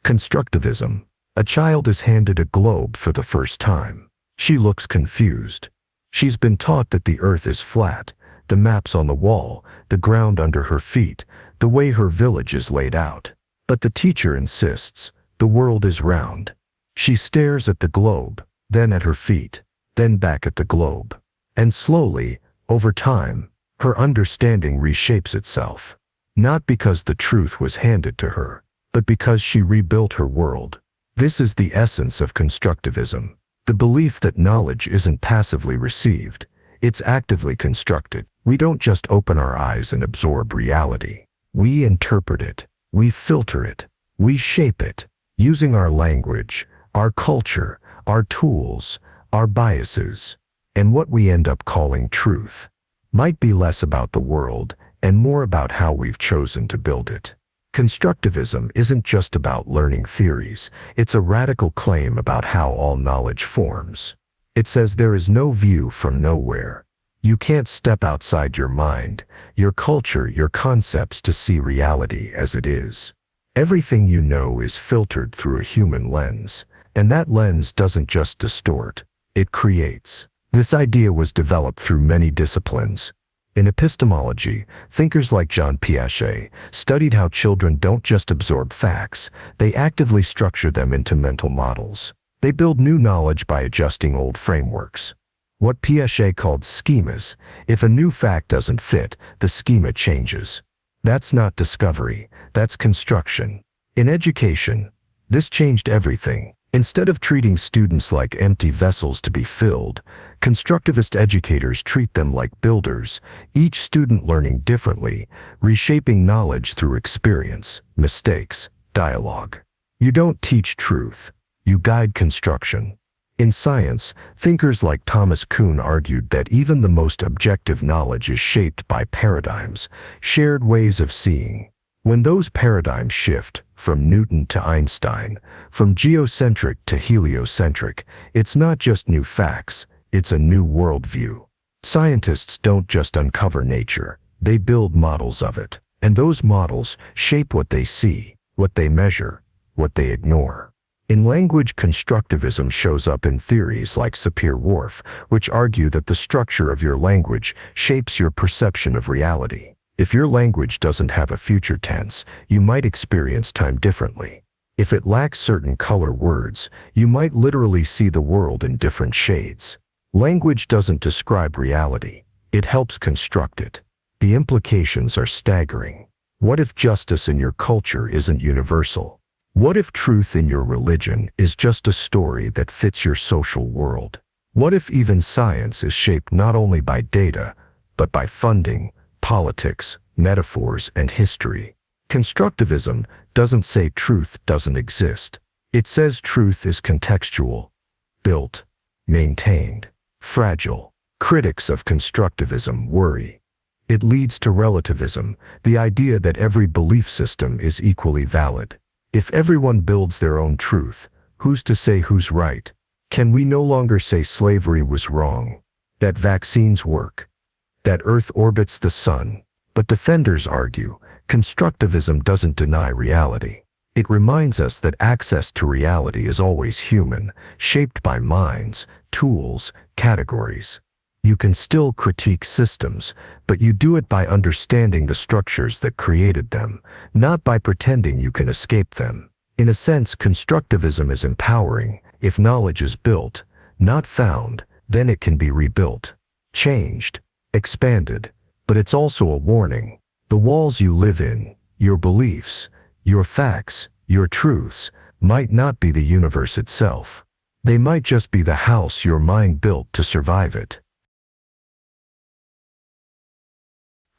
Constructivism. A child is handed a globe for the first time. She looks confused. She's been taught that the earth is flat, the maps on the wall, the ground under her feet, the way her village is laid out. But the teacher insists, the world is round. She stares at the globe, then at her feet, then back at the globe. And slowly, over time, her understanding reshapes itself. Not because the truth was handed to her, but because she rebuilt her world. This is the essence of constructivism. The belief that knowledge isn't passively received, it's actively constructed. We don't just open our eyes and absorb reality. We interpret it, we filter it, we shape it, using our language, our culture, our tools, our biases. And what we end up calling truth might be less about the world and more about how we've chosen to build it. Constructivism isn't just about learning theories, it's a radical claim about how all knowledge forms. It says there is no view from nowhere. You can't step outside your mind, your culture, your concepts to see reality as it is. Everything you know is filtered through a human lens, and that lens doesn't just distort, it creates. This idea was developed through many disciplines. In epistemology, thinkers like Jean Piaget studied how children don't just absorb facts, they actively structure them into mental models. They build new knowledge by adjusting old frameworks. What Piaget called schemas, if a new fact doesn't fit, the schema changes. That's not discovery, that's construction. In education, this changed everything. Instead of treating students like empty vessels to be filled, constructivist educators treat them like builders, each student learning differently, reshaping knowledge through experience, mistakes, dialogue. You don't teach truth, you guide construction. In science, thinkers like Thomas Kuhn argued that even the most objective knowledge is shaped by paradigms, shared ways of seeing. When those paradigms shift, from Newton to Einstein, from geocentric to heliocentric, it's not just new facts, it's a new worldview. Scientists don't just uncover nature, they build models of it. And those models shape what they see, what they measure, what they ignore. In language, constructivism shows up in theories like Sapir-Whorf, which argue that the structure of your language shapes your perception of reality. If your language doesn't have a future tense, you might experience time differently. If it lacks certain color words, you might literally see the world in different shades. Language doesn't describe reality, it helps construct it. The implications are staggering. What if justice in your culture isn't universal? What if truth in your religion is just a story that fits your social world? What if even science is shaped not only by data, but by funding, politics, metaphors, and history? Constructivism doesn't say truth doesn't exist. It says truth is contextual, built, maintained, fragile. Critics of constructivism worry. It leads to relativism, the idea that every belief system is equally valid. If everyone builds their own truth, who's to say who's right? Can we no longer say slavery was wrong, that vaccines work, that Earth orbits the sun? But defenders argue, constructivism doesn't deny reality. It reminds us that access to reality is always human, shaped by minds, tools, categories. You can still critique systems, but you do it by understanding the structures that created them, not by pretending you can escape them. In a sense, constructivism is empowering. If knowledge is built, not found, then it can be rebuilt, changed, expanded. But it's also a warning. The walls you live in, your beliefs, your facts, your truths, might not be the universe itself. They might just be the house your mind built to survive it.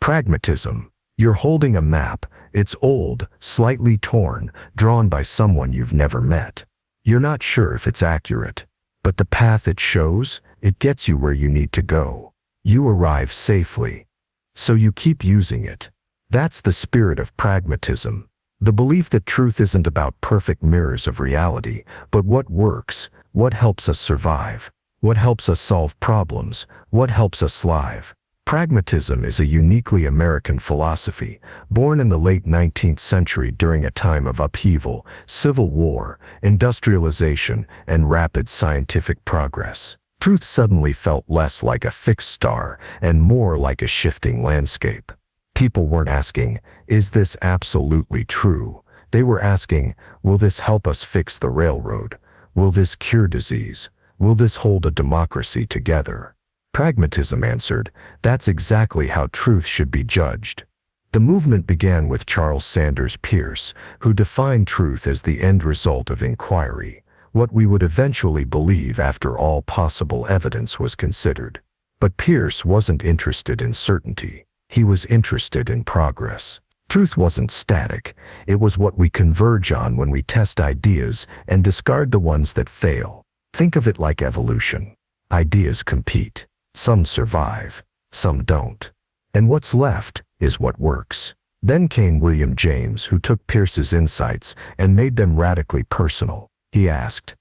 Pragmatism. You're holding a map. It's old, slightly torn, drawn by someone you've never met. You're not sure if it's accurate, but the path it shows, it gets you where you need to go. You arrive safely, so you keep using it. That's the spirit of pragmatism. The belief that truth isn't about perfect mirrors of reality, but what works, what helps us survive, what helps us solve problems, what helps us thrive. Pragmatism is a uniquely American philosophy, born in the late 19th century during a time of upheaval, civil war, industrialization, and rapid scientific progress. Truth suddenly felt less like a fixed star and more like a shifting landscape. People weren't asking, is this absolutely true? They were asking, will this help us fix the railroad? Will this cure disease? Will this hold a democracy together? Pragmatism answered, that's exactly how truth should be judged. The movement began with Charles Sanders Peirce, who defined truth as the end result of inquiry, what we would eventually believe after all possible evidence was considered. But Peirce wasn't interested in certainty. He was interested in progress. Truth wasn't static. It was what we converge on when we test ideas and discard the ones that fail. Think of it like evolution. Ideas compete. Some survive, some don't. And what's left is what works. Then came William James, who took Peirce's insights and made them radically personal. He asked,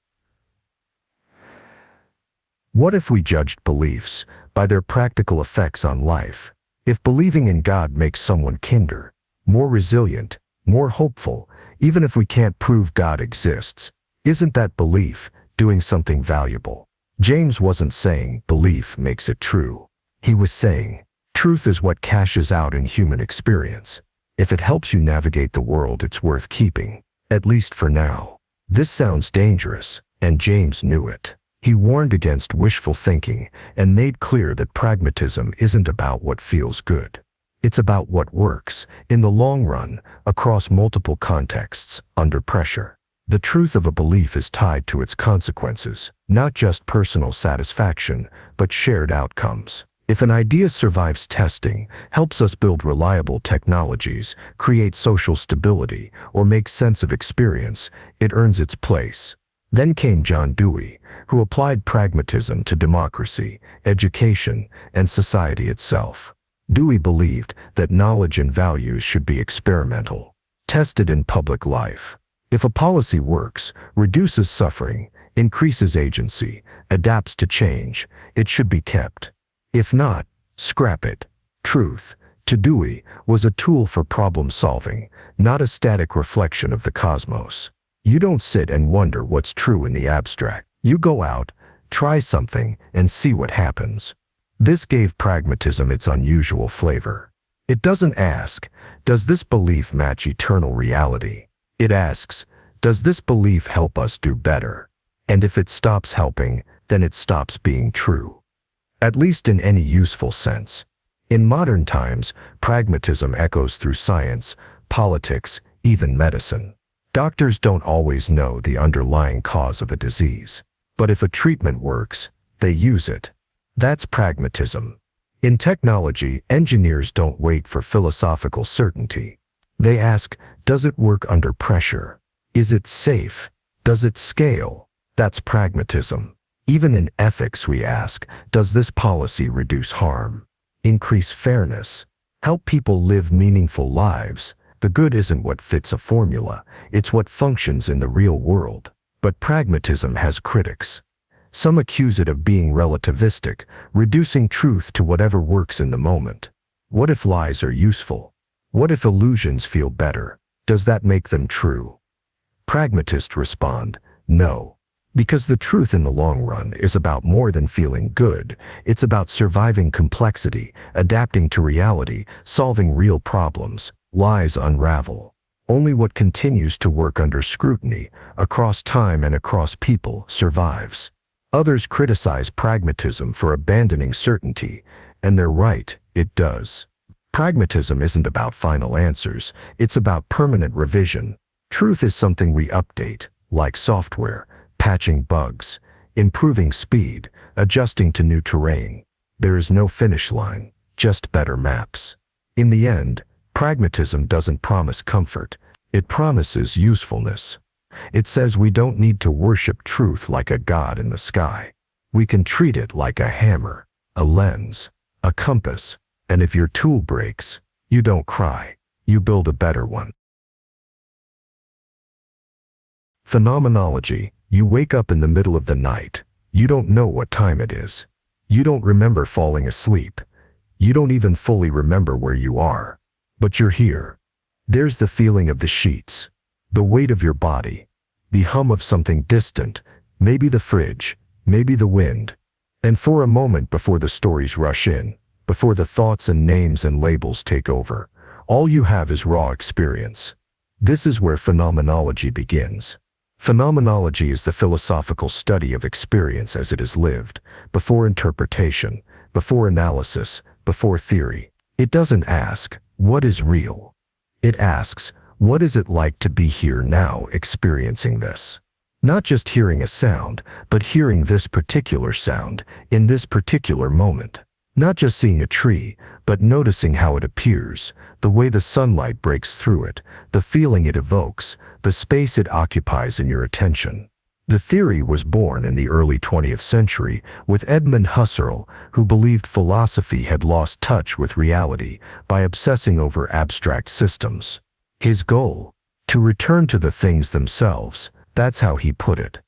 what if we judged beliefs by their practical effects on life? If believing in God makes someone kinder, more resilient, more hopeful, even if we can't prove God exists, isn't that belief doing something valuable? James wasn't saying belief makes it true. He was saying truth is what cashes out in human experience. If it helps you navigate the world, it's worth keeping, at least for now. This sounds dangerous, and James knew it. He warned against wishful thinking and made clear that pragmatism isn't about what feels good. It's about what works, in the long run, across multiple contexts, under pressure. The truth of a belief is tied to its consequences, not just personal satisfaction, but shared outcomes. If an idea survives testing, helps us build reliable technologies, create social stability, or make sense of experience, it earns its place. Then came John Dewey, who applied pragmatism to democracy, education, and society itself. Dewey believed that knowledge and values should be experimental, tested in public life. If a policy works, reduces suffering, increases agency, adapts to change, it should be kept. If not, scrap it. Truth, to Dewey, was a tool for problem solving, not a static reflection of the cosmos. You don't sit and wonder what's true in the abstract. You go out, try something, and see what happens. This gave pragmatism its unusual flavor. It doesn't ask, does this belief match eternal reality? It asks, does this belief help us do better? And if it stops helping, then it stops being true. At least in any useful sense. In modern times, pragmatism echoes through science, politics, even medicine. Doctors don't always know the underlying cause of a disease. But if a treatment works, they use it. That's pragmatism. In technology, engineers don't wait for philosophical certainty. They ask, does it work under pressure? Is it safe? Does it scale? That's pragmatism. Even in ethics we ask, does this policy reduce harm? Increase fairness? Help people live meaningful lives. The good isn't what fits a formula, it's what functions in the real world. But pragmatism has critics. Some accuse it of being relativistic, reducing truth to whatever works in the moment. What if lies are useful? What if illusions feel better? Does that make them true? Pragmatists respond, no. Because the truth in the long run is about more than feeling good. It's about surviving complexity, adapting to reality, solving real problems. Lies unravel. Only what continues to work under scrutiny, across time and across people, survives. Others criticize pragmatism for abandoning certainty, and they're right, it does. Pragmatism isn't about final answers, it's about permanent revision. Truth is something we update, like software, patching bugs, improving speed, adjusting to new terrain. There is no finish line, just better maps. In the end, pragmatism doesn't promise comfort, it promises usefulness. It says we don't need to worship truth like a god in the sky. We can treat it like a hammer, a lens, a compass, and if your tool breaks, you don't cry, you build a better one. Phenomenology. You wake up in the middle of the night. You don't know what time it is. You don't remember falling asleep. You don't even fully remember where you are. But you're here. There's the feeling of the sheets, the weight of your body, the hum of something distant, maybe the fridge, maybe the wind. And for a moment before the stories rush in, before the thoughts and names and labels take over, all you have is raw experience. This is where phenomenology begins. Phenomenology is the philosophical study of experience as it is lived, before interpretation, before analysis, before theory. It doesn't ask, what is real? It asks, what is it like to be here now experiencing this? Not just hearing a sound, but hearing this particular sound, in this particular moment. Not just seeing a tree, but noticing how it appears, the way the sunlight breaks through it, the feeling it evokes, the space it occupies in your attention. The theory was born in the early 20th century with Edmund Husserl, who believed philosophy had lost touch with reality by obsessing over abstract systems. His goal? To return to the things themselves. That's how he put it.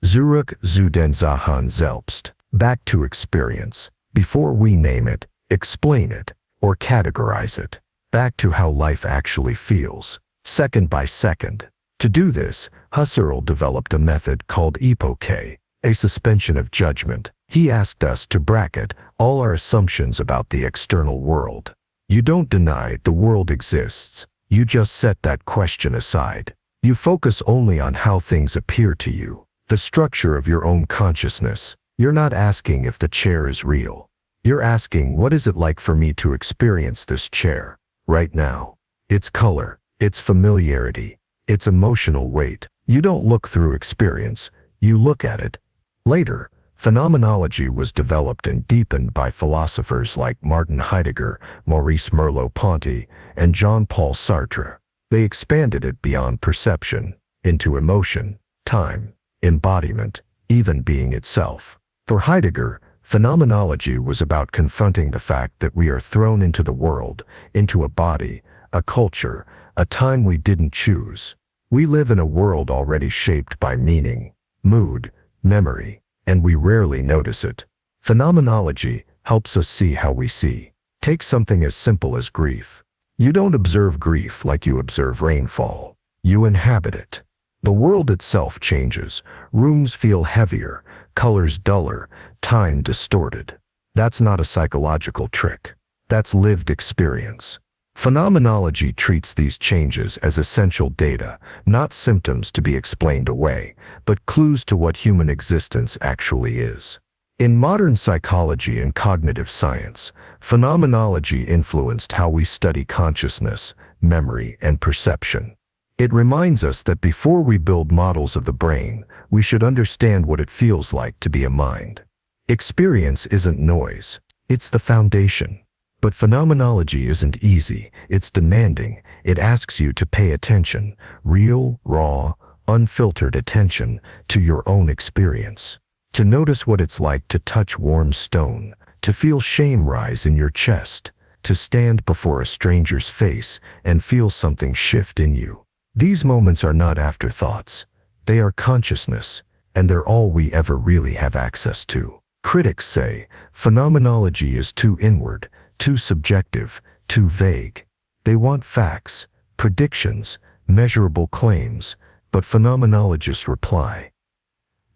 Zurück zu den Sachen selbst. Back to experience. Before we name it, explain it, or categorize it. Back to how life actually feels, second by second. To do this, Husserl developed a method called epoche, a suspension of judgment. He asked us to bracket all our assumptions about the external world. You don't deny the world exists. You just set that question aside. You focus only on how things appear to you, the structure of your own consciousness. You're not asking if the chair is real. You're asking, what is it like for me to experience this chair right now? Its color, its familiarity, its emotional weight. You don't look through experience, you look at it. Later, phenomenology was developed and deepened by philosophers like Martin Heidegger, Maurice Merleau-Ponty, and Jean-Paul Sartre. They expanded it beyond perception, into emotion, time, embodiment, even being itself. For Heidegger, phenomenology was about confronting the fact that we are thrown into the world, into a body, a culture, a time we didn't choose. We live in a world already shaped by meaning, mood, memory, and we rarely notice it. Phenomenology helps us see how we see. Take something as simple as grief. You don't observe grief like you observe rainfall. You inhabit it. The world itself changes. Rooms feel heavier, colors duller, time distorted. That's not a psychological trick. That's lived experience. Phenomenology treats these changes as essential data, not symptoms to be explained away, but clues to what human existence actually is. In modern psychology and cognitive science, phenomenology influenced how we study consciousness, memory, and perception. It reminds us that before we build models of the brain, we should understand what it feels like to be a mind. Experience isn't noise, it's the foundation. But phenomenology isn't easy, it's demanding. It asks you to pay attention, real, raw, unfiltered attention to your own experience. To notice what it's like to touch warm stone, to feel shame rise in your chest, to stand before a stranger's face and feel something shift in you. These moments are not afterthoughts. They are consciousness, and they're all we ever really have access to. Critics say phenomenology is too inward, too subjective, too vague. They want facts, predictions, measurable claims, but phenomenologists reply,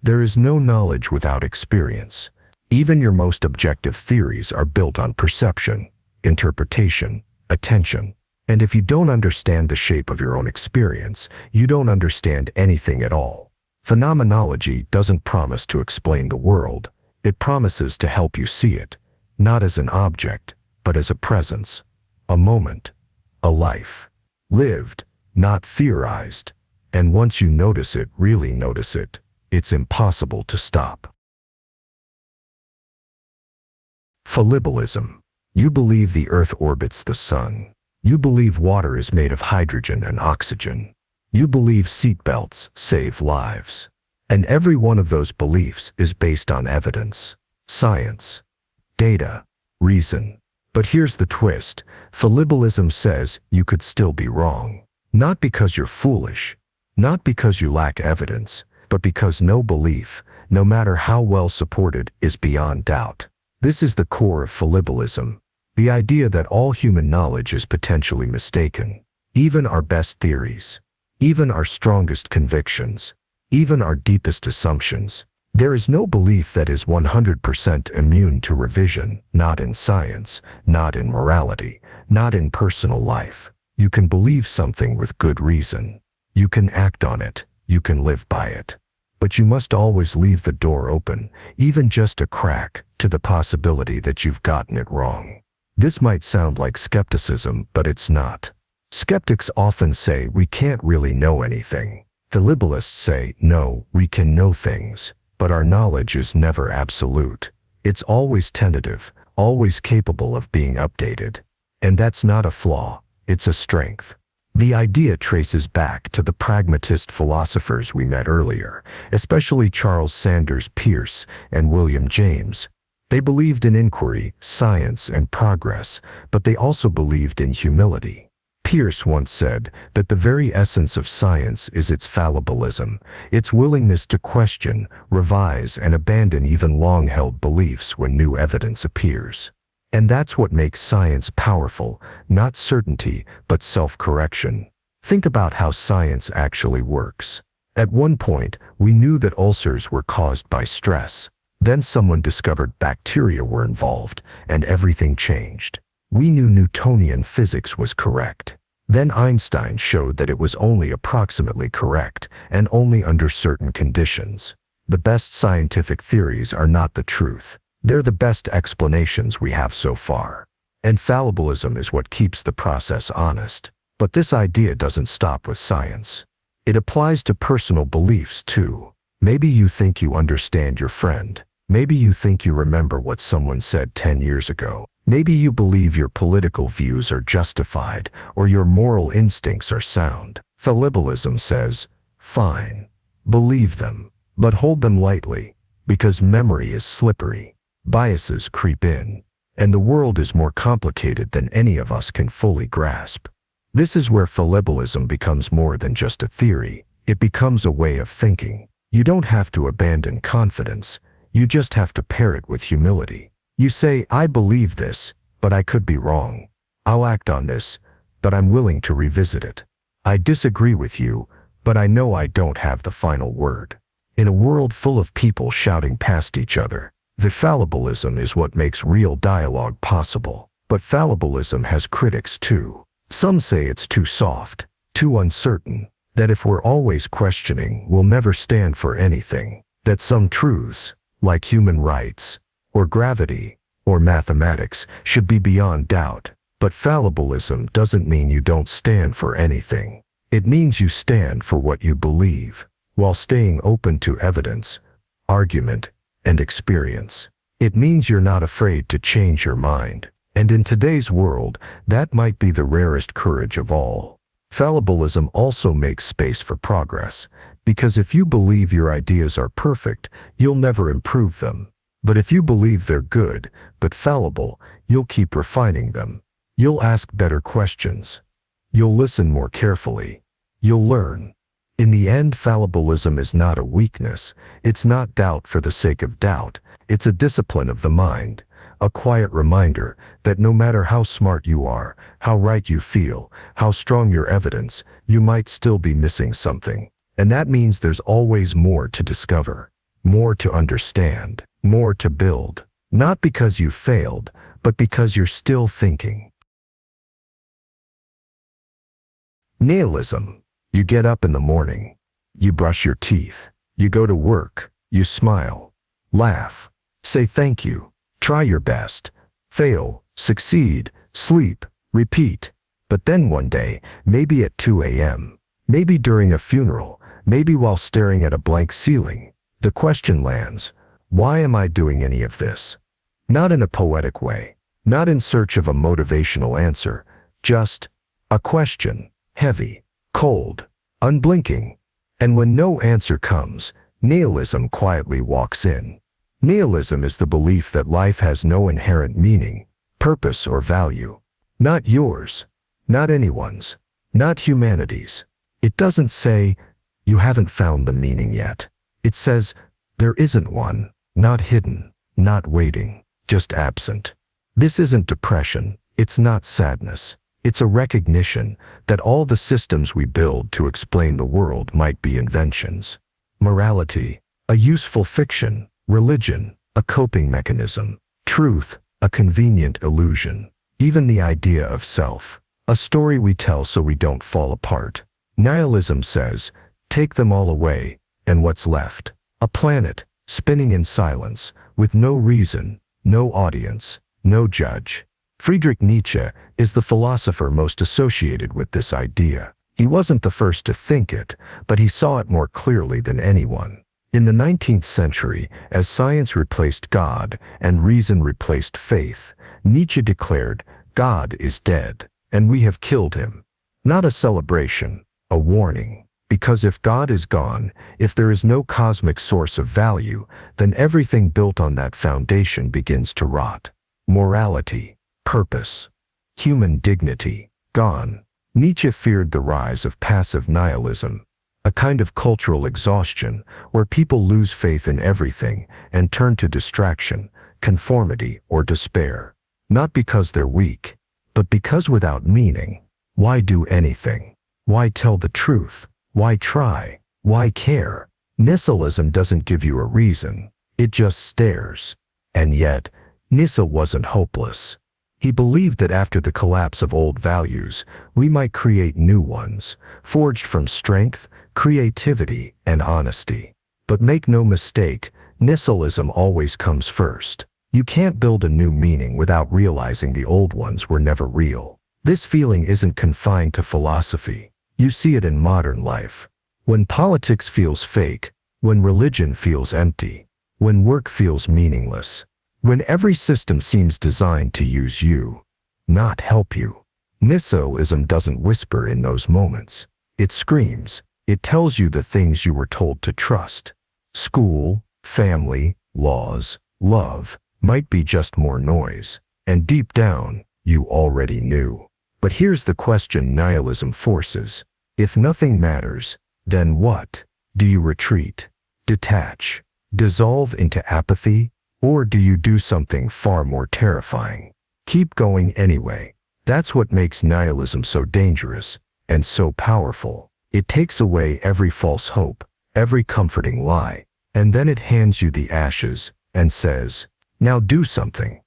there is no knowledge without experience. Even your most objective theories are built on perception, interpretation, attention. And if you don't understand the shape of your own experience, you don't understand anything at all. Phenomenology doesn't promise to explain the world. It promises to help you see it, not as an object, but as a presence, a moment, a life. Lived, not theorized. And once you notice it, really notice it, it's impossible to stop. Fallibilism. You believe the earth orbits the sun. You believe water is made of hydrogen and oxygen. You believe seatbelts save lives. And every one of those beliefs is based on evidence, science, data, reason. But here's the twist. Fallibilism says you could still be wrong. Not because you're foolish, not because you lack evidence, but because no belief, no matter how well supported, is beyond doubt. This is the core of fallibilism, the idea that all human knowledge is potentially mistaken. Even our best theories, even our strongest convictions, even our deepest assumptions. There is no belief that is 100% immune to revision, not in science, not in morality, not in personal life. You can believe something with good reason. You can act on it. You can live by it. But you must always leave the door open, even just a crack, to the possibility that you've gotten it wrong. This might sound like skepticism, but it's not. Skeptics often say we can't really know anything. Fallibilists say, no, we can know things, but our knowledge is never absolute. It's always tentative, always capable of being updated. And that's not a flaw, it's a strength. The idea traces back to the pragmatist philosophers we met earlier, especially Charles Sanders Peirce and William James. They believed in inquiry, science, and progress, but they also believed in humility. Peirce once said that the very essence of science is its fallibilism, its willingness to question, revise, and abandon even long-held beliefs when new evidence appears. And that's what makes science powerful, not certainty, but self-correction. Think about how science actually works. At one point, we knew that ulcers were caused by stress. Then someone discovered bacteria were involved, and everything changed. We knew Newtonian physics was correct. Then Einstein showed that it was only approximately correct, and only under certain conditions. The best scientific theories are not the truth. They're the best explanations we have so far. And fallibilism is what keeps the process honest. But this idea doesn't stop with science. It applies to personal beliefs too. Maybe you think you understand your friend. Maybe you think you remember what someone said 10 years ago. Maybe you believe your political views are justified or your moral instincts are sound. Fallibilism says, fine, believe them, but hold them lightly, because memory is slippery. Biases creep in, and the world is more complicated than any of us can fully grasp. This is where fallibilism becomes more than just a theory. It becomes a way of thinking. You don't have to abandon confidence. You just have to pair it with humility. You say, I believe this, but I could be wrong. I'll act on this, but I'm willing to revisit it. I disagree with you, but I know I don't have the final word. In a world full of people shouting past each other, the fallibilism is what makes real dialogue possible. But fallibilism has critics too. Some say it's too soft, too uncertain, that if we're always questioning, we'll never stand for anything, that some truths, like human rights, or gravity, or mathematics, should be beyond doubt. But fallibilism doesn't mean you don't stand for anything. It means you stand for what you believe, while staying open to evidence, argument, and experience. It means you're not afraid to change your mind. And in today's world, that might be the rarest courage of all. Fallibilism also makes space for progress, because if you believe your ideas are perfect, you'll never improve them. But if you believe they're good, but fallible, you'll keep refining them. You'll ask better questions. You'll listen more carefully. You'll learn. In the end, fallibilism is not a weakness. It's not doubt for the sake of doubt. It's a discipline of the mind, a quiet reminder that no matter how smart you are, how right you feel, how strong your evidence, you might still be missing something. And that means there's always more to discover, more to understand, more to build. Not because you failed, but because you're still thinking. Nihilism. You get up in the morning. You brush your teeth. You go to work. You smile. Laugh. Say thank you. Try your best. Fail. Succeed. Sleep. Repeat. But then one day, maybe at 2 a.m., maybe during a funeral, maybe while staring at a blank ceiling, the question lands, why am I doing any of this? Not in a poetic way, not in search of a motivational answer, just a question, heavy, cold, unblinking. And when no answer comes, nihilism quietly walks in. Nihilism is the belief that life has no inherent meaning, purpose, or value. Not yours, not anyone's, not humanity's. It doesn't say, you haven't found the meaning yet. It says, there isn't one, not hidden, not waiting, just absent. This isn't depression, it's not sadness. It's a recognition that all the systems we build to explain the world might be inventions. Morality, a useful fiction. Religion, a coping mechanism. Truth, a convenient illusion. Even the idea of self, a story we tell so we don't fall apart. Nihilism says, take them all away, and what's left? A planet, spinning in silence, with no reason, no audience, no judge. Friedrich Nietzsche is the philosopher most associated with this idea. He wasn't the first to think it, but he saw it more clearly than anyone. In the 19th century, as science replaced God and reason replaced faith, Nietzsche declared, God is dead, and we have killed him. Not a celebration, a warning. Because if God is gone, if there is no cosmic source of value, then everything built on that foundation begins to rot. Morality, purpose, human dignity, gone. Nietzsche feared the rise of passive nihilism, a kind of cultural exhaustion where people lose faith in everything and turn to distraction, conformity, or despair. Not because they're weak, but because without meaning, why do anything? Why tell the truth? Why try? Why care? Nihilism doesn't give you a reason, it just stares. And yet, Nietzsche wasn't hopeless. He believed that after the collapse of old values, we might create new ones, forged from strength, creativity, and honesty. But make no mistake, nihilism always comes first. You can't build a new meaning without realizing the old ones were never real. This feeling isn't confined to philosophy. You see it in modern life. When politics feels fake, when religion feels empty, when work feels meaningless, when every system seems designed to use you, not help you. Nihilism doesn't whisper in those moments. It screams. It tells you the things you were told to trust. School, family, laws, love might be just more noise. And deep down, you already knew. But here's the question nihilism forces. If nothing matters, then what? Do you retreat, detach, dissolve into apathy? Or do you do something far more terrifying? Keep going anyway. That's what makes nihilism so dangerous and so powerful. It takes away every false hope, every comforting lie, and then it hands you the ashes and says, now do something.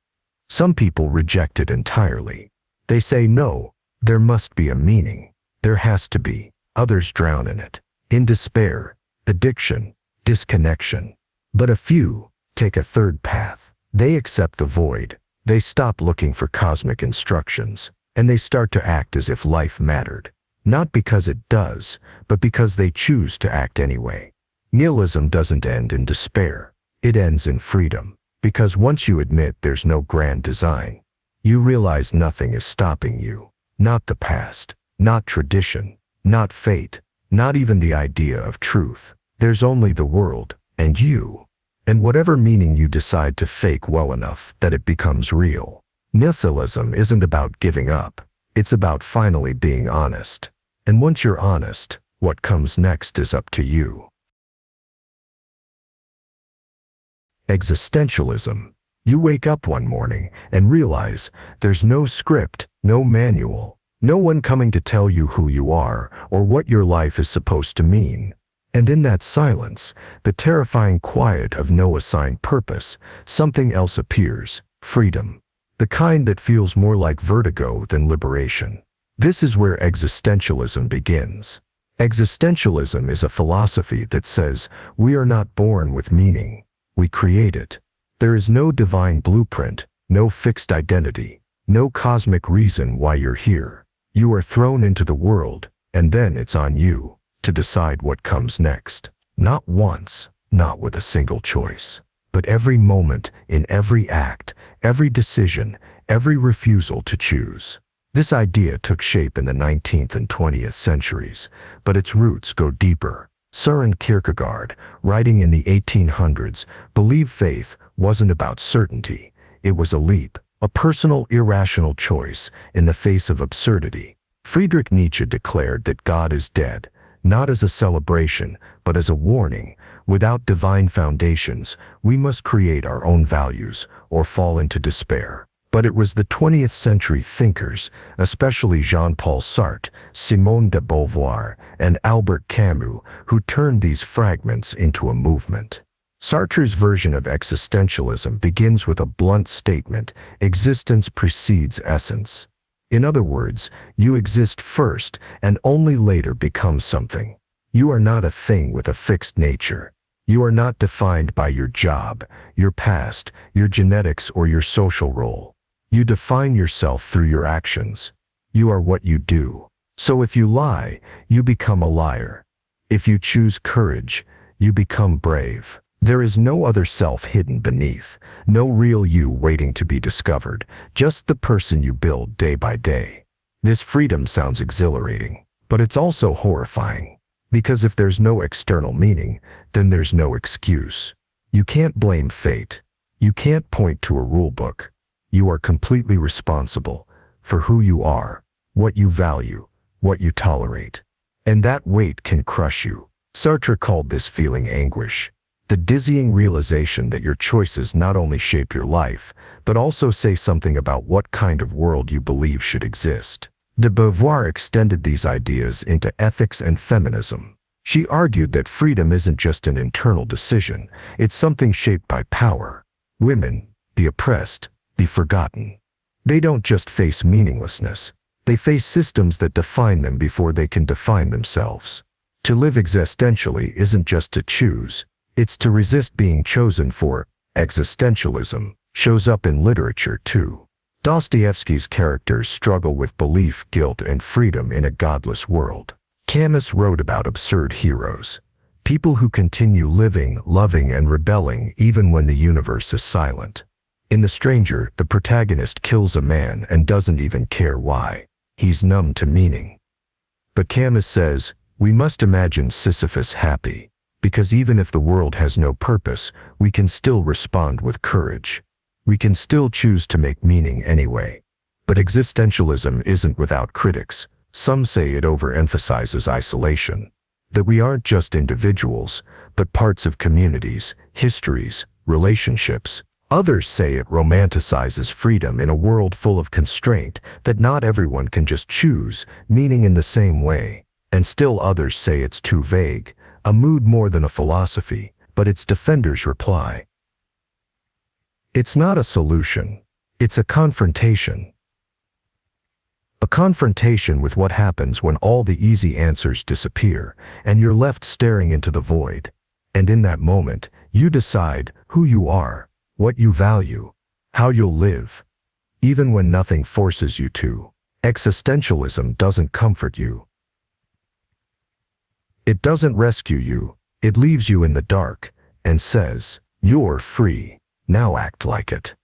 Some people reject it entirely. They say no, there must be a meaning. There has to be. Others drown in it, in despair, addiction, disconnection. But a few take a third path. They accept the void. They stop looking for cosmic instructions, and they start to act as if life mattered. Not because it does, but because they choose to act anyway. Nihilism doesn't end in despair. It ends in freedom. Because once you admit there's no grand design, you realize nothing is stopping you. Not the past, not tradition, not fate, not even the idea of truth. There's only the world, and you. And whatever meaning you decide to fake well enough that it becomes real. Nihilism isn't about giving up. It's about finally being honest. And once you're honest, what comes next is up to you. Existentialism. You wake up one morning and realize there's no script, no manual, no one coming to tell you who you are or what your life is supposed to mean. And in that silence, the terrifying quiet of no assigned purpose, something else appears: freedom. The kind that feels more like vertigo than liberation. This is where existentialism begins. Existentialism is a philosophy that says we are not born with meaning. We create it. There is no divine blueprint, no fixed identity, no cosmic reason why you're here. You are thrown into the world, and then it's on you to decide what comes next. Not once, not with a single choice, but every moment, in every act, every decision, every refusal to choose. This idea took shape in the 19th and 20th centuries, but its roots go deeper. Søren Kierkegaard, writing in the 1800s, believed faith wasn't about certainty. It was a leap, a personal irrational choice in the face of absurdity. Friedrich Nietzsche declared that God is dead, not as a celebration, but as a warning. Without divine foundations, we must create our own values or fall into despair. But it was the 20th century thinkers, especially Jean-Paul Sartre, Simone de Beauvoir, and Albert Camus, who turned these fragments into a movement. Sartre's version of existentialism begins with a blunt statement: existence precedes essence. In other words, you exist first and only later become something. You are not a thing with a fixed nature. You are not defined by your job, your past, your genetics, or your social role. You define yourself through your actions. You are what you do. So if you lie, you become a liar. If you choose courage, you become brave. There is no other self hidden beneath, no real you waiting to be discovered, just the person you build day by day. This freedom sounds exhilarating, but it's also horrifying. Because if there's no external meaning, then there's no excuse. You can't blame fate. You can't point to a rule book. You are completely responsible for who you are, what you value, what you tolerate. And that weight can crush you. Sartre called this feeling anguish. The dizzying realization that your choices not only shape your life, but also say something about what kind of world you believe should exist. De Beauvoir extended these ideas into ethics and feminism. She argued that freedom isn't just an internal decision, it's something shaped by power. Women, the oppressed, the forgotten. They don't just face meaninglessness, they face systems that define them before they can define themselves. To live existentially isn't just to choose, it's to resist being chosen for. Existentialism shows up in literature too. Dostoevsky's characters struggle with belief, guilt, and freedom in a godless world. Camus wrote about absurd heroes, people who continue living, loving, and rebelling even when the universe is silent. In The Stranger, the protagonist kills a man and doesn't even care why. He's numb to meaning. But Camus says, we must imagine Sisyphus happy, because even if the world has no purpose, we can still respond with courage. We can still choose to make meaning anyway. But existentialism isn't without critics. Some say it overemphasizes isolation, that we aren't just individuals, but parts of communities, histories, relationships. Others say it romanticizes freedom in a world full of constraint, that not everyone can just choose meaning in the same way. And still others say it's too vague, a mood more than a philosophy, but its defenders reply, it's not a solution, it's a confrontation. A confrontation with what happens when all the easy answers disappear and you're left staring into the void. And in that moment, you decide who you are, what you value, how you'll live, even when nothing forces you to. Existentialism doesn't comfort you. It doesn't rescue you. It leaves you in the dark and says, you're free, now act like it.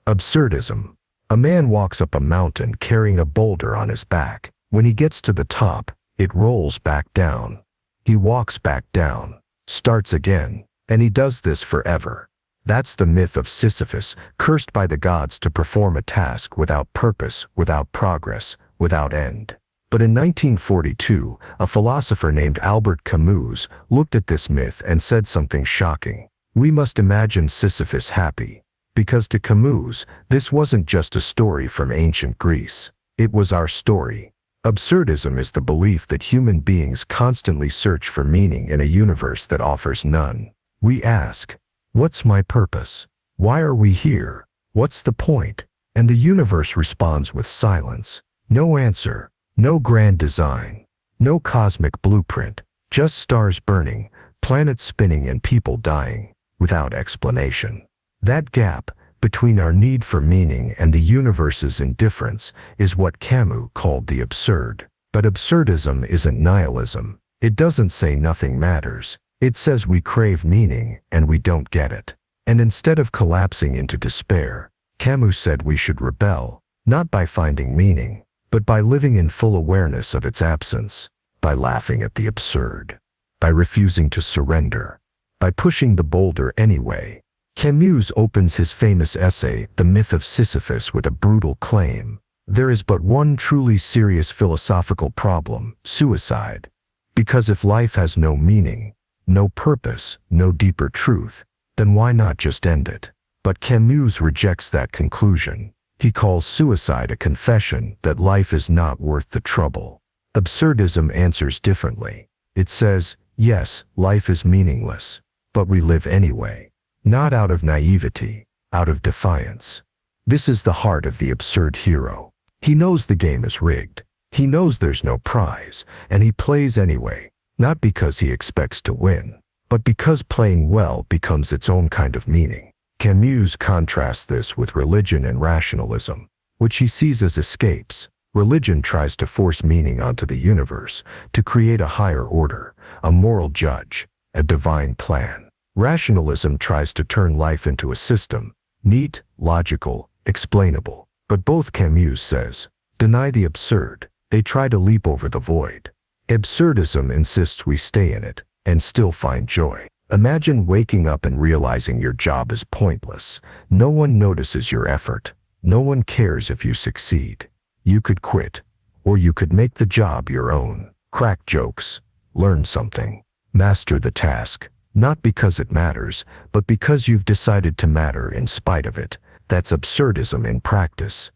Absurdism. A man walks up a mountain carrying a boulder on his back. When he gets to the top, it rolls back down. He walks back down, starts again, and he does this forever. That's the myth of Sisyphus, cursed by the gods to perform a task without purpose, without progress, without end. But in 1942, a philosopher named Albert Camus looked at this myth and said something shocking. We must imagine Sisyphus happy. Because to Camus, this wasn't just a story from ancient Greece. It was our story. Absurdism is the belief that human beings constantly search for meaning in a universe that offers none. We ask, what's my purpose? Why are we here? What's the point? And the universe responds with silence. No answer. No grand design. No cosmic blueprint. Just stars burning, planets spinning and people dying, without explanation. That gap, between our need for meaning and the universe's indifference, is what Camus called the absurd. But absurdism isn't nihilism. It doesn't say nothing matters. It says we crave meaning and we don't get it. And instead of collapsing into despair, Camus said we should rebel, not by finding meaning, but by living in full awareness of its absence, by laughing at the absurd, by refusing to surrender, by pushing the boulder anyway. Camus opens his famous essay, The Myth of Sisyphus, with a brutal claim. There is but one truly serious philosophical problem, suicide. Because if life has no meaning, no purpose, no deeper truth, then why not just end it? But Camus rejects that conclusion. He calls suicide a confession that life is not worth the trouble. Absurdism answers differently. It says, yes, life is meaningless, but we live anyway. Not out of naivety, out of defiance. This is the heart of the absurd hero. He knows the game is rigged. He knows there's no prize, and he plays anyway, not because he expects to win, but because playing well becomes its own kind of meaning. Camus contrasts this with religion and rationalism, which he sees as escapes. Religion tries to force meaning onto the universe, to create a higher order, a moral judge, a divine plan. Rationalism tries to turn life into a system, neat, logical, explainable. But both, Camus says, deny the absurd. They try to leap over the void. Absurdism insists we stay in it and still find joy. Imagine waking up and realizing your job is pointless. No one notices your effort. No one cares if you succeed. You could quit, or you could make the job your own. Crack jokes, learn something, master the task, not because it matters, but because you've decided to matter in spite of it. That's absurdism in practice.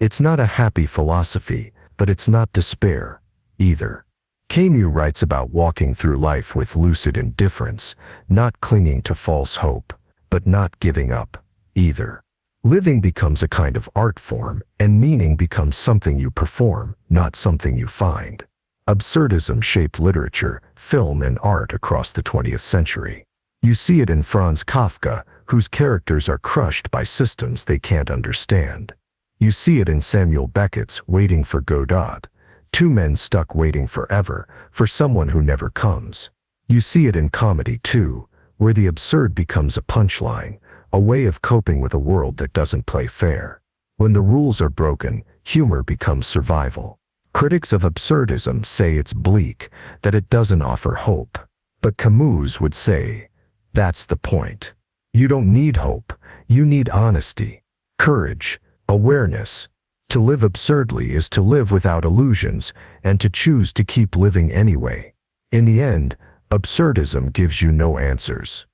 It's not a happy philosophy, but it's not despair either. Camus writes about walking through life with lucid indifference, not clinging to false hope, but not giving up either. Living becomes a kind of art form, and meaning becomes something you perform, not something you find. Absurdism shaped literature, film, and art across the 20th century. You see it in Franz Kafka, whose characters are crushed by systems they can't understand. You see it in Samuel Beckett's Waiting for Godot, two men stuck waiting forever for someone who never comes. You see it in comedy too, where the absurd becomes a punchline, a way of coping with a world that doesn't play fair. When the rules are broken, humor becomes survival. Critics of absurdism say it's bleak, that it doesn't offer hope. But Camus would say, that's the point. You don't need hope, you need honesty, courage, awareness. To live absurdly is to live without illusions and to choose to keep living anyway. In the end, absurdism gives you no answers.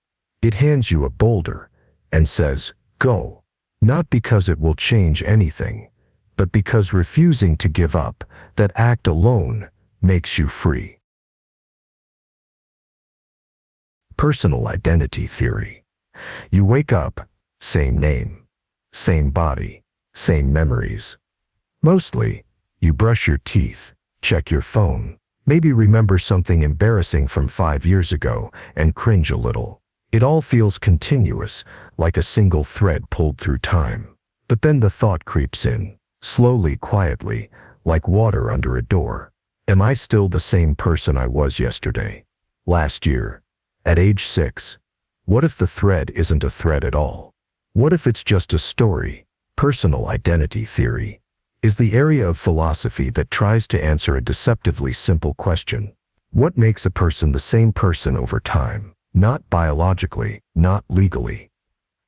It hands you a boulder and says, go. Not because it will change anything, but because refusing to give up, that act alone, makes you free. Personal identity theory. You wake up, same name, same body, same memories. Mostly, you brush your teeth, check your phone, maybe remember something embarrassing from 5 years ago and cringe a little. It all feels continuous, like a single thread pulled through time. But then the thought creeps in, slowly, quietly, like water under a door. Am I still the same person I was yesterday? Last year? At age 6? What if the thread isn't a thread at all? What if it's just a story? Personal identity theory is the area of philosophy that tries to answer a deceptively simple question. What makes a person the same person over time? Not biologically, not legally.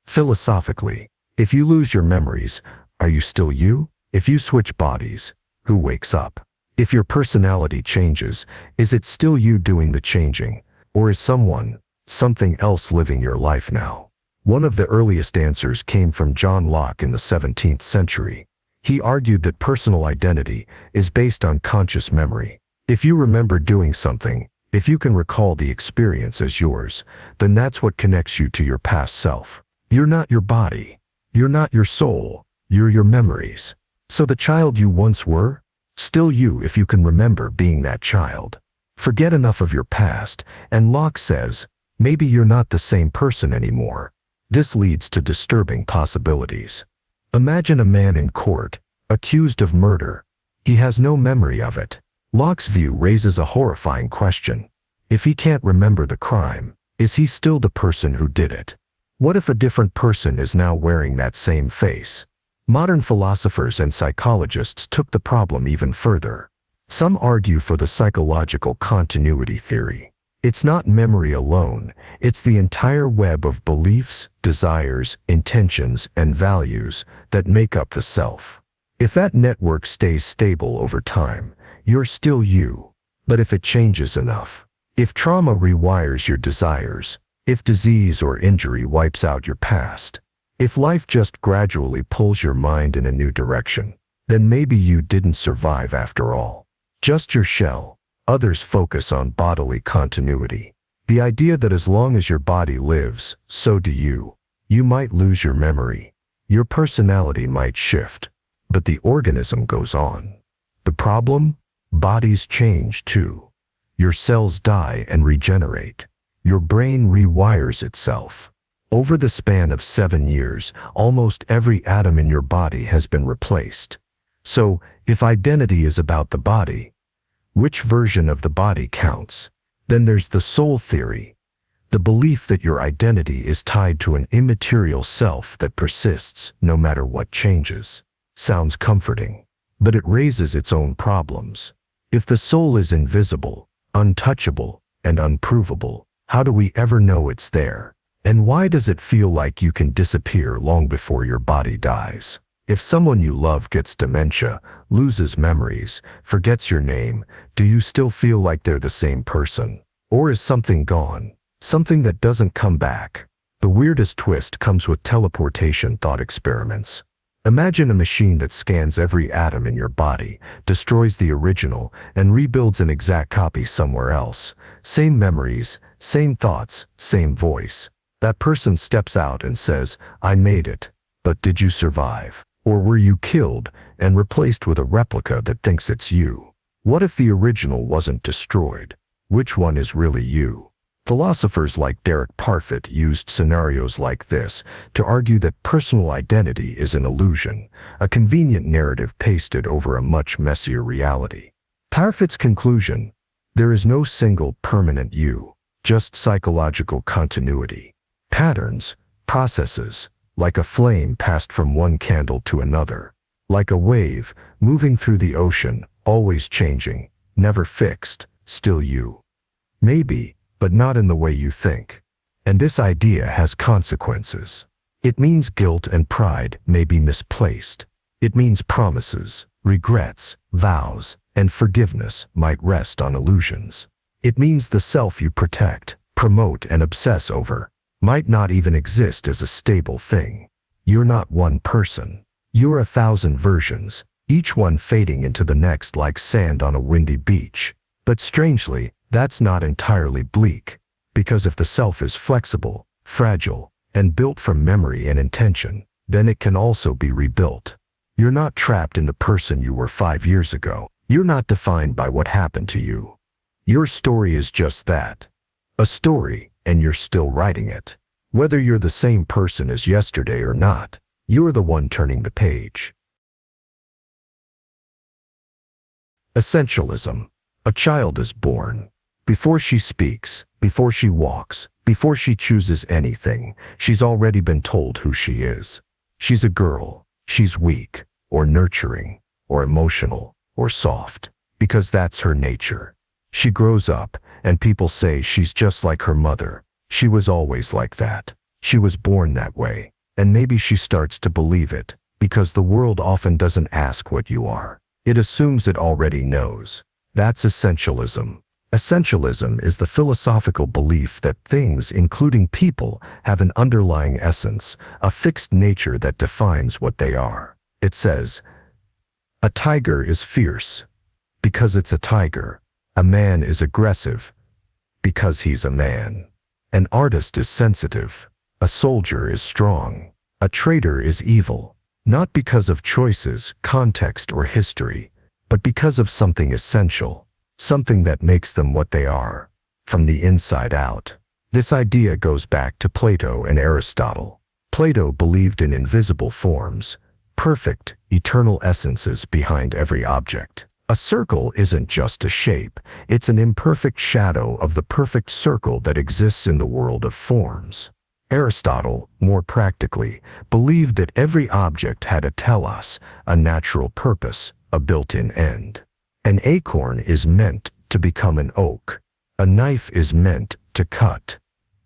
Philosophically, if you lose your memories, are you still you? If you switch bodies, who wakes up? If your personality changes, is it still you doing the changing, or is something else living your life now? One of the earliest answers came from John Locke in the 17th century. He argued that personal identity is based on conscious memory. If you remember doing something, if you can recall the experience as yours, then that's what connects you to your past self. You're not your body. You're not your soul. You're your memories. So the child you once were, still you if you can remember being that child. Forget enough of your past, and Locke says, maybe you're not the same person anymore. This leads to disturbing possibilities. Imagine a man in court, accused of murder. He has no memory of it. Locke's view raises a horrifying question. If he can't remember the crime, is he still the person who did it? What if a different person is now wearing that same face? Modern philosophers and psychologists took the problem even further. Some argue for the psychological continuity theory. It's not memory alone, it's the entire web of beliefs, desires, intentions, and values that make up the self. If that network stays stable over time, you're still you. But if it changes enough, if trauma rewires your desires, if disease or injury wipes out your past, if life just gradually pulls your mind in a new direction, then maybe you didn't survive after all. Just your shell. Others focus on bodily continuity. The idea that as long as your body lives, so do you. You might lose your memory. Your personality might shift. But the organism goes on. The problem? Bodies change too. Your cells die and regenerate. Your brain rewires itself. Over the span of 7 years, almost every atom in your body has been replaced. So, if identity is about the body, which version of the body counts? Then there's the soul theory, the belief that your identity is tied to an immaterial self that persists no matter what changes. Sounds comforting, but it raises its own problems. If the soul is invisible, untouchable, and unprovable, how do we ever know it's there? And why does it feel like you can disappear long before your body dies? If someone you love gets dementia, loses memories, forgets your name, do you still feel like they're the same person? Or is something gone? Something that doesn't come back? The weirdest twist comes with teleportation thought experiments. Imagine a machine that scans every atom in your body, destroys the original, and rebuilds an exact copy somewhere else. Same memories, same thoughts, same voice. That person steps out and says, "I made it." But did you survive? Or were you killed and replaced with a replica that thinks it's you? What if the original wasn't destroyed? Which one is really you? Philosophers like Derek Parfit used scenarios like this to argue that personal identity is an illusion, a convenient narrative pasted over a much messier reality. Parfit's conclusion: there is no single permanent you, just psychological continuity. Patterns, processes, like a flame passed from one candle to another. Like a wave, moving through the ocean, always changing, never fixed, still you. Maybe, but not in the way you think. And this idea has consequences. It means guilt and pride may be misplaced. It means promises, regrets, vows, and forgiveness might rest on illusions. It means the self you protect, promote, and obsess over might not even exist as a stable thing. You're not one person. You're 1,000 versions, each one fading into the next like sand on a windy beach. But strangely, that's not entirely bleak, because if the self is flexible, fragile, and built from memory and intention, then it can also be rebuilt. You're not trapped in the person you were 5 years ago. You're not defined by what happened to you. Your story is just that. A story, and you're still writing it. Whether you're the same person as yesterday or not, you're the one turning the page. Essentialism. A child is born. Before she speaks, before she walks, before she chooses anything, she's already been told who she is. She's a girl. She's weak, or nurturing, or emotional, or soft, because that's her nature. She grows up, and people say she's just like her mother. She was always like that. She was born that way. And maybe she starts to believe it, because the world often doesn't ask what you are. It assumes it already knows. That's essentialism. Essentialism is the philosophical belief that things, including people, have an underlying essence, a fixed nature that defines what they are. It says, a tiger is fierce because it's a tiger. A man is aggressive because he's a man. An artist is sensitive. A soldier is strong. A traitor is evil, not because of choices, context, or history, but because of something essential, something that makes them what they are, from the inside out. This idea goes back to Plato and Aristotle. Plato believed in invisible forms, perfect, eternal essences behind every object. A circle isn't just a shape, it's an imperfect shadow of the perfect circle that exists in the world of forms. Aristotle, more practically, believed that every object had a telos, a natural purpose, a built-in end. An acorn is meant to become an oak. A knife is meant to cut.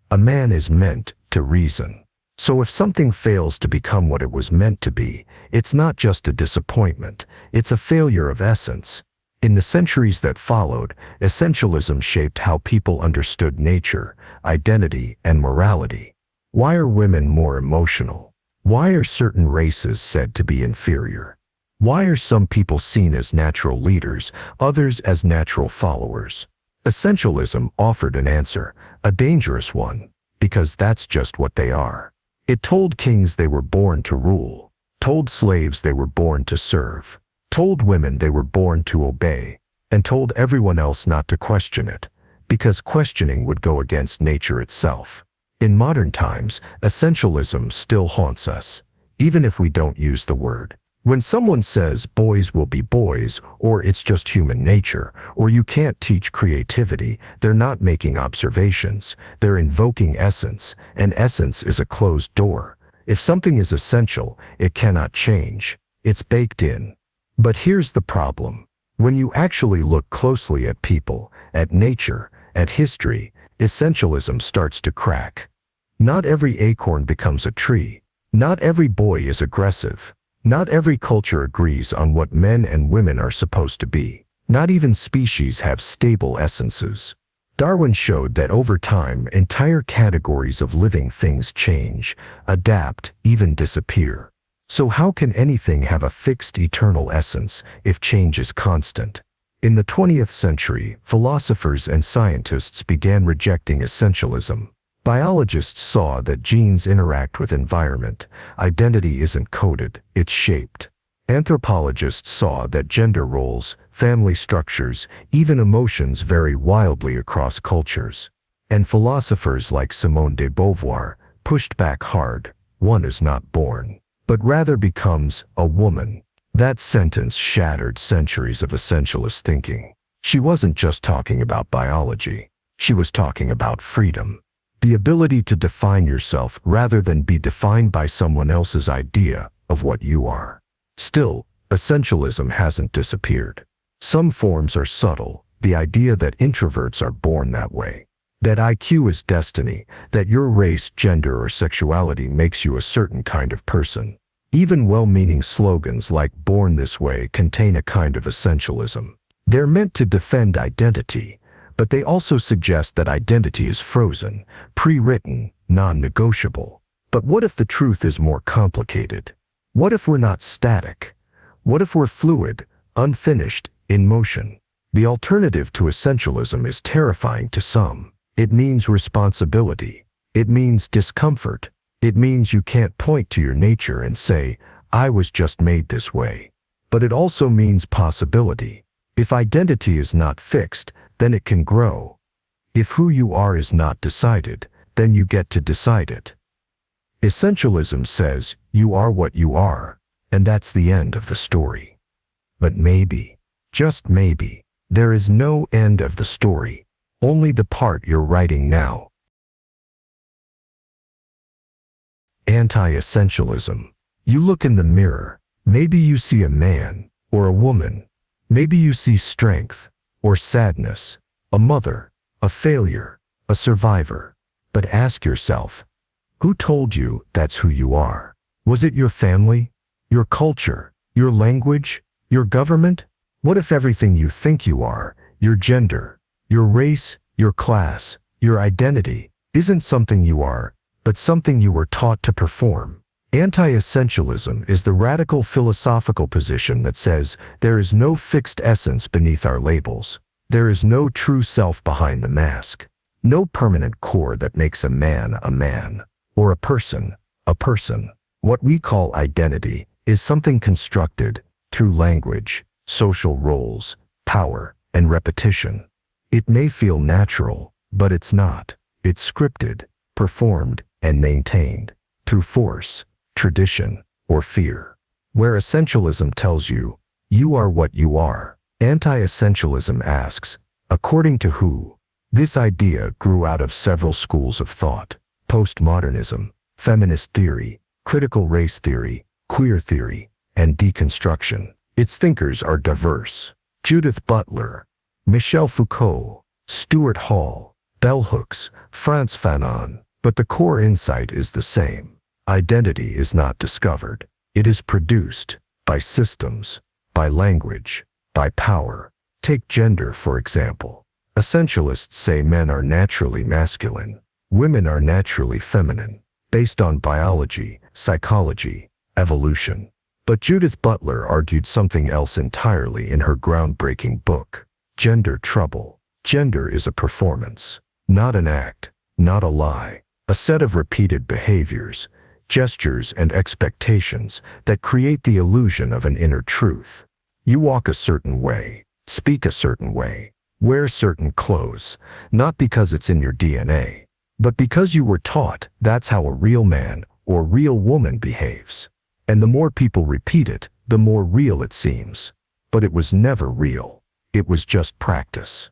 A man is meant to reason. So if something fails to become what it was meant to be, it's not just a disappointment, it's a failure of essence. In the centuries that followed, essentialism shaped how people understood nature, identity, and morality. Why are women more emotional? Why are certain races said to be inferior? Why are some people seen as natural leaders, others as natural followers? Essentialism offered an answer, a dangerous one, because that's just what they are. It told kings they were born to rule, told slaves they were born to serve, told women they were born to obey, and told everyone else not to question it, because questioning would go against nature itself. In modern times, essentialism still haunts us, even if we don't use the word. When someone says boys will be boys, or it's just human nature, or you can't teach creativity, they're not making observations, they're invoking essence, and essence is a closed door. If something is essential, it cannot change. It's baked in. But here's the problem. When you actually look closely at people, at nature, at history, essentialism starts to crack. Not every acorn becomes a tree. Not every boy is aggressive. Not every culture agrees on what men and women are supposed to be. Not even species have stable essences. Darwin showed that over time, entire categories of living things change, adapt, even disappear. So how can anything have a fixed eternal essence if change is constant? In the 20th century, philosophers and scientists began rejecting essentialism. Biologists saw that genes interact with environment. Identity isn't coded, it's shaped. Anthropologists saw that gender roles, family structures, even emotions vary wildly across cultures. And philosophers like Simone de Beauvoir pushed back hard. One is not born, but rather becomes a woman. That sentence shattered centuries of essentialist thinking. She wasn't just talking about biology. She was talking about freedom. The ability to define yourself rather than be defined by someone else's idea of what you are. Still, essentialism hasn't disappeared. Some forms are subtle, the idea that introverts are born that way, that IQ is destiny, that your race, gender, or sexuality makes you a certain kind of person. Even well-meaning slogans like "Born This Way" contain a kind of essentialism. They're meant to defend identity, but they also suggest that identity is frozen, pre-written, non-negotiable. But what if the truth is more complicated? What if we're not static? What if we're fluid, unfinished, in motion? The alternative to essentialism is terrifying to some. It means responsibility. It means discomfort. It means you can't point to your nature and say, "I was just made this way." But it also means possibility. If identity is not fixed, then it can grow. If who you are is not decided, then you get to decide it. Essentialism says you are what you are, and that's the end of the story. But maybe, just maybe, there is no end of the story, only the part you're writing now. Anti-essentialism. You look in the mirror, maybe you see a man or a woman, maybe you see strength or sadness, a mother, a failure, a survivor. But ask yourself, Who told you that's who you are? Was it your family? Your culture? Your language? Your government? What if everything you think you are, your gender, your race, your class, your identity, isn't something you are, but something you were taught to perform? Anti-essentialism is the radical philosophical position that says there is no fixed essence beneath our labels. There is no true self behind the mask. No permanent core that makes a man, or a person, a person. What we call identity is something constructed through language, social roles, power, and repetition. It may feel natural, but it's not. It's scripted, performed, and maintained through force, tradition, or fear. Where essentialism tells you, you are what you are, anti-essentialism asks, according to who? This idea grew out of several schools of thought: postmodernism, feminist theory, critical race theory, queer theory, and deconstruction. Its thinkers are diverse: Judith Butler, Michel Foucault, Stuart Hall, bell hooks, Frantz Fanon. But the core insight is the same. Identity is not discovered. It is produced by systems, by language, by power. Take gender, for example. Essentialists say men are naturally masculine, women are naturally feminine, based on biology, psychology, evolution. But Judith Butler argued something else entirely in her groundbreaking book, Gender Trouble. Gender is a performance, not an act, not a lie, a set of repeated behaviors, gestures, and expectations that create the illusion of an inner truth. You walk a certain way, speak a certain way, wear certain clothes, not because it's in your DNA, but because you were taught that's how a real man or real woman behaves. And the more people repeat it, the more real it seems. But it was never real. It was just practice.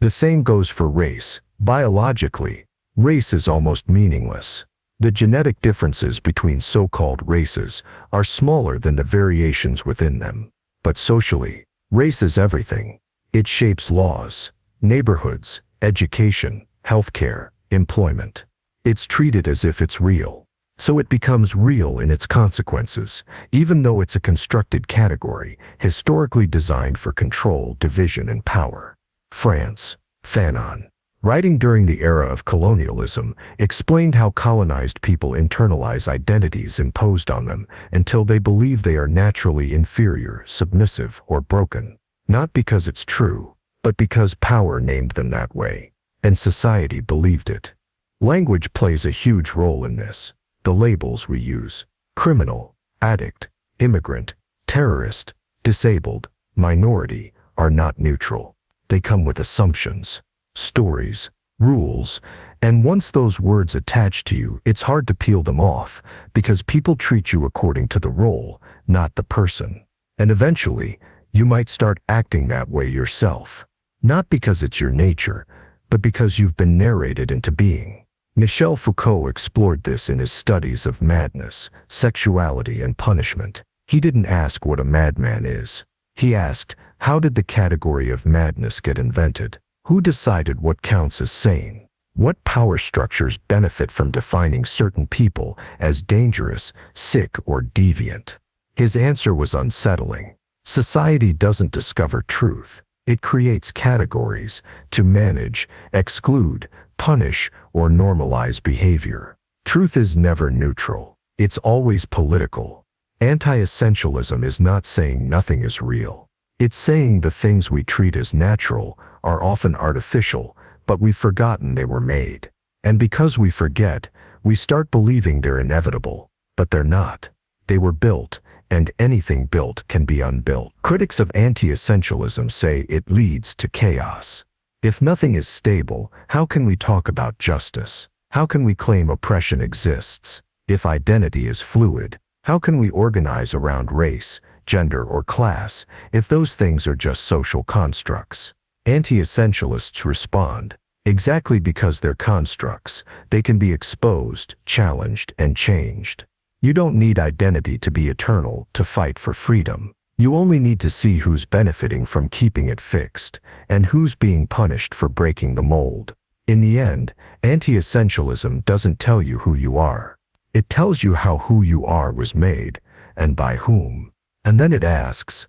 The same goes for race. Biologically, race is almost meaningless. The genetic differences between so-called races are smaller than the variations within them. But socially, race is everything. It shapes laws, neighborhoods, education, healthcare, employment. It's treated as if it's real. So it becomes real in its consequences, even though it's a constructed category, historically designed for control, division, and power. Frantz Fanon, writing during the era of colonialism, explained how colonized people internalize identities imposed on them until they believe they are naturally inferior, submissive, or broken. Not because it's true, but because power named them that way, and society believed it. Language plays a huge role in this. The labels we use, criminal, addict, immigrant, terrorist, disabled, minority, are not neutral. They come with assumptions, stories, rules, and once those words attach to you, it's hard to peel them off because people treat you according to the role, not the person. And eventually, you might start acting that way yourself. Not because it's your nature, but because you've been narrated into being. Michel Foucault explored this in his studies of madness, sexuality, and punishment. He didn't ask what a madman is. He asked, how did the category of madness get invented? Who decided what counts as sane? What power structures benefit from defining certain people as dangerous, sick, or deviant? His answer was unsettling. Society doesn't discover truth. It creates categories to manage, exclude, punish, or normalize behavior. Truth is never neutral. It's always political. Anti-essentialism is not saying nothing is real. It's saying the things we treat as natural are often artificial, but we've forgotten they were made. And because we forget, we start believing they're inevitable. But they're not. They were built, and anything built can be unbuilt. Critics of anti-essentialism say it leads to chaos. If nothing is stable, how can we talk about justice? How can we claim oppression exists? If identity is fluid, how can we organize around race, gender, or class if those things are just social constructs? Anti-essentialists respond, exactly because they're constructs, they can be exposed, challenged, and changed. You don't need identity to be eternal to fight for freedom. You only need to see who's benefiting from keeping it fixed, and who's being punished for breaking the mold. In the end, anti-essentialism doesn't tell you who you are. It tells you how who you are was made, and by whom. And then it asks,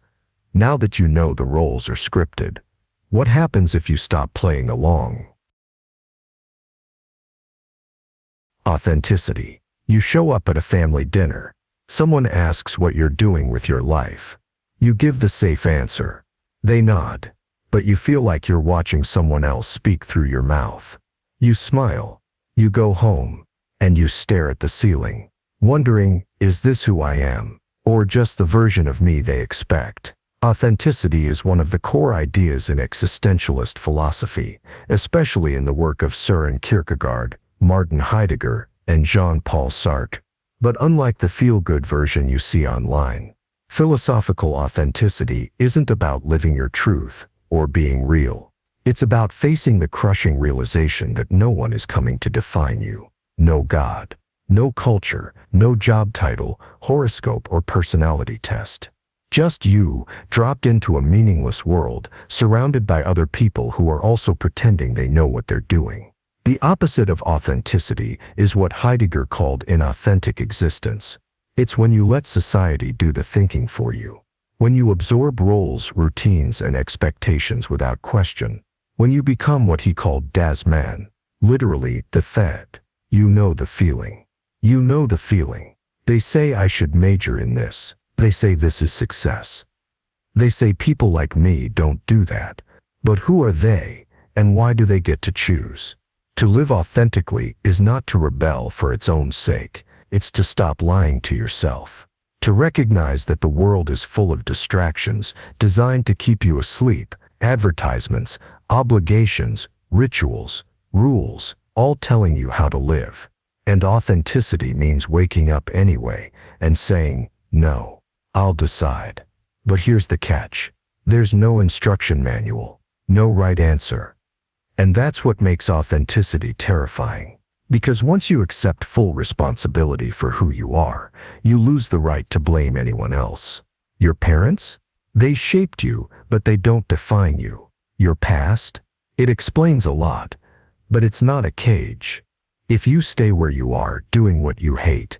now that you know the roles are scripted, what happens if you stop playing along? Authenticity. You show up at a family dinner. Someone asks what you're doing with your life. You give the safe answer. They nod, but you feel like you're watching someone else speak through your mouth. You smile. You go home, and you stare at the ceiling, wondering, is this who I am, or just the version of me they expect? Authenticity is one of the core ideas in existentialist philosophy, especially in the work of Søren Kierkegaard, Martin Heidegger, and Jean-Paul Sartre. But unlike the feel-good version you see online, philosophical authenticity isn't about living your truth or being real. It's about facing the crushing realization that no one is coming to define you. No God, no culture, no job title, horoscope, or personality test. Just you, dropped into a meaningless world, surrounded by other people who are also pretending they know what they're doing. The opposite of authenticity is what Heidegger called inauthentic existence. It's when you let society do the thinking for you. When you absorb roles, routines, and expectations without question. When you become what he called das Man, literally the Fed. You know the feeling. You know the feeling. They say I should major in this. They say this is success. They say people like me don't do that. But who are they, and why do they get to choose? To live authentically is not to rebel for its own sake. It's to stop lying to yourself. To recognize that the world is full of distractions designed to keep you asleep, advertisements, obligations, rituals, rules, all telling you how to live. And authenticity means waking up anyway and saying, no, I'll decide. But here's the catch. There's no instruction manual, no right answer. And that's what makes authenticity terrifying. Because once you accept full responsibility for who you are, you lose the right to blame anyone else. Your parents? They shaped you, but they don't define you. Your past? It explains a lot, but it's not a cage. If you stay where you are, doing what you hate,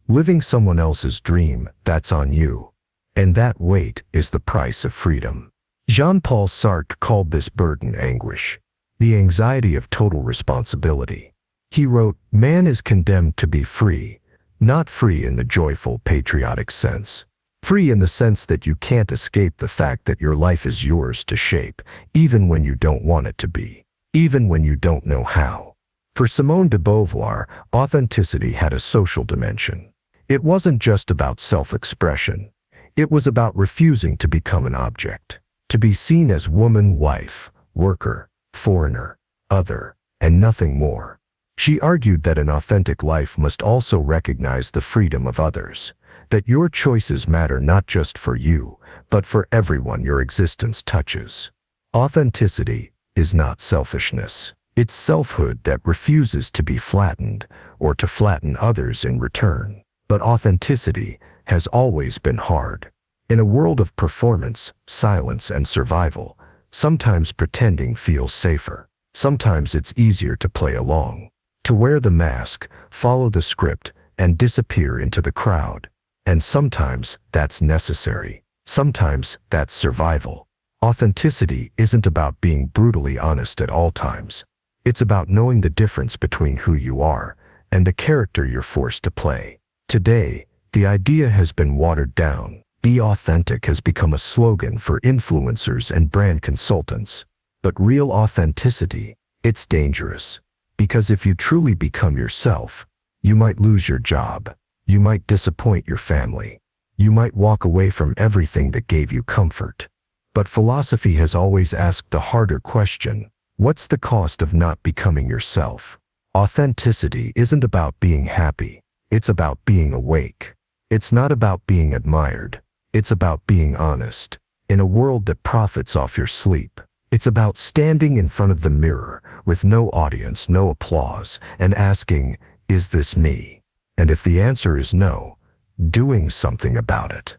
living someone else's dream, that's on you. And that weight is the price of freedom. Jean-Paul Sartre called this burden anguish. The anxiety of total responsibility. He wrote, man is condemned to be free, not free in the joyful, patriotic sense. Free in the sense that you can't escape the fact that your life is yours to shape, even when you don't want it to be, even when you don't know how. For Simone de Beauvoir, authenticity had a social dimension. It wasn't just about self-expression. It was about refusing to become an object, to be seen as woman, wife, worker, foreigner, other, and nothing more. She argued that an authentic life must also recognize the freedom of others, that your choices matter not just for you, but for everyone your existence touches. Authenticity is not selfishness. It's selfhood that refuses to be flattened or to flatten others in return. But authenticity has always been hard. In a world of performance, silence, and survival, sometimes pretending feels safer. Sometimes it's easier to play along, to wear the mask, follow the script, and disappear into the crowd. And sometimes that's necessary. Sometimes that's survival. Authenticity isn't about being brutally honest at all times. It's about knowing the difference between who you are and the character you're forced to play. Today, the idea has been watered down. Be authentic has become a slogan for influencers and brand consultants. But real authenticity, it's dangerous. Because if you truly become yourself, you might lose your job. You might disappoint your family. You might walk away from everything that gave you comfort. But philosophy has always asked the harder question, what's the cost of not becoming yourself? Authenticity isn't about being happy. It's about being awake. It's not about being admired. It's about being honest. In a world that profits off your sleep, it's about standing in front of the mirror with no audience, no applause, and asking, is this me? And if the answer is no, doing something about it.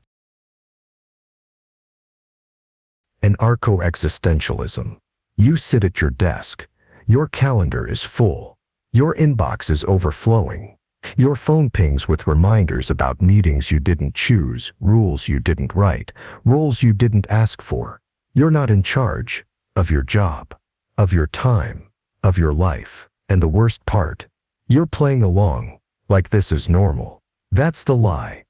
Anarcho-Existentialism. You sit at your desk. Your calendar is full. Your inbox is overflowing. Your phone pings with reminders about meetings you didn't choose, rules you didn't write, roles you didn't ask for. You're not in charge of your job, of your time, of your life. And the worst part, you're playing along like this is normal. That's the lie.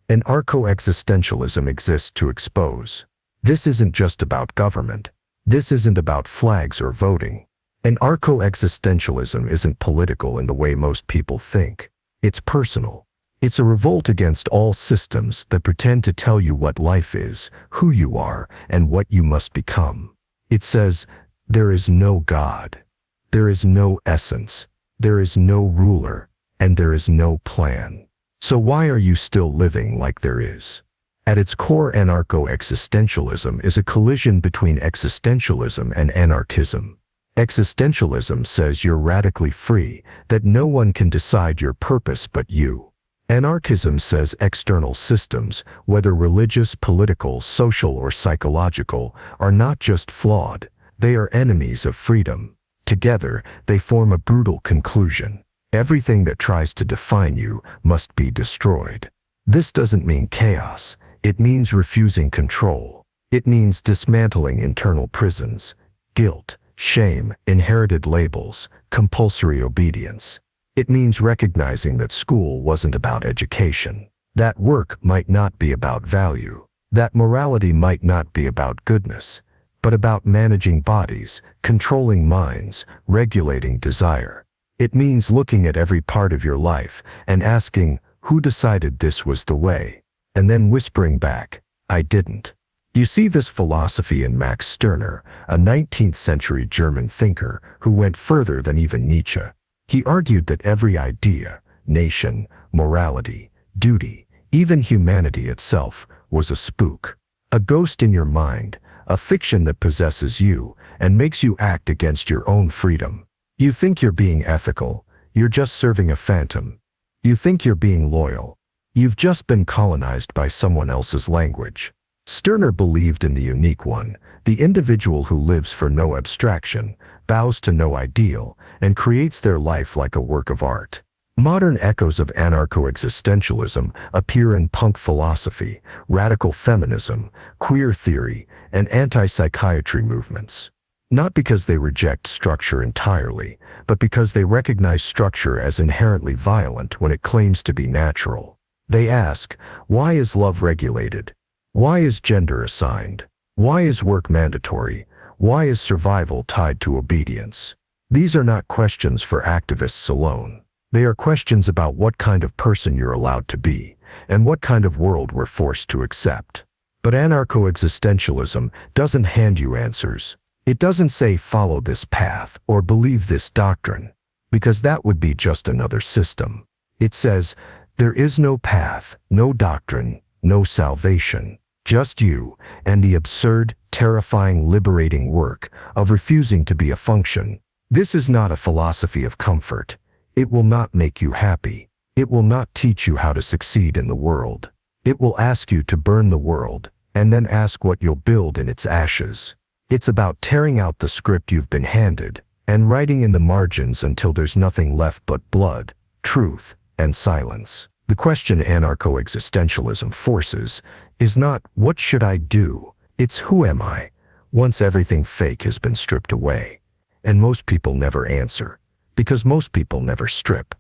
Anarcho-Existentialism exists to expose. This isn't just about government. This isn't about flags or voting. Anarcho-Existentialism isn't political in the way most people think. It's personal. It's a revolt against all systems that pretend to tell you what life is, who you are, and what you must become. It says, there is no God. There is no essence. There is no ruler. And there is no plan. So why are you still living like there is? At its core, anarcho-existentialism is a collision between existentialism and anarchism. Existentialism says you're radically free, that no one can decide your purpose but you. Anarchism says external systems, whether religious, political, social, or psychological, are not just flawed, they are enemies of freedom. Together, they form a brutal conclusion. Everything that tries to define you must be destroyed. This doesn't mean chaos. It means refusing control. It means dismantling internal prisons, guilt, shame, inherited labels, compulsory obedience. It means recognizing that school wasn't about education, that work might not be about value, that morality might not be about goodness, but about managing bodies, controlling minds, regulating desire. It means looking at every part of your life and asking, who decided this was the way? And then whispering back, I didn't. You see this philosophy in Max Stirner, a 19th century German thinker who went further than even Nietzsche. He argued that every idea, nation, morality, duty, even humanity itself, was a spook, a ghost in your mind, a fiction that possesses you and makes you act against your own freedom. You think you're being ethical, you're just serving a phantom. You think you're being loyal, you've just been colonized by someone else's language. Stirner believed in the unique one, the individual who lives for no abstraction, bows to no ideal, and creates their life like a work of art. Modern echoes of anarcho-existentialism appear in punk philosophy, radical feminism, queer theory, and anti-psychiatry movements. Not because they reject structure entirely, but because they recognize structure as inherently violent when it claims to be natural. They ask, why is love regulated? Why is gender assigned? Why is work mandatory? Why is survival tied to obedience? These are not questions for activists alone. They are questions about what kind of person you're allowed to be, and what kind of world we're forced to accept. But anarcho-existentialism doesn't hand you answers. It doesn't say follow this path or believe this doctrine, because that would be just another system. It says, there is no path, no doctrine, no salvation, just you and the absurd, terrifying, liberating work of refusing to be a function. This is not a philosophy of comfort. It will not make you happy. It will not teach you how to succeed in the world. It will ask you to burn the world and then ask what you'll build in its ashes. It's about tearing out the script you've been handed and writing in the margins until there's nothing left but blood, truth, and silence. The question anarcho-existentialism forces is not, what should I do? It's, who am I? Once everything fake has been stripped away. And most people never answer, because most people never strip.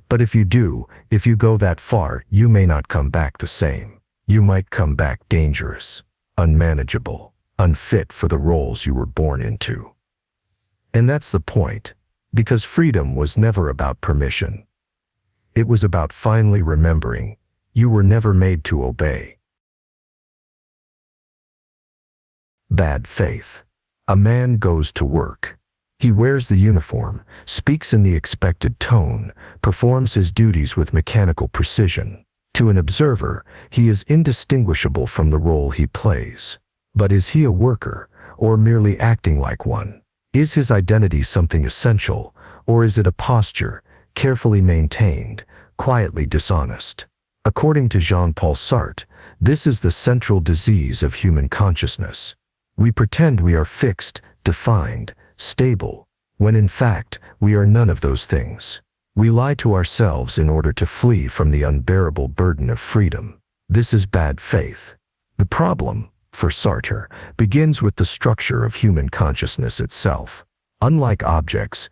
But if you do, if you go that far, you may not come back the same. You might come back dangerous, unmanageable, unfit for the roles you were born into. And that's the point, because freedom was never about permission. It was about finally remembering you were never made to obey. Bad faith. A man goes to work. He wears the uniform, speaks in the expected tone, performs his duties with mechanical precision. To an observer, he is indistinguishable from the role he plays. But is he a worker, or merely acting like one? Is his identity something essential, or is it a posture, carefully maintained, quietly dishonest? According to Jean-Paul Sartre, this is the central disease of human consciousness. We pretend we are fixed, defined, stable, when in fact we are none of those things. We lie to ourselves in order to flee from the unbearable burden of freedom. This is bad faith. The problem, for Sartre, begins with the structure of human consciousness itself. Unlike objects,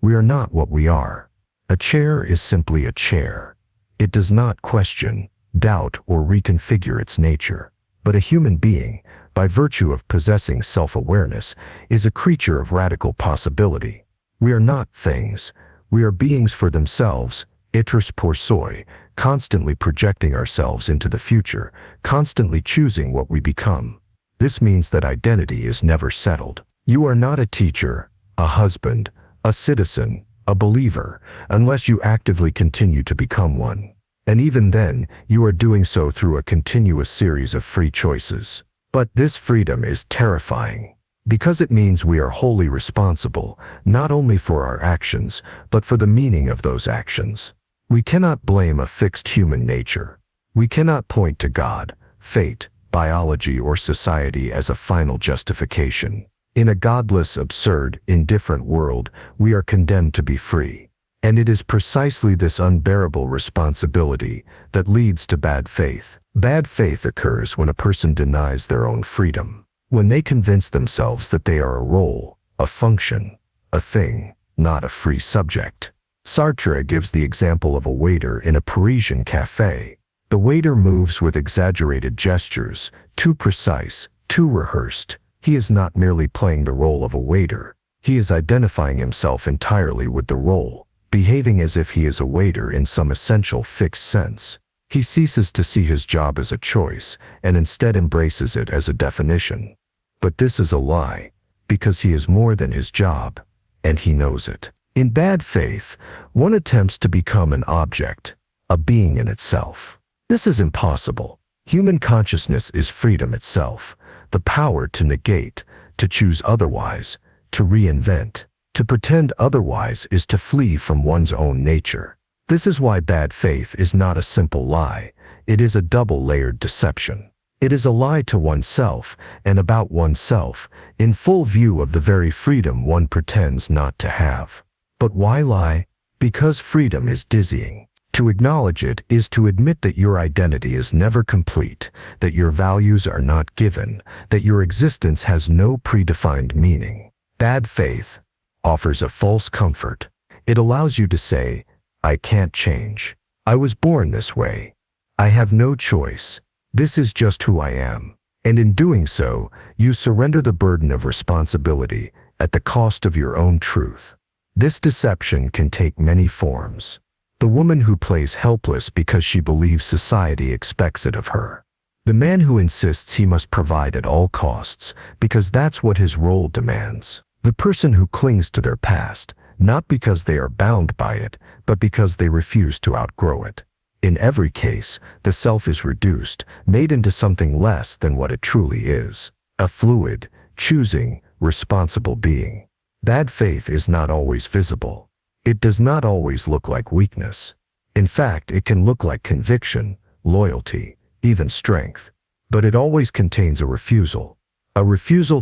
we are not what we are. A chair is simply a chair. It does not question, doubt, or reconfigure its nature. But a human being, by virtue of possessing self-awareness, is a creature of radical possibility. We are not things. We are beings for themselves, êtres pour soi, constantly projecting ourselves into the future, constantly choosing what we become. This means that identity is never settled. You are not a teacher, a husband, a citizen, a believer, unless you actively continue to become one. And even then, you are doing so through a continuous series of free choices. But this freedom is terrifying, because it means we are wholly responsible, not only for our actions, but for the meaning of those actions. We cannot blame a fixed human nature. We cannot point to God, fate, biology, or society as a final justification. In a godless, absurd, indifferent world, we are condemned to be free. And it is precisely this unbearable responsibility that leads to bad faith. Bad faith occurs when a person denies their own freedom, when they convince themselves that they are a role, a function, a thing, not a free subject. Sartre gives the example of a waiter in a Parisian cafe. The waiter moves with exaggerated gestures, too precise, too rehearsed. He is not merely playing the role of a waiter. He is identifying himself entirely with the role, behaving as if he is a waiter in some essential fixed sense. He ceases to see his job as a choice and instead embraces it as a definition. But this is a lie, because he is more than his job, and he knows it. In bad faith, one attempts to become an object, a being in itself. This is impossible. Human consciousness is freedom itself, the power to negate, to choose otherwise, to reinvent. To pretend otherwise is to flee from one's own nature. This is why bad faith is not a simple lie. It is a double-layered deception. It is a lie to oneself and about oneself, in full view of the very freedom one pretends not to have. But why lie? Because freedom is dizzying. To acknowledge it is to admit that your identity is never complete, that your values are not given, that your existence has no predefined meaning. Bad faith offers a false comfort. It allows you to say, I can't change. I was born this way. I have no choice. This is just who I am. And in doing so, you surrender the burden of responsibility at the cost of your own truth. This deception can take many forms. The woman who plays helpless because she believes society expects it of her. The man who insists he must provide at all costs because that's what his role demands. The person who clings to their past, not because they are bound by it, but because they refuse to outgrow it. In every case, the self is reduced, made into something less than what it truly is. A fluid, choosing, responsible being. Bad faith is not always visible. It does not always look like weakness. In fact, it can look like conviction, loyalty, even strength. But it always contains a refusal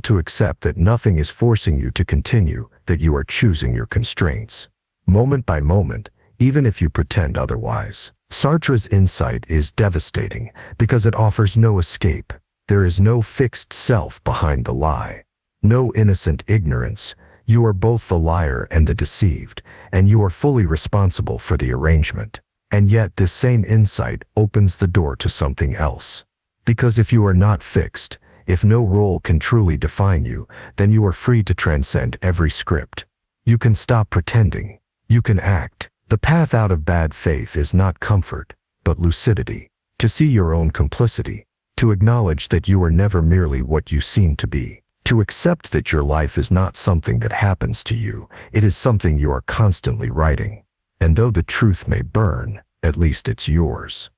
to accept that nothing is forcing you to continue, that you are choosing your constraints. Moment by moment, even if you pretend otherwise. Sartre's insight is devastating because it offers no escape. There is no fixed self behind the lie. No innocent ignorance. You are both the liar and the deceived, and you are fully responsible for the arrangement. And yet this same insight opens the door to something else. Because if you are not fixed, if no role can truly define you, then you are free to transcend every script. You can stop pretending. You can act. The path out of bad faith is not comfort, but lucidity. To see your own complicity. To acknowledge that you are never merely what you seem to be. To accept that your life is not something that happens to you, it is something you are constantly writing. And though the truth may burn, at least it's yours.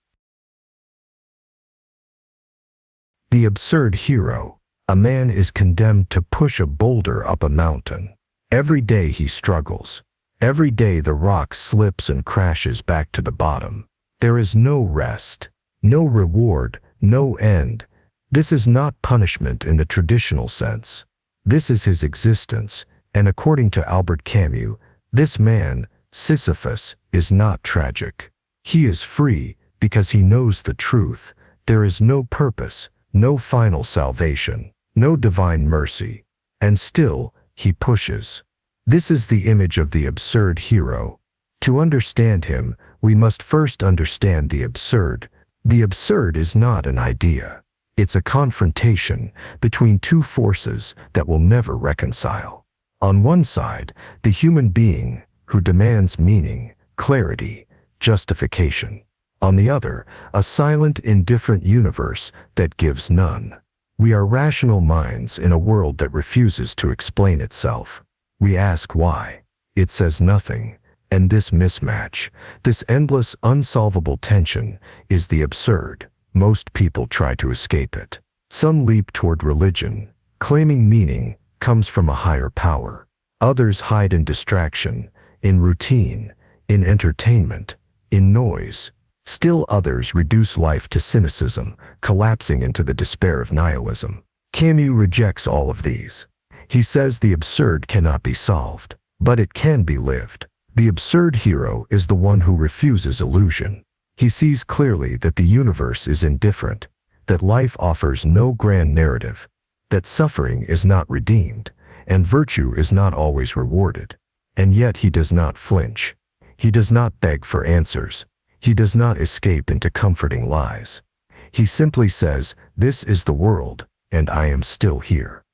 The absurd hero. A man is condemned to push a boulder up a mountain. Every day he struggles. Every day the rock slips and crashes back to the bottom. There is no rest, no reward, no end. This is not punishment in the traditional sense. This is his existence, And according to Albert Camus, this man, Sisyphus, is not tragic. He is free because he knows the truth. There is no purpose, no final salvation, no divine mercy. And still, he pushes. This is the image of the absurd hero. To understand him, we must first understand the absurd. The absurd is not an idea. It's a confrontation between two forces that will never reconcile. On one side, the human being who demands meaning, clarity, justification. On the other, a silent, indifferent universe that gives none. We are rational minds in a world that refuses to explain itself. We ask why. It says nothing. And this mismatch, this endless, unsolvable tension, is the absurd. Most people try to escape it. Some leap toward religion, claiming meaning comes from a higher power. Others hide in distraction, in routine, in entertainment, in noise. Still others reduce life to cynicism, collapsing into the despair of nihilism. Camus rejects all of these. He says the absurd cannot be solved, but it can be lived. The absurd hero is the one who refuses illusion. He sees clearly that the universe is indifferent, that life offers no grand narrative, that suffering is not redeemed, and virtue is not always rewarded. And yet he does not flinch. He does not beg for answers. He does not escape into comforting lies. He simply says, "This is the world, and I am still here."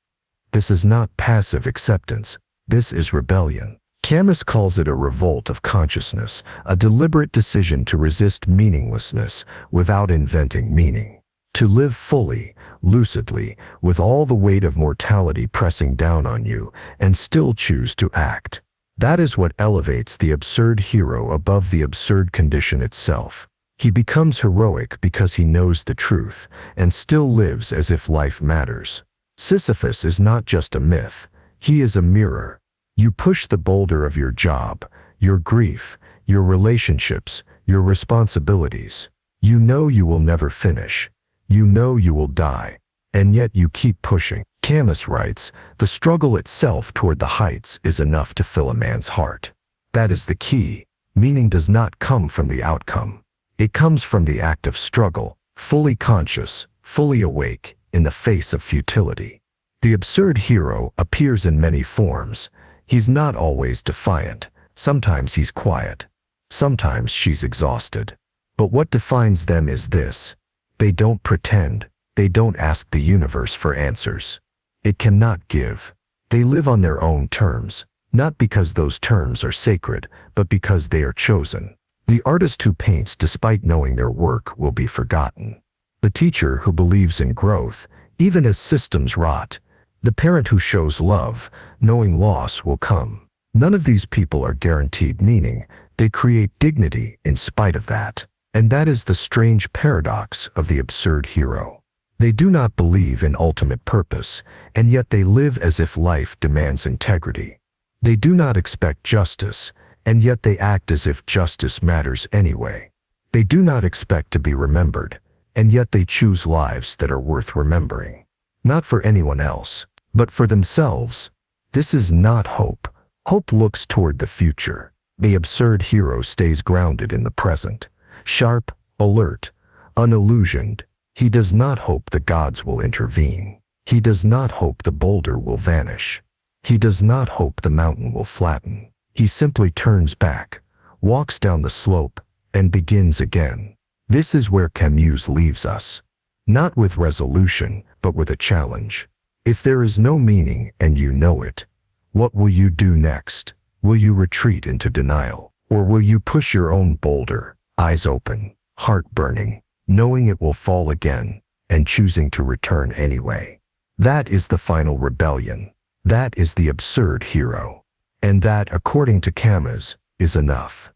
This is not passive acceptance. This is rebellion. Camus calls it a revolt of consciousness, a deliberate decision to resist meaninglessness without inventing meaning. To live fully, lucidly, with all the weight of mortality pressing down on you, and still choose to act. That is what elevates the absurd hero above the absurd condition itself. He becomes heroic because he knows the truth, and still lives as if life matters. Sisyphus is not just a myth, he is a mirror. You push the boulder of your job, your grief, your relationships, your responsibilities. You know you will never finish. You know you will die. And yet you keep pushing. Camus writes, the struggle itself toward the heights is enough to fill a man's heart. That is the key. Meaning does not come from the outcome. It comes from the act of struggle, fully conscious, fully awake, in the face of futility. The absurd hero appears in many forms. He's not always defiant. Sometimes he's quiet. Sometimes she's exhausted. But what defines them is this. They don't pretend. They don't ask the universe for answers. It cannot give. They live on their own terms, not because those terms are sacred, but because they are chosen. The artist who paints despite knowing their work will be forgotten. The teacher who believes in growth, even as systems rot. The parent who shows love, knowing loss will come. None of these people are guaranteed meaning. They create dignity in spite of that. And that is the strange paradox of the absurd hero. They do not believe in ultimate purpose, and yet they live as if life demands integrity. They do not expect justice, and yet they act as if justice matters anyway. They do not expect to be remembered, and yet they choose lives that are worth remembering. Not for anyone else, but for themselves. This is not hope. Hope looks toward the future. The absurd hero stays grounded in the present, sharp, alert, unillusioned. He does not hope the gods will intervene. He does not hope the boulder will vanish. He does not hope the mountain will flatten. He simply turns back, walks down the slope, and begins again. This is where Camus leaves us. Not with resolution, but with a challenge. If there is no meaning and you know it, what will you do next? Will you retreat into denial? Or will you push your own boulder, eyes open, heart burning, knowing it will fall again, and choosing to return anyway? That is the final rebellion. That is the absurd hero. And that, according to Camus, is enough.